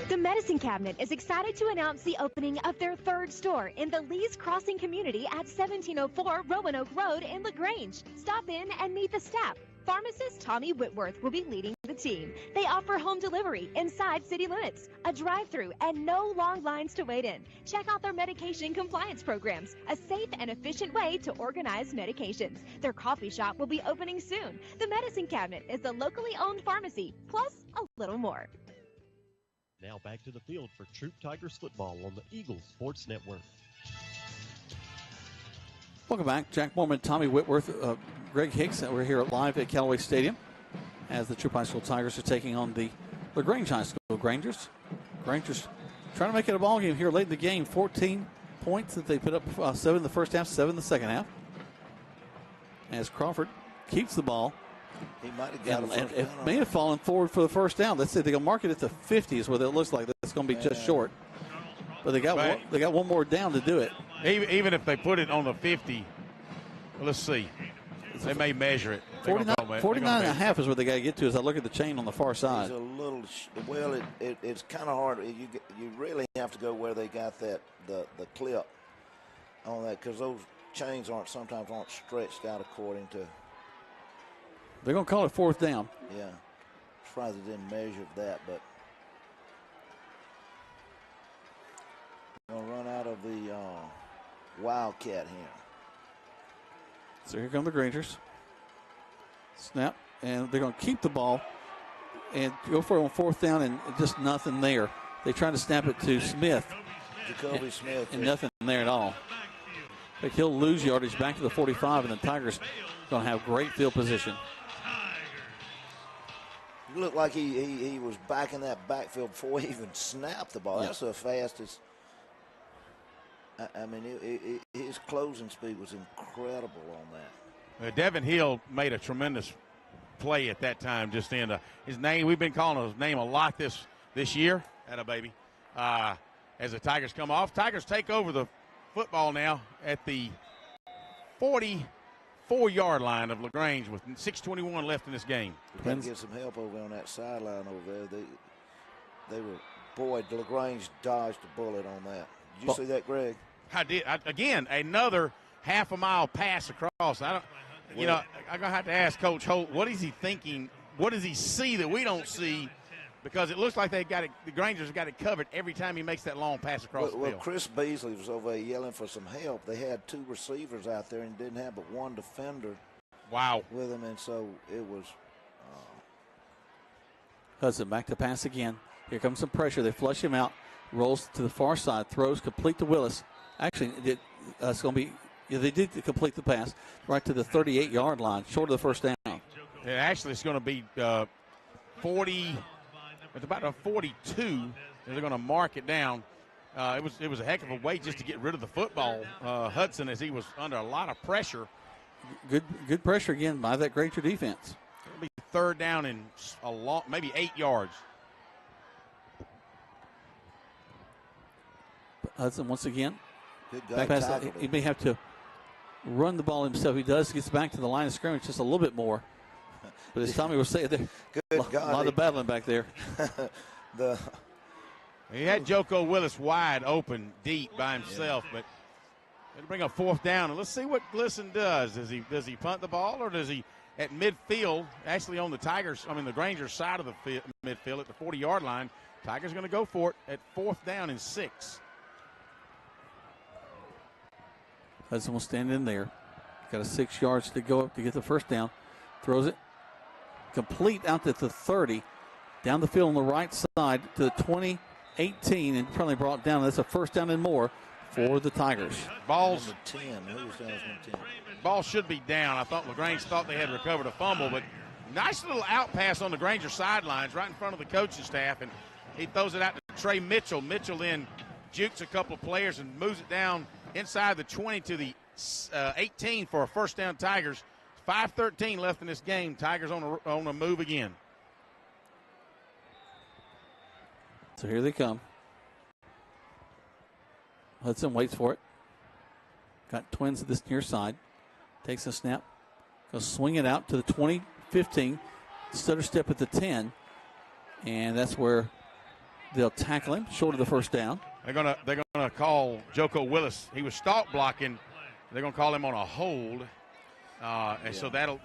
The Medicine Cabinet is excited to announce the opening of their third store in the Lee's Crossing community at 1704 Roanoke Road in LaGrange. Stop in and meet the staff. Pharmacist Tommy Whitworth will be leading the team. They offer home delivery inside city limits, a drive-through, and no long lines to wait in. Check out their medication compliance programs, a safe and efficient way to organize medications. Their coffee shop will be opening soon. The Medicine Cabinet is a locally owned pharmacy, plus a little more. Now back to the field for Troup Tigers football on the Eagles Sports Network. Welcome back. Jack Mormon, Tommy Whitworth, Greg Hicks. We're here live at Callaway Stadium as the Troup High School Tigers are taking on the LaGrange High School Grangers. Grangers trying to make it a ball game here late in the game. 14 points that they put up, 7 in the first half, 7 in the second half. As Crawford keeps the ball. He might have got and it may have fallen forward for the first down. Let's say they're going to mark it at the 50 is what it looks like. That's going to be just short. But they got one more down to do it. Even if they put it on the 50, let's see. They may measure it. 49 and a half is where they got to get to as I look at the chain on the far side. It's a little, it's kind of hard. You really have to go where they got the clip on that because those chains sometimes aren't stretched out according to. They're going to call it fourth down. Yeah. Surprised they didn't measure that, but. Going to run out of the Wildcat here. So here come the Grangers. Snap, and they're going to keep the ball and go for it on fourth down, and just nothing there. They try to snap it to Smith. Jacoby Smith. And nothing there at all. But he'll lose yardage back to the 45, and the Tigers going to have great field position. It looked like he was back in that backfield before he even snapped the ball. Yeah. That's the fastest. I mean, his closing speed was incredible on that. Devin Hill made a tremendous play at that time. Just in his name, we've been calling his name a lot this year. Atta baby. As the Tigers come off, Tigers take over the football now at the 44-yard line of LaGrange with 6:21 left in this game. We got to get some help over on that sideline over there. They were, boy, LaGrange dodged a bullet on that. Did you see that, Greg? I did. Again, another half a mile pass across. I'm going to have to ask Coach Holt, what is he thinking? What does he see that we don't see? Because it looks like the Grangers got it covered every time he makes that long pass across the field. Well, Chris Beasley was over there yelling for some help. They had 2 receivers out there and didn't have but 1 defender. Wow. With them, and so it was. Hudson back to pass again. Here comes some pressure. They flush him out. Rolls to the far side. Throws complete to Willis. Actually, it's going to be. Yeah, they did complete the pass right to the 38-yard line, short of the first down. Yeah, actually, it's going to be 40. It's about a 42. They're going to mark it down. It was a heck of a way just to get rid of the football. Hudson, as he was under a lot of pressure. Good pressure again by that Granger defense. It'll be third down and maybe 8 yards. Hudson once again. Good guy tackled. He may have to run the ball himself. He does. Gets back to the line of scrimmage just a little bit more. But as Tommy was saying, a lot of battling back there. He had Joko Willis wide open deep by himself, but It'll bring up 4th down, and let's see what Glisson does. Does he punt the ball, or does he at midfield, actually on the the Grangers side of the midfield at the 40-yard line? Tigers going to go for it at 4th down and 6. Hudson will stand in there. Got a 6 yards to go up to get the first down. Throws it complete out to the 30. Down the field on the right side to the 20, 18, and probably brought down. That's a first down and more for the Tigers. Number 10. Who's down as number 10? Ball should be down. I thought LaGrange thought they had recovered a fumble, but nice little out pass on the Granger sidelines right in front of the coaching staff, and he throws it out to Trey Mitchell. Mitchell then jukes a couple of players and moves it down inside the 20 to the 18 for a first down Tigers. 5:13 left in this game. Tigers on a move again. So here they come. Hudson waits for it. Got Twins at this near side. Takes a snap. Goes swing it out to the 20, 15. Stutter step at the 10. And that's where they'll tackle him short of the first down. They're gonna call Joko Willis. He was stalk blocking. They're gonna call him on a hold. So that'll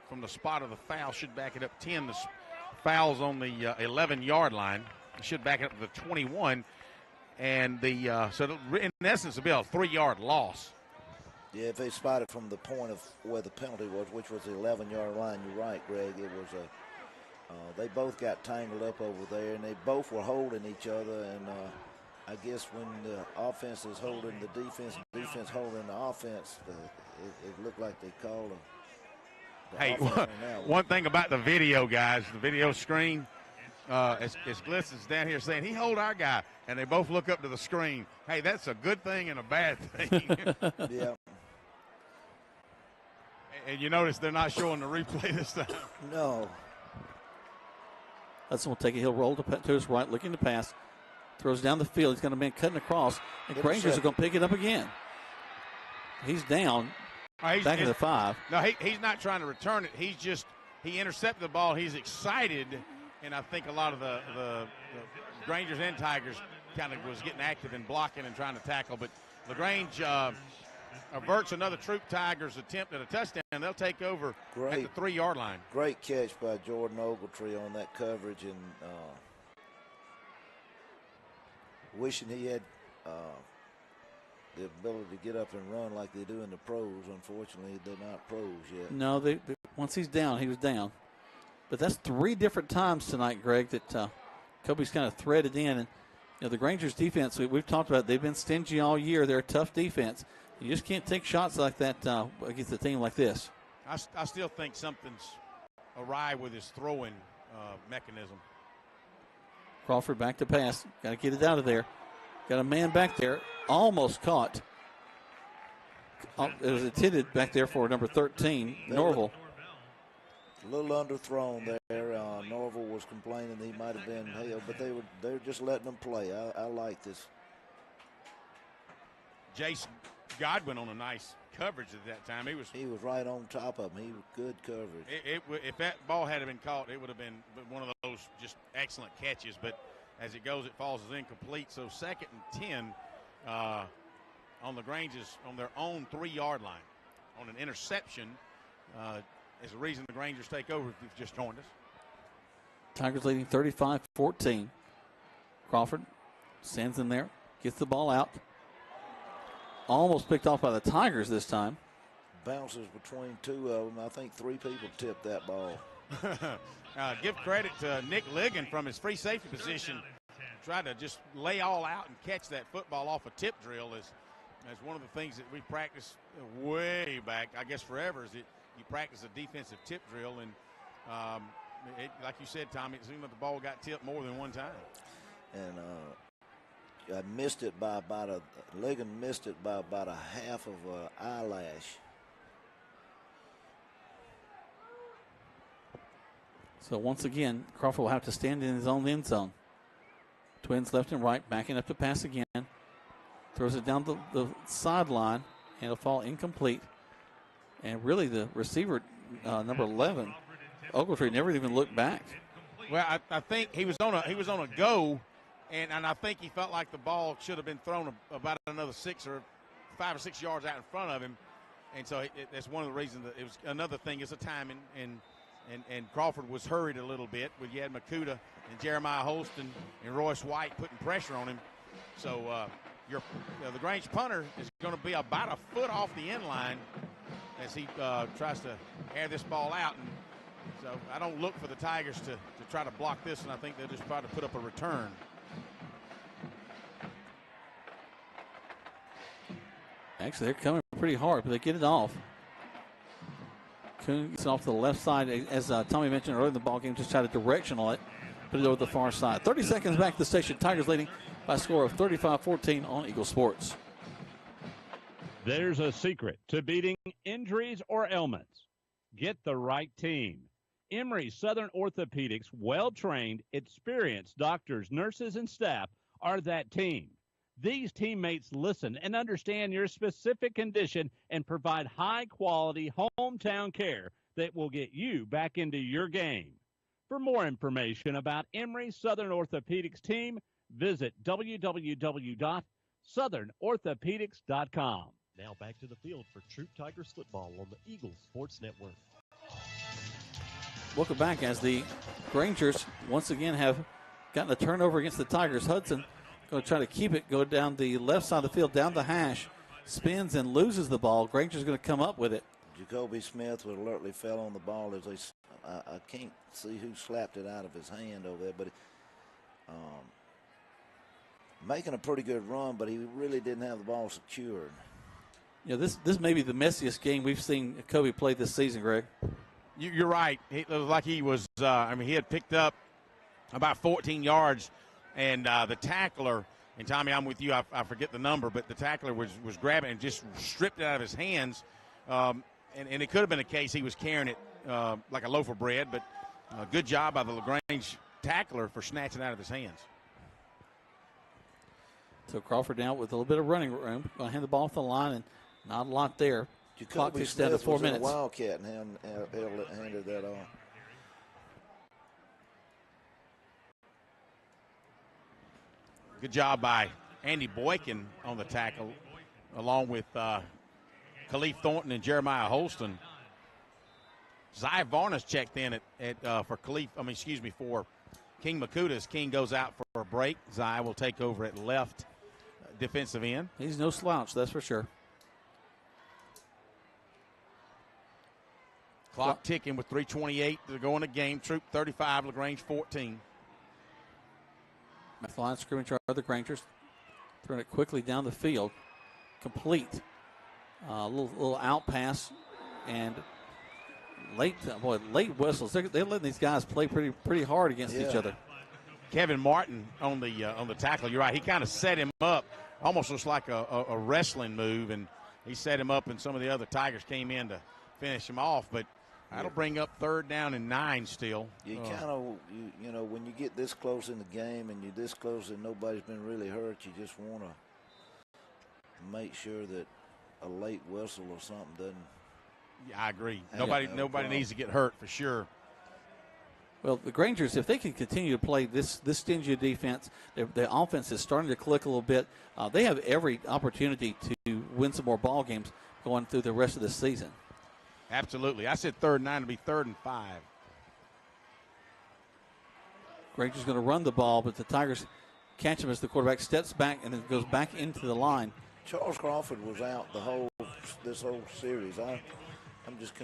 from the spot of the foul should back it up 10. The foul's on the 11-yard line. It should back it up to the 21. And so in essence, it'll be a 3-yard loss. Yeah, if they spotted from the point of where the penalty was, which was the 11-yard line, you're right, Greg. It was they both got tangled up over there, and they both were holding each other. And I guess when the offense is holding the defense holding the offense, it looked like they called the Hey, offense one thing about the video, guys, the video screen, as Glisson's down here saying, he hold our guy, and they both look up to the screen. Hey, that's a good thing and a bad thing. Yeah. And you notice they're not showing the replay this time. No. Hudson will take it. He'll roll to his right, looking to pass. Throws down the field. He's going to be cutting across. And Grangers are going to pick it up again. He's down back at the 5. No, he's not trying to return it. He intercepted the ball. He's excited. And I think a lot of the Grangers and Tigers kind of was getting active in blocking and trying to tackle. But LaGrange averts another Troup Tigers attempt at a touchdown. They'll take over at the 3-yard line. Great catch by Jordan Ogletree on that coverage, and wishing he had the ability to get up and run like they do in the pros. Unfortunately, they're not pros yet. No, once he's down, he was down. But that's 3 different times tonight, Greg, that Kobe's kind of threaded in. And the Grangers defense, we've talked about, they've been stingy all year. They're a tough defense. You just can't take shots like that against a team like this. I still think something's awry with his throwing mechanism. Crawford back to pass. Got to get it out of there. Got a man back there. Almost caught. It was intended back there for number 13, Norville. A little underthrown there. Norville was complaining he might have been held, but they were just letting them play. I like this. Jason Godwin on a nice coverage at that time. He was right on top of him. He was good coverage. If that ball had been caught, it would have been one of those just excellent catches. But as it goes, it falls as incomplete. So 2nd and 10 on LaGrange's on their own 3-yard line on an interception. Is the reason the Grangers take over if you've just joined us. Tigers leading 35-14. Crawford sends in there, gets the ball out. Almost picked off by the Tigers this time. Bounces between 2 of them. I think 3 people tipped that ball. Give credit to Nick Ligon from his free safety position. Tried to just lay all out and catch that football off a tip drill as one of the things that we practiced way back, I guess forever, is that you practice a defensive tip drill. And like you said, Tommy, it seemed like the ball got tipped more than one time. And I missed it by about Ligon missed it by about a half of an eyelash. So once again, Crawford will have to stand in his own end zone. Twins left and right, backing up to pass again. Throws it down the sideline, and it'll fall incomplete. And really, the receiver, number 11, Ogletree, never even looked back. Well, I think he was on a go, and I think he felt like the ball should have been thrown about another 6 or 5 or 6 yards out in front of him. And so that's one of the reasons that it was another thing is the timing. And Crawford was hurried a little bit, but you had Makuta and Jeremiah Holston and Royce White putting pressure on him. So the Grange punter is going to be about a foot off the end line as he tries to air this ball out. And so I don't look for the Tigers to try to block this, and I think they'll just try to put up a return. Actually, they're coming pretty hard, but they get it off. Coon gets it off to the left side. As Tommy mentioned earlier in the ballgame, just tried to directional it, put it over the far side. 30 seconds back to the station. Tigers leading by a score of 35-14 on Eagle Sports. There's a secret to beating injuries or ailments. Get the right team. Emory Southern Orthopedics' well-trained, experienced doctors, nurses, and staff are that team. These teammates listen and understand your specific condition and provide high-quality hometown care that will get you back into your game. For more information about Emory Southern Orthopedics team, visit www.southernorthopedics.com. Now back to the field for Troup Tigers football on the Eagles Sports Network. Welcome back as the Grangers once again have gotten a turnover against the Tigers. Hudson going to try to keep it, go down the left side of the field, down the hash, spins and loses the ball. Granger's going to come up with it. Jacoby Smith would alertly fell on the ball. I can't see who slapped it out of his hand over there, but making a pretty good run, but he really didn't have the ball secured. You know, this may be the messiest game we've seen Kobe play this season, Greg. You're right. It was like he was, he had picked up about 14 yards, and the tackler, and Tommy, I'm with you, I forget the number, but the tackler was grabbing and just stripped it out of his hands. And it could have been a case he was carrying it like a loaf of bread, but good job by the LaGrange tackler for snatching it out of his hands. So Crawford now with a little bit of running room. Going to hand the ball off the line, and not a lot there. Clock ticks down to 4 minutes. Wildcat and handed that on. Good job by Andy Boykin on the tackle, along with Khalif Thornton and Jeremiah Holston. Zy Varnas checked in for King Makuta as King goes out for a break. Zy will take over at left defensive end. He's no slouch, that's for sure. Clock ticking with 3:28 to go in the game. Troup 35, LaGrange 14. Line scrimmage are the Grangers. Throwing it quickly down the field. Complete. Little out pass. And late whistles. They're letting these guys play pretty hard against each other. Kevin Martin on the tackle. You're right. He kind of set him up. Almost looks like a wrestling move. And he set him up, and some of the other Tigers came in to finish him off. But that'll bring up 3rd down and 9 still. You kind of, when you get this close in the game and you're this close and nobody's been really hurt, you just want to make sure that a late whistle or something doesn't. Yeah, I agree. Nobody needs to get hurt for sure. Well, the Grangers, if they can continue to play this stingy defense, their offense is starting to click a little bit. They have every opportunity to win some more ball games going through the rest of the season. Absolutely. I said 3rd and 9 to be 3rd and 5. Granger's going to run the ball, but the Tigers catch him as the quarterback steps back and then goes back into the line. Charles Crawford was out this whole series. I'm just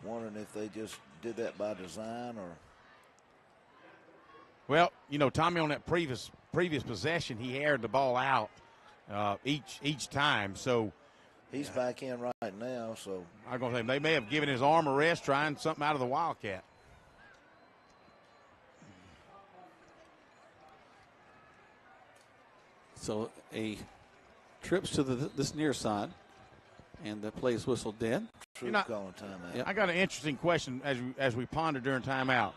wondering if they just did that by design or. Well, Tommy, on that previous possession, he aired the ball out each time. So he's back in right now. So I'm going to say they may have given his arm a rest, trying something out of the Wildcat. So a trips to this near side, and the play is whistled dead. Calling timeout. I got an interesting question as we ponder during timeout.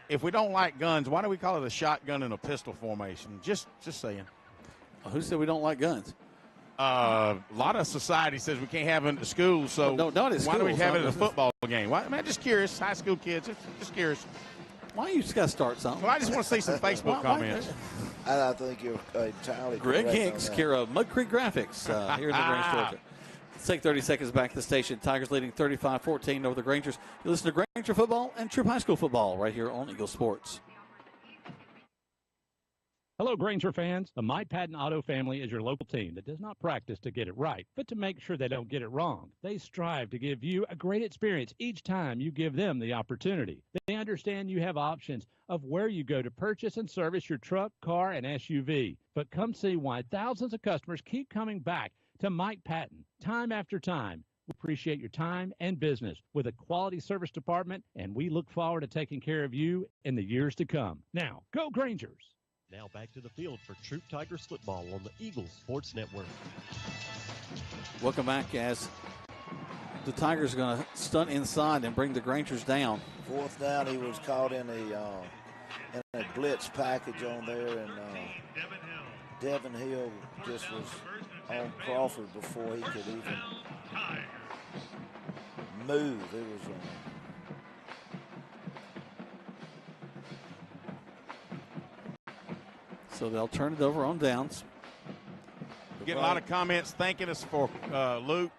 If we don't like guns, why do we call it a shotgun and a pistol formation? Just saying. Who said we don't like guns? A lot of society says we can't have it in the schools, so not at why do we schools, have it in a football game? Why, man, just curious. High school kids, just curious. Why you just got to start something? Well, I just want to see some Facebook comments. I think you're entirely Greg correct Hicks, on that. care of Mud Creek Graphics here in LaGrange, Georgia. Let's take 30 seconds back to the station. Tigers leading 35-14 over the Grangers. You listen to Granger football and Troup High School football right here on Eagle Sports. Hello, Granger fans. The Mike Patton Auto family is your local team that does not practice to get it right, but to make sure they don't get it wrong. They strive to give you a great experience each time you give them the opportunity. They understand you have options of where you go to purchase and service your truck, car, and SUV. But come see why thousands of customers keep coming back to Mike Patton time after time. We appreciate your time and business with a quality service department, and we look forward to taking care of you in the years to come. Now, go Grangers! Now back to the field for Troup Tigers football on the Eagles Sports Network. Welcome back as the Tigers are going to stunt inside and bring the Grangers down. Fourth down, he was caught in a blitz package on there, and Devin Hill just was on Crawford before he could even move. It was so they'll turn it over on downs. We get a lot of comments thanking us for Luke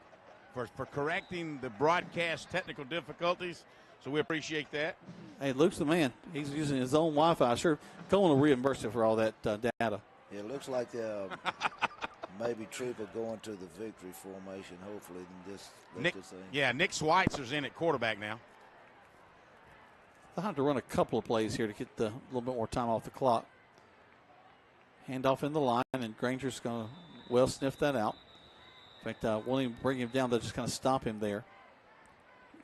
for correcting the broadcast technical difficulties, so we appreciate that. Hey, Luke's the man. He's using his own Wi-Fi. Sure, Cohen will reimburse him for all that data. It looks like maybe Troup will go into the victory formation, hopefully, and just let this thing. Yeah, Nick Schweitzer's in at quarterback now. They'll have to run a couple of plays here to get a little bit more time off the clock. Handoff in the line, and Granger's going to well sniff that out. In fact, won't even bring him down. They'll just kind of stop him there.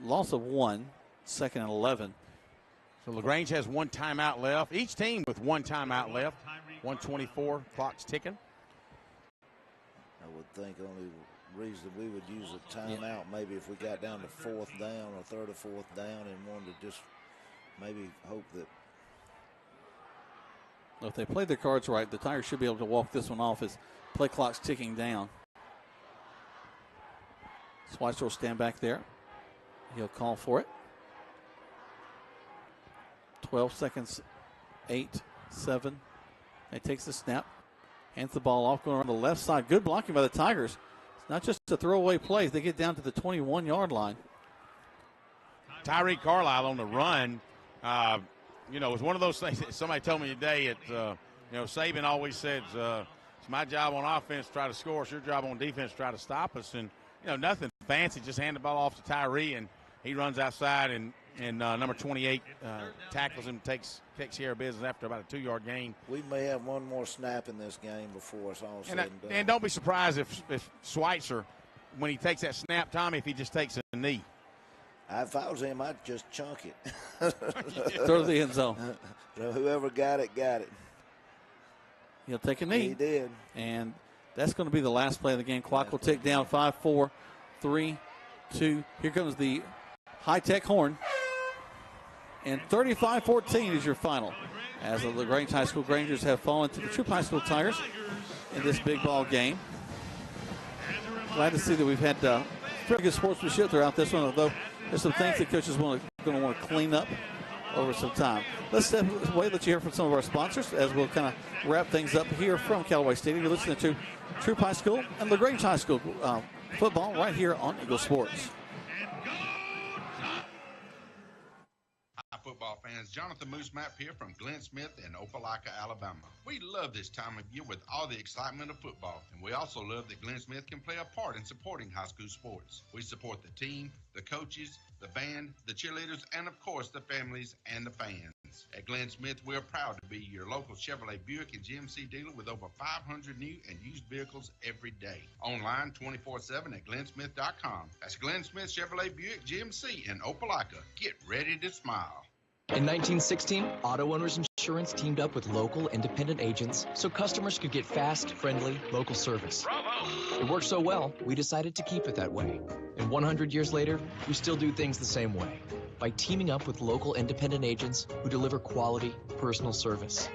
Loss of 1, 2nd and 11. So LaGrange has one timeout left. Each team with one timeout left. 1:24, clock's ticking. I would think only reason we would use a timeout maybe if we got down to fourth down or third or fourth down and wanted to just maybe hope that. If they play their cards right, the Tigers should be able to walk this one off as play clock's ticking down. Schweitzer will stand back there. He'll call for it. 12 seconds, 8, 7. He takes the snap, hands the ball off, going around the left side. Good blocking by the Tigers. It's not just a throwaway play. They get down to the 21-yard line. Tyree Carlisle on the run. It was one of those things that somebody told me today. Saban always says, it's my job on offense to try to score. It's your job on defense to try to stop us. And, nothing fancy. Just hand the ball off to Tyree, and he runs outside, and number 28 tackles him, takes care of business after about a 2-yard gain. We may have one more snap in this game before it's all said and done. And don't be surprised if Schweitzer, when he takes that snap, Tommy, if he just takes a knee. If I was him, I'd just chunk it. Throw the end zone. Whoever got it, got it. He'll take a knee. He did. And that's going to be the last play of the game. Clock will tick down. 5, 4, 3, 2. Here comes the high-tech horn. And 35-14 is your final. As the LaGrange High School Grangers have fallen to the Troup High School Tigers in this big ball game. Glad to see that we've had pretty good sportsmanship throughout this one, although there's some things that coaches going to want to clean up over some time. Let's step away, let you hear from some of our sponsors as we'll kind of wrap things up here from Callaway Stadium. You're listening to Troup High School and LaGrange High School football right here on Eagle Sports. Hi, football fans. Jonathan Moose Map here from Glenn Smith in Opelika, Alabama. We love this time of year with all the excitement of football, and we also love that Glenn Smith can play a part in supporting high school sports. We support the team, the coaches, the band, the cheerleaders, and of course the families and the fans. At Glenn Smith, we're proud to be your local Chevrolet Buick and GMC dealer with over 500 new and used vehicles every day. Online 24/7 at glennsmith.com. That's Glenn Smith Chevrolet Buick GMC in Opelika. Get ready to smile. In 1916, Auto Owners Insurance teamed up with local independent agents so customers could get fast, friendly, local service. Bravo! It worked so well, we decided to keep it that way. And 100 years later, we still do things the same way, by teaming up with local independent agents who deliver quality, personal service.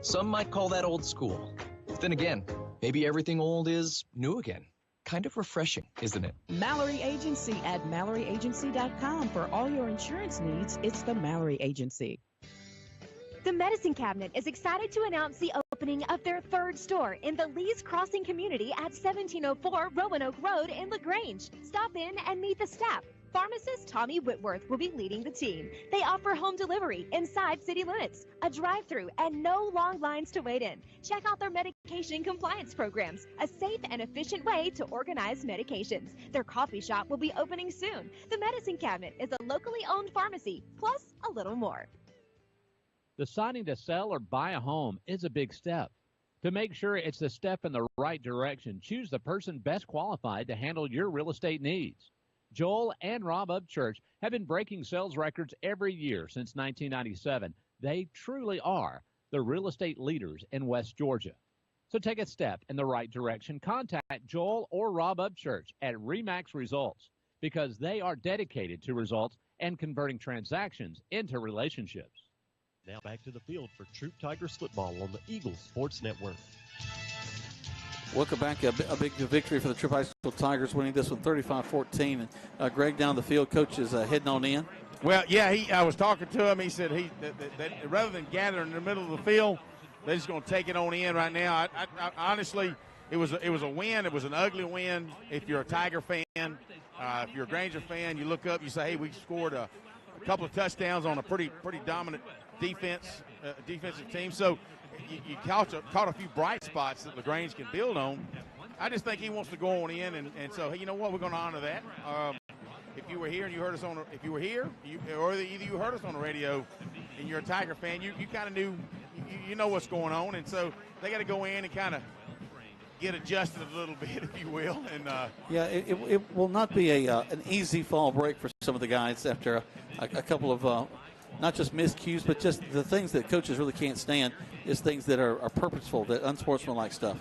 Some might call that old school. But then again, maybe everything old is new again. Kind of refreshing, isn't it? Mallory Agency at MalloryAgency.com. For all your insurance needs, it's the Mallory Agency. The Medicine Cabinet is excited to announce the opening of their third store in the Lee's Crossing community at 1704 Roanoke Road in LaGrange. Stop in and meet the staff. Pharmacist Tommy Whitworth will be leading the team. They offer home delivery inside city limits, a drive-through, and no long lines to wait in. Check out their medication compliance programs, a safe and efficient way to organize medications. Their coffee shop will be opening soon. The Medicine Cabinet is a locally owned pharmacy, plus a little more. Deciding to sell or buy a home is a big step. To make sure it's a step in the right direction, choose the person best qualified to handle your real estate needs. Joel and Rob Upchurch have been breaking sales records every year since 1997. They truly are the real estate leaders in West Georgia. So take a step in the right direction. Contact Joel or Rob Upchurch at RE/MAX Results because they are dedicated to results and converting transactions into relationships. Now back to the field for Troup Tigers football on the Eagles Sports Network. Welcome back. A big victory for the Troup High School Tigers, winning this one 35-14. And Greg, down the field, coach is heading on in. Well, yeah, I was talking to him. He said that rather than gathering in the middle of the field, they're just going to take it on in right now. I honestly, it was a win. It was an ugly win. If you're a Tiger fan, if you're a Granger fan, you look up, you say, hey, we scored a couple of touchdowns on a pretty dominant defensive team. So you caught a few bright spots that LaGrange can build on. I just think he wants to go on in, and so, hey, you know what, we're going to honor that. If you were here and you heard us or either you heard us on the radio and you're a Tiger fan, you kind of knew, you know what's going on, and so they got to go in and kind of get adjusted a little bit, if you will. And it will not be an easy fall break for some of the guys after a couple of not just miscues, but just the things that coaches really can't stand is things that are purposeful, that unsportsmanlike stuff.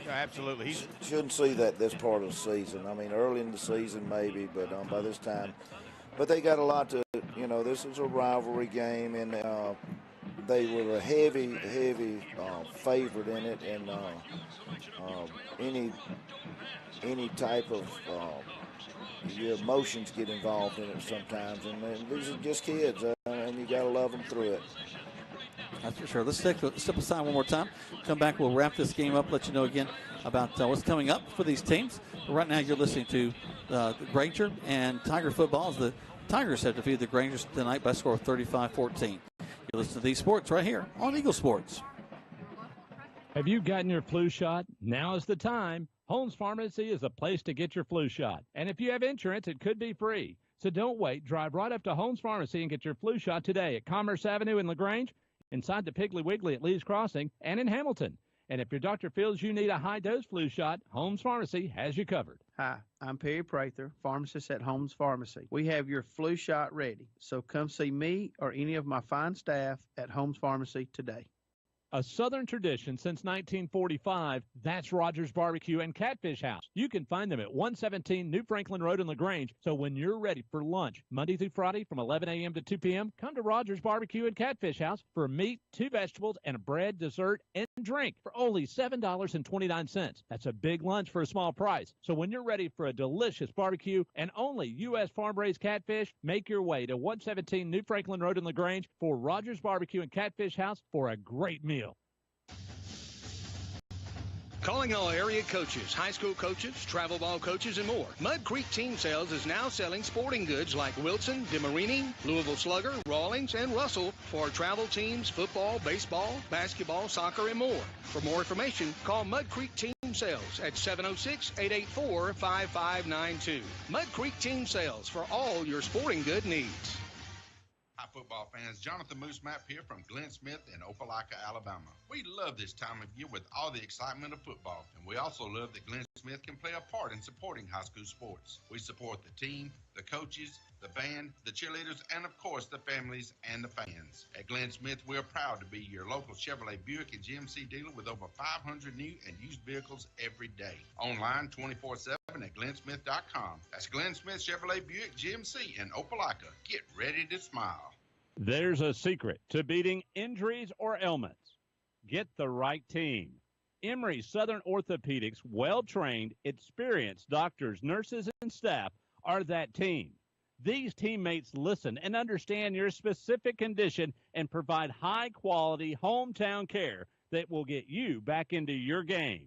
Yeah, absolutely. Shouldn't see that this part of the season. I mean, early in the season maybe, but by this time. But they got a lot to, this is a rivalry game, and they were a heavy favorite in it, and any type of your emotions get involved in it sometimes, and these are just kids, and you got to love them through it. That's for sure. Let's step aside one more time. Come back. We'll wrap this game up. Let you know again about what's coming up for these teams. But right now, you're listening to the Granger and Tiger football. As the Tigers have defeated the Grangers tonight by a score of 35-14. You're listening to these sports right here on Eagle Sports. Have you gotten your flu shot? Now is the time. Holmes Pharmacy is a place to get your flu shot. And if you have insurance, it could be free. So don't wait. Drive right up to Holmes Pharmacy and get your flu shot today at Commerce Avenue in LaGrange, inside the Piggly Wiggly at Lee's Crossing, and in Hamilton. And if your doctor feels you need a high-dose flu shot, Holmes Pharmacy has you covered. Hi, I'm Perry Prather, pharmacist at Holmes Pharmacy. We have your flu shot ready, so come see me or any of my fine staff at Holmes Pharmacy today. A Southern tradition since 1945, that's Rogers Barbecue and Catfish House. You can find them at 117 New Franklin Road in LaGrange. So when you're ready for lunch, Monday through Friday from 11 a.m. to 2 p.m., come to Rogers Barbecue and Catfish House for meat, 2 vegetables, and a bread, dessert, and drink for only $7.29. That's a big lunch for a small price. So when you're ready for a delicious barbecue and only U.S. farm-raised catfish, make your way to 117 New Franklin Road in LaGrange for Rogers Barbecue and Catfish House for a great meal. Calling all area coaches, high school coaches, travel ball coaches, and more. Mud Creek Team Sales is now selling sporting goods like Wilson, DeMarini, Louisville Slugger, Rawlings, and Russell for travel teams, football, baseball, basketball, soccer, and more. For more information, call Mud Creek Team Sales at 706-884-5592. Mud Creek Team Sales for all your sporting good needs. Hi, football fans. Jonathan Moose Map here from Glenn Smith in Opelika, Alabama. We love this time of year with all the excitement of football, and we also love that Glenn Smith can play a part in supporting high school sports. We support the team, the coaches, the band, the cheerleaders, and of course the families and the fans. At Glenn Smith, we're proud to be your local Chevrolet Buick and GMC dealer with over 500 new and used vehicles every day. Online 24/7 at glennsmith.com. That's Glenn Smith Chevrolet Buick GMC in Opelika. Get ready to smile. There's a secret to beating injuries or ailments. Get the right team. Emory Southern Orthopedics, well-trained, experienced doctors, nurses, and staff are that team. These teammates listen and understand your specific condition and provide high-quality hometown care that will get you back into your game.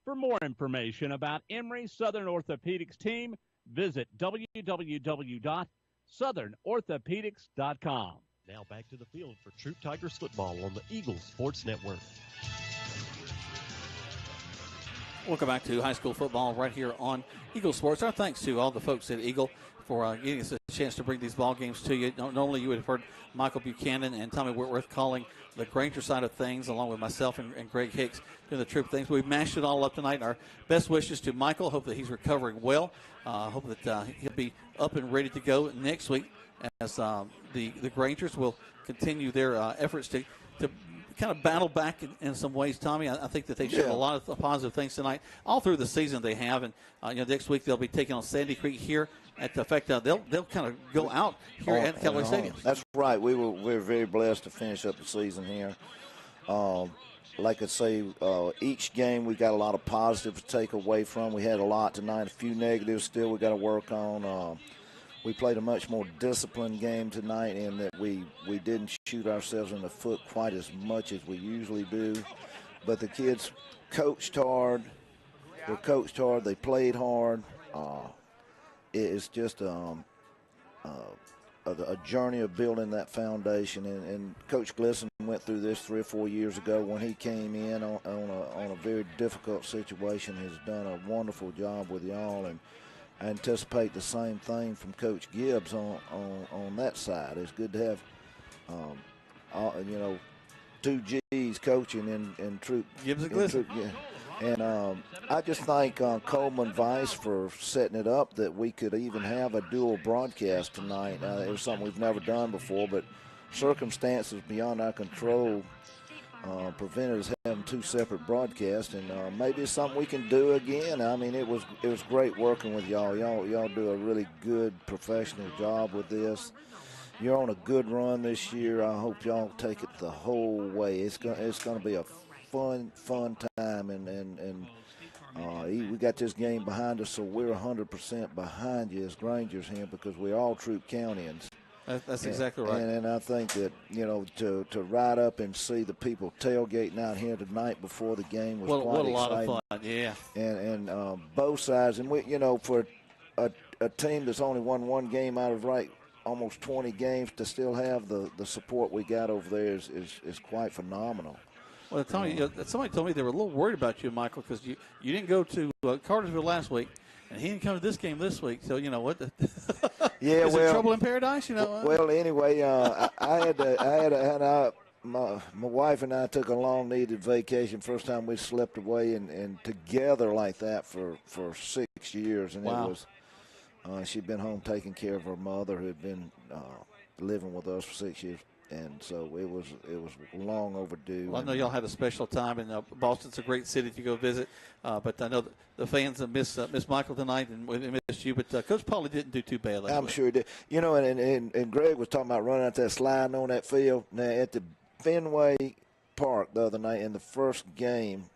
For more information about Emory Southern Orthopedics team, visit www.southernorthopedics.com. Now back to the field for Troup Tigers football on the Eagles Sports Network. Welcome back to high school football right here on Eagle Sports. Our thanks to all the folks at Eagle for giving us a chance to bring these ball games to you. Normally you would have heard Michael Buchanan and Tommy Whitworth calling the Granger side of things, along with myself and Greg Hicks doing the Troup things. We've mashed it all up tonight. Our best wishes to Michael. Hope that he's recovering well. Hope that he'll be up and ready to go next week as the Grangers will continue their efforts to kind of battle back in some ways, Tommy. I think that they showed a lot of positive things tonight. All through the season they have, and next week they'll be taking on Sandy Creek here. They'll kind of go out here at Callaway Stadium. That's right. We're very blessed to finish up the season here. Like I say, each game we got a lot of positives to take away from. We had a lot tonight, a few negatives still we got to work on. We played a much more disciplined game tonight in that we didn't shoot ourselves in the foot quite as much as we usually do. But the kids coached hard. They coached hard. They played hard. It's just a journey of building that foundation. And Coach Glisson went through this 3 or 4 years ago when he came in on a very difficult situation. Has done a wonderful job with y'all, and I anticipate the same thing from Coach Gibbs on that side. It's good to have, 2 G's coaching and Troup. Gibbs and Glisson. Yeah. And I just thank Coleman Vice for setting it up that we could even have a dual broadcast tonight. It was something we've never done before, but circumstances beyond our control prevented us having 2 separate broadcasts, and maybe it's something we can do again. I mean, it was great working with y'all. Y'all do a really good professional job with this. You're on a good run this year. I hope y'all take it the whole way. It's gonna be a fun time, and we got this game behind us, so we're 100% behind you as Grangers here because we're all Troup Countyans. That's exactly right. And I think that, to ride up and see the people tailgating out here tonight before the game was quite exciting. What a lot of fun, yeah. And both sides, and we, for a team that's only won 1 game out of almost 20 games, to still have the support we got over there is quite phenomenal. Well, Tony, somebody told me they were a little worried about you, Michael, because you didn't go to Cartersville last week, and he didn't come to this game this week. So you know what? Yeah, is there trouble in paradise? Well, anyway, my wife and I took a long-needed vacation. First time we slept away and together like that for 6 years, and wow. It was. She'd been home taking care of her mother, who had been living with us for 6 years. And so it was long overdue. Well, I know y'all had a special time, and Boston's a great city to go visit. But I know the fans have missed Michael tonight, and we missed you. But Coach Pauly didn't do too bad last week. I'm sure he did. And Greg was talking about running out there sliding on that field. Now, at the Fenway Park the other night in the first game,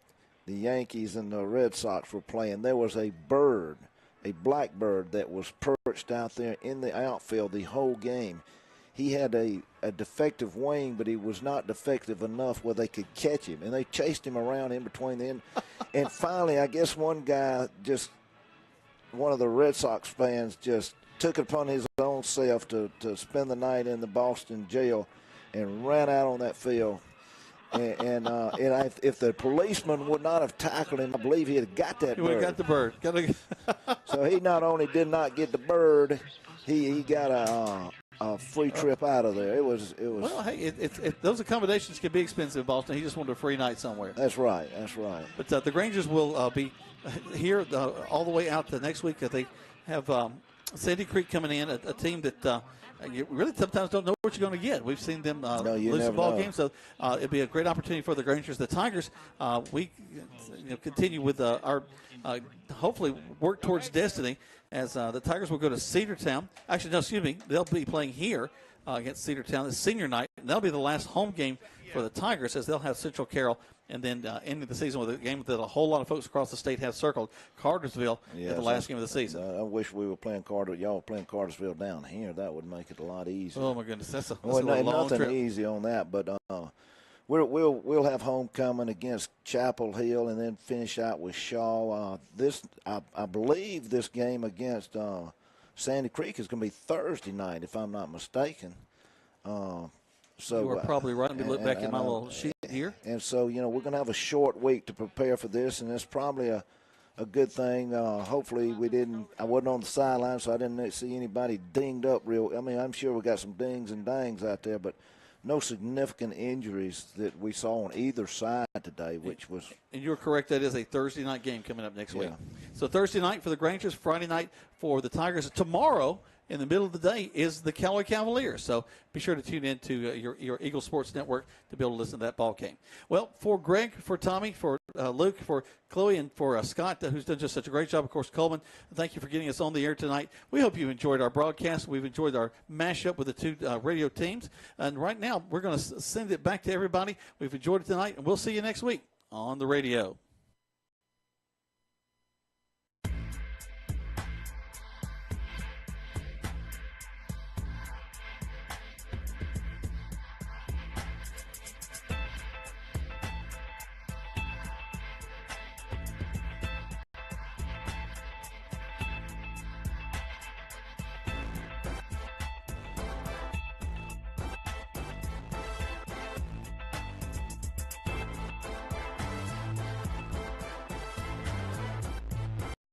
the Yankees and the Red Sox were playing. There was a bird, a blackbird, that was perched out there in the outfield the whole game. He had a defective wing, but he was not defective enough where they could catch him. And they chased him around in between them. And finally, I guess one of the Red Sox fans just took it upon his own self to spend the night in the Boston jail and ran out on that field. And if the policeman would not have tackled him, I believe he had got that bird. He would have got the bird. So he not only did not get the bird, he got a free trip out of there. It was. Well, hey, those accommodations can be expensive, Boston. He just wanted a free night somewhere. That's right. But the Grangers will be here all the way out to next week. They have Sandy Creek coming in, a team that you really sometimes don't know what you're going to get. We've seen them lose a ball game, so it'll be a great opportunity for the Grangers. The Tigers, we continue with our hopefully work towards destiny. As the Tigers will go to Cedartown. Actually, no, excuse me. They'll be playing here against Cedartown. It's senior night. And that'll be the last home game for the Tigers, as they'll have Central Carroll, and then ending the season with a game that a whole lot of folks across the state have circled, Cartersville, at the last game of the season. I wish we were playing y'all were playing Cartersville down here. That would make it a lot easier. Oh, my goodness. That's a long nothing trip. Easy on that, but We'll have homecoming against Chapel Hill and then finish out with Shaw. I believe this game against Sandy Creek is going to be Thursday night, if I'm not mistaken. So you are probably right. Let me look back at my little sheet here. And so, we're going to have a short week to prepare for this, and it's probably a good thing. Hopefully I wasn't on the sideline, so I didn't see anybody dinged up real. I mean, I'm sure we got some dings and dangs out there, but no significant injuries that we saw on either side today, which was. And you're correct. That is a Thursday night game coming up next week. So Thursday night for the Grangers, Friday night for the Tigers. Tomorrow, in the middle of the day, is the Callaway Cavaliers. So be sure to tune in to your Eagle Sports Network to be able to listen to that ball game. Well, for Greg, for Tommy, for Luke, for Chloe, and for Scott, who's done just such a great job, of course, Coleman, thank you for getting us on the air tonight. We hope you enjoyed our broadcast. We've enjoyed our mashup with the two radio teams. And right now, we're going to send it back to everybody. We've enjoyed it tonight, and we'll see you next week on the radio.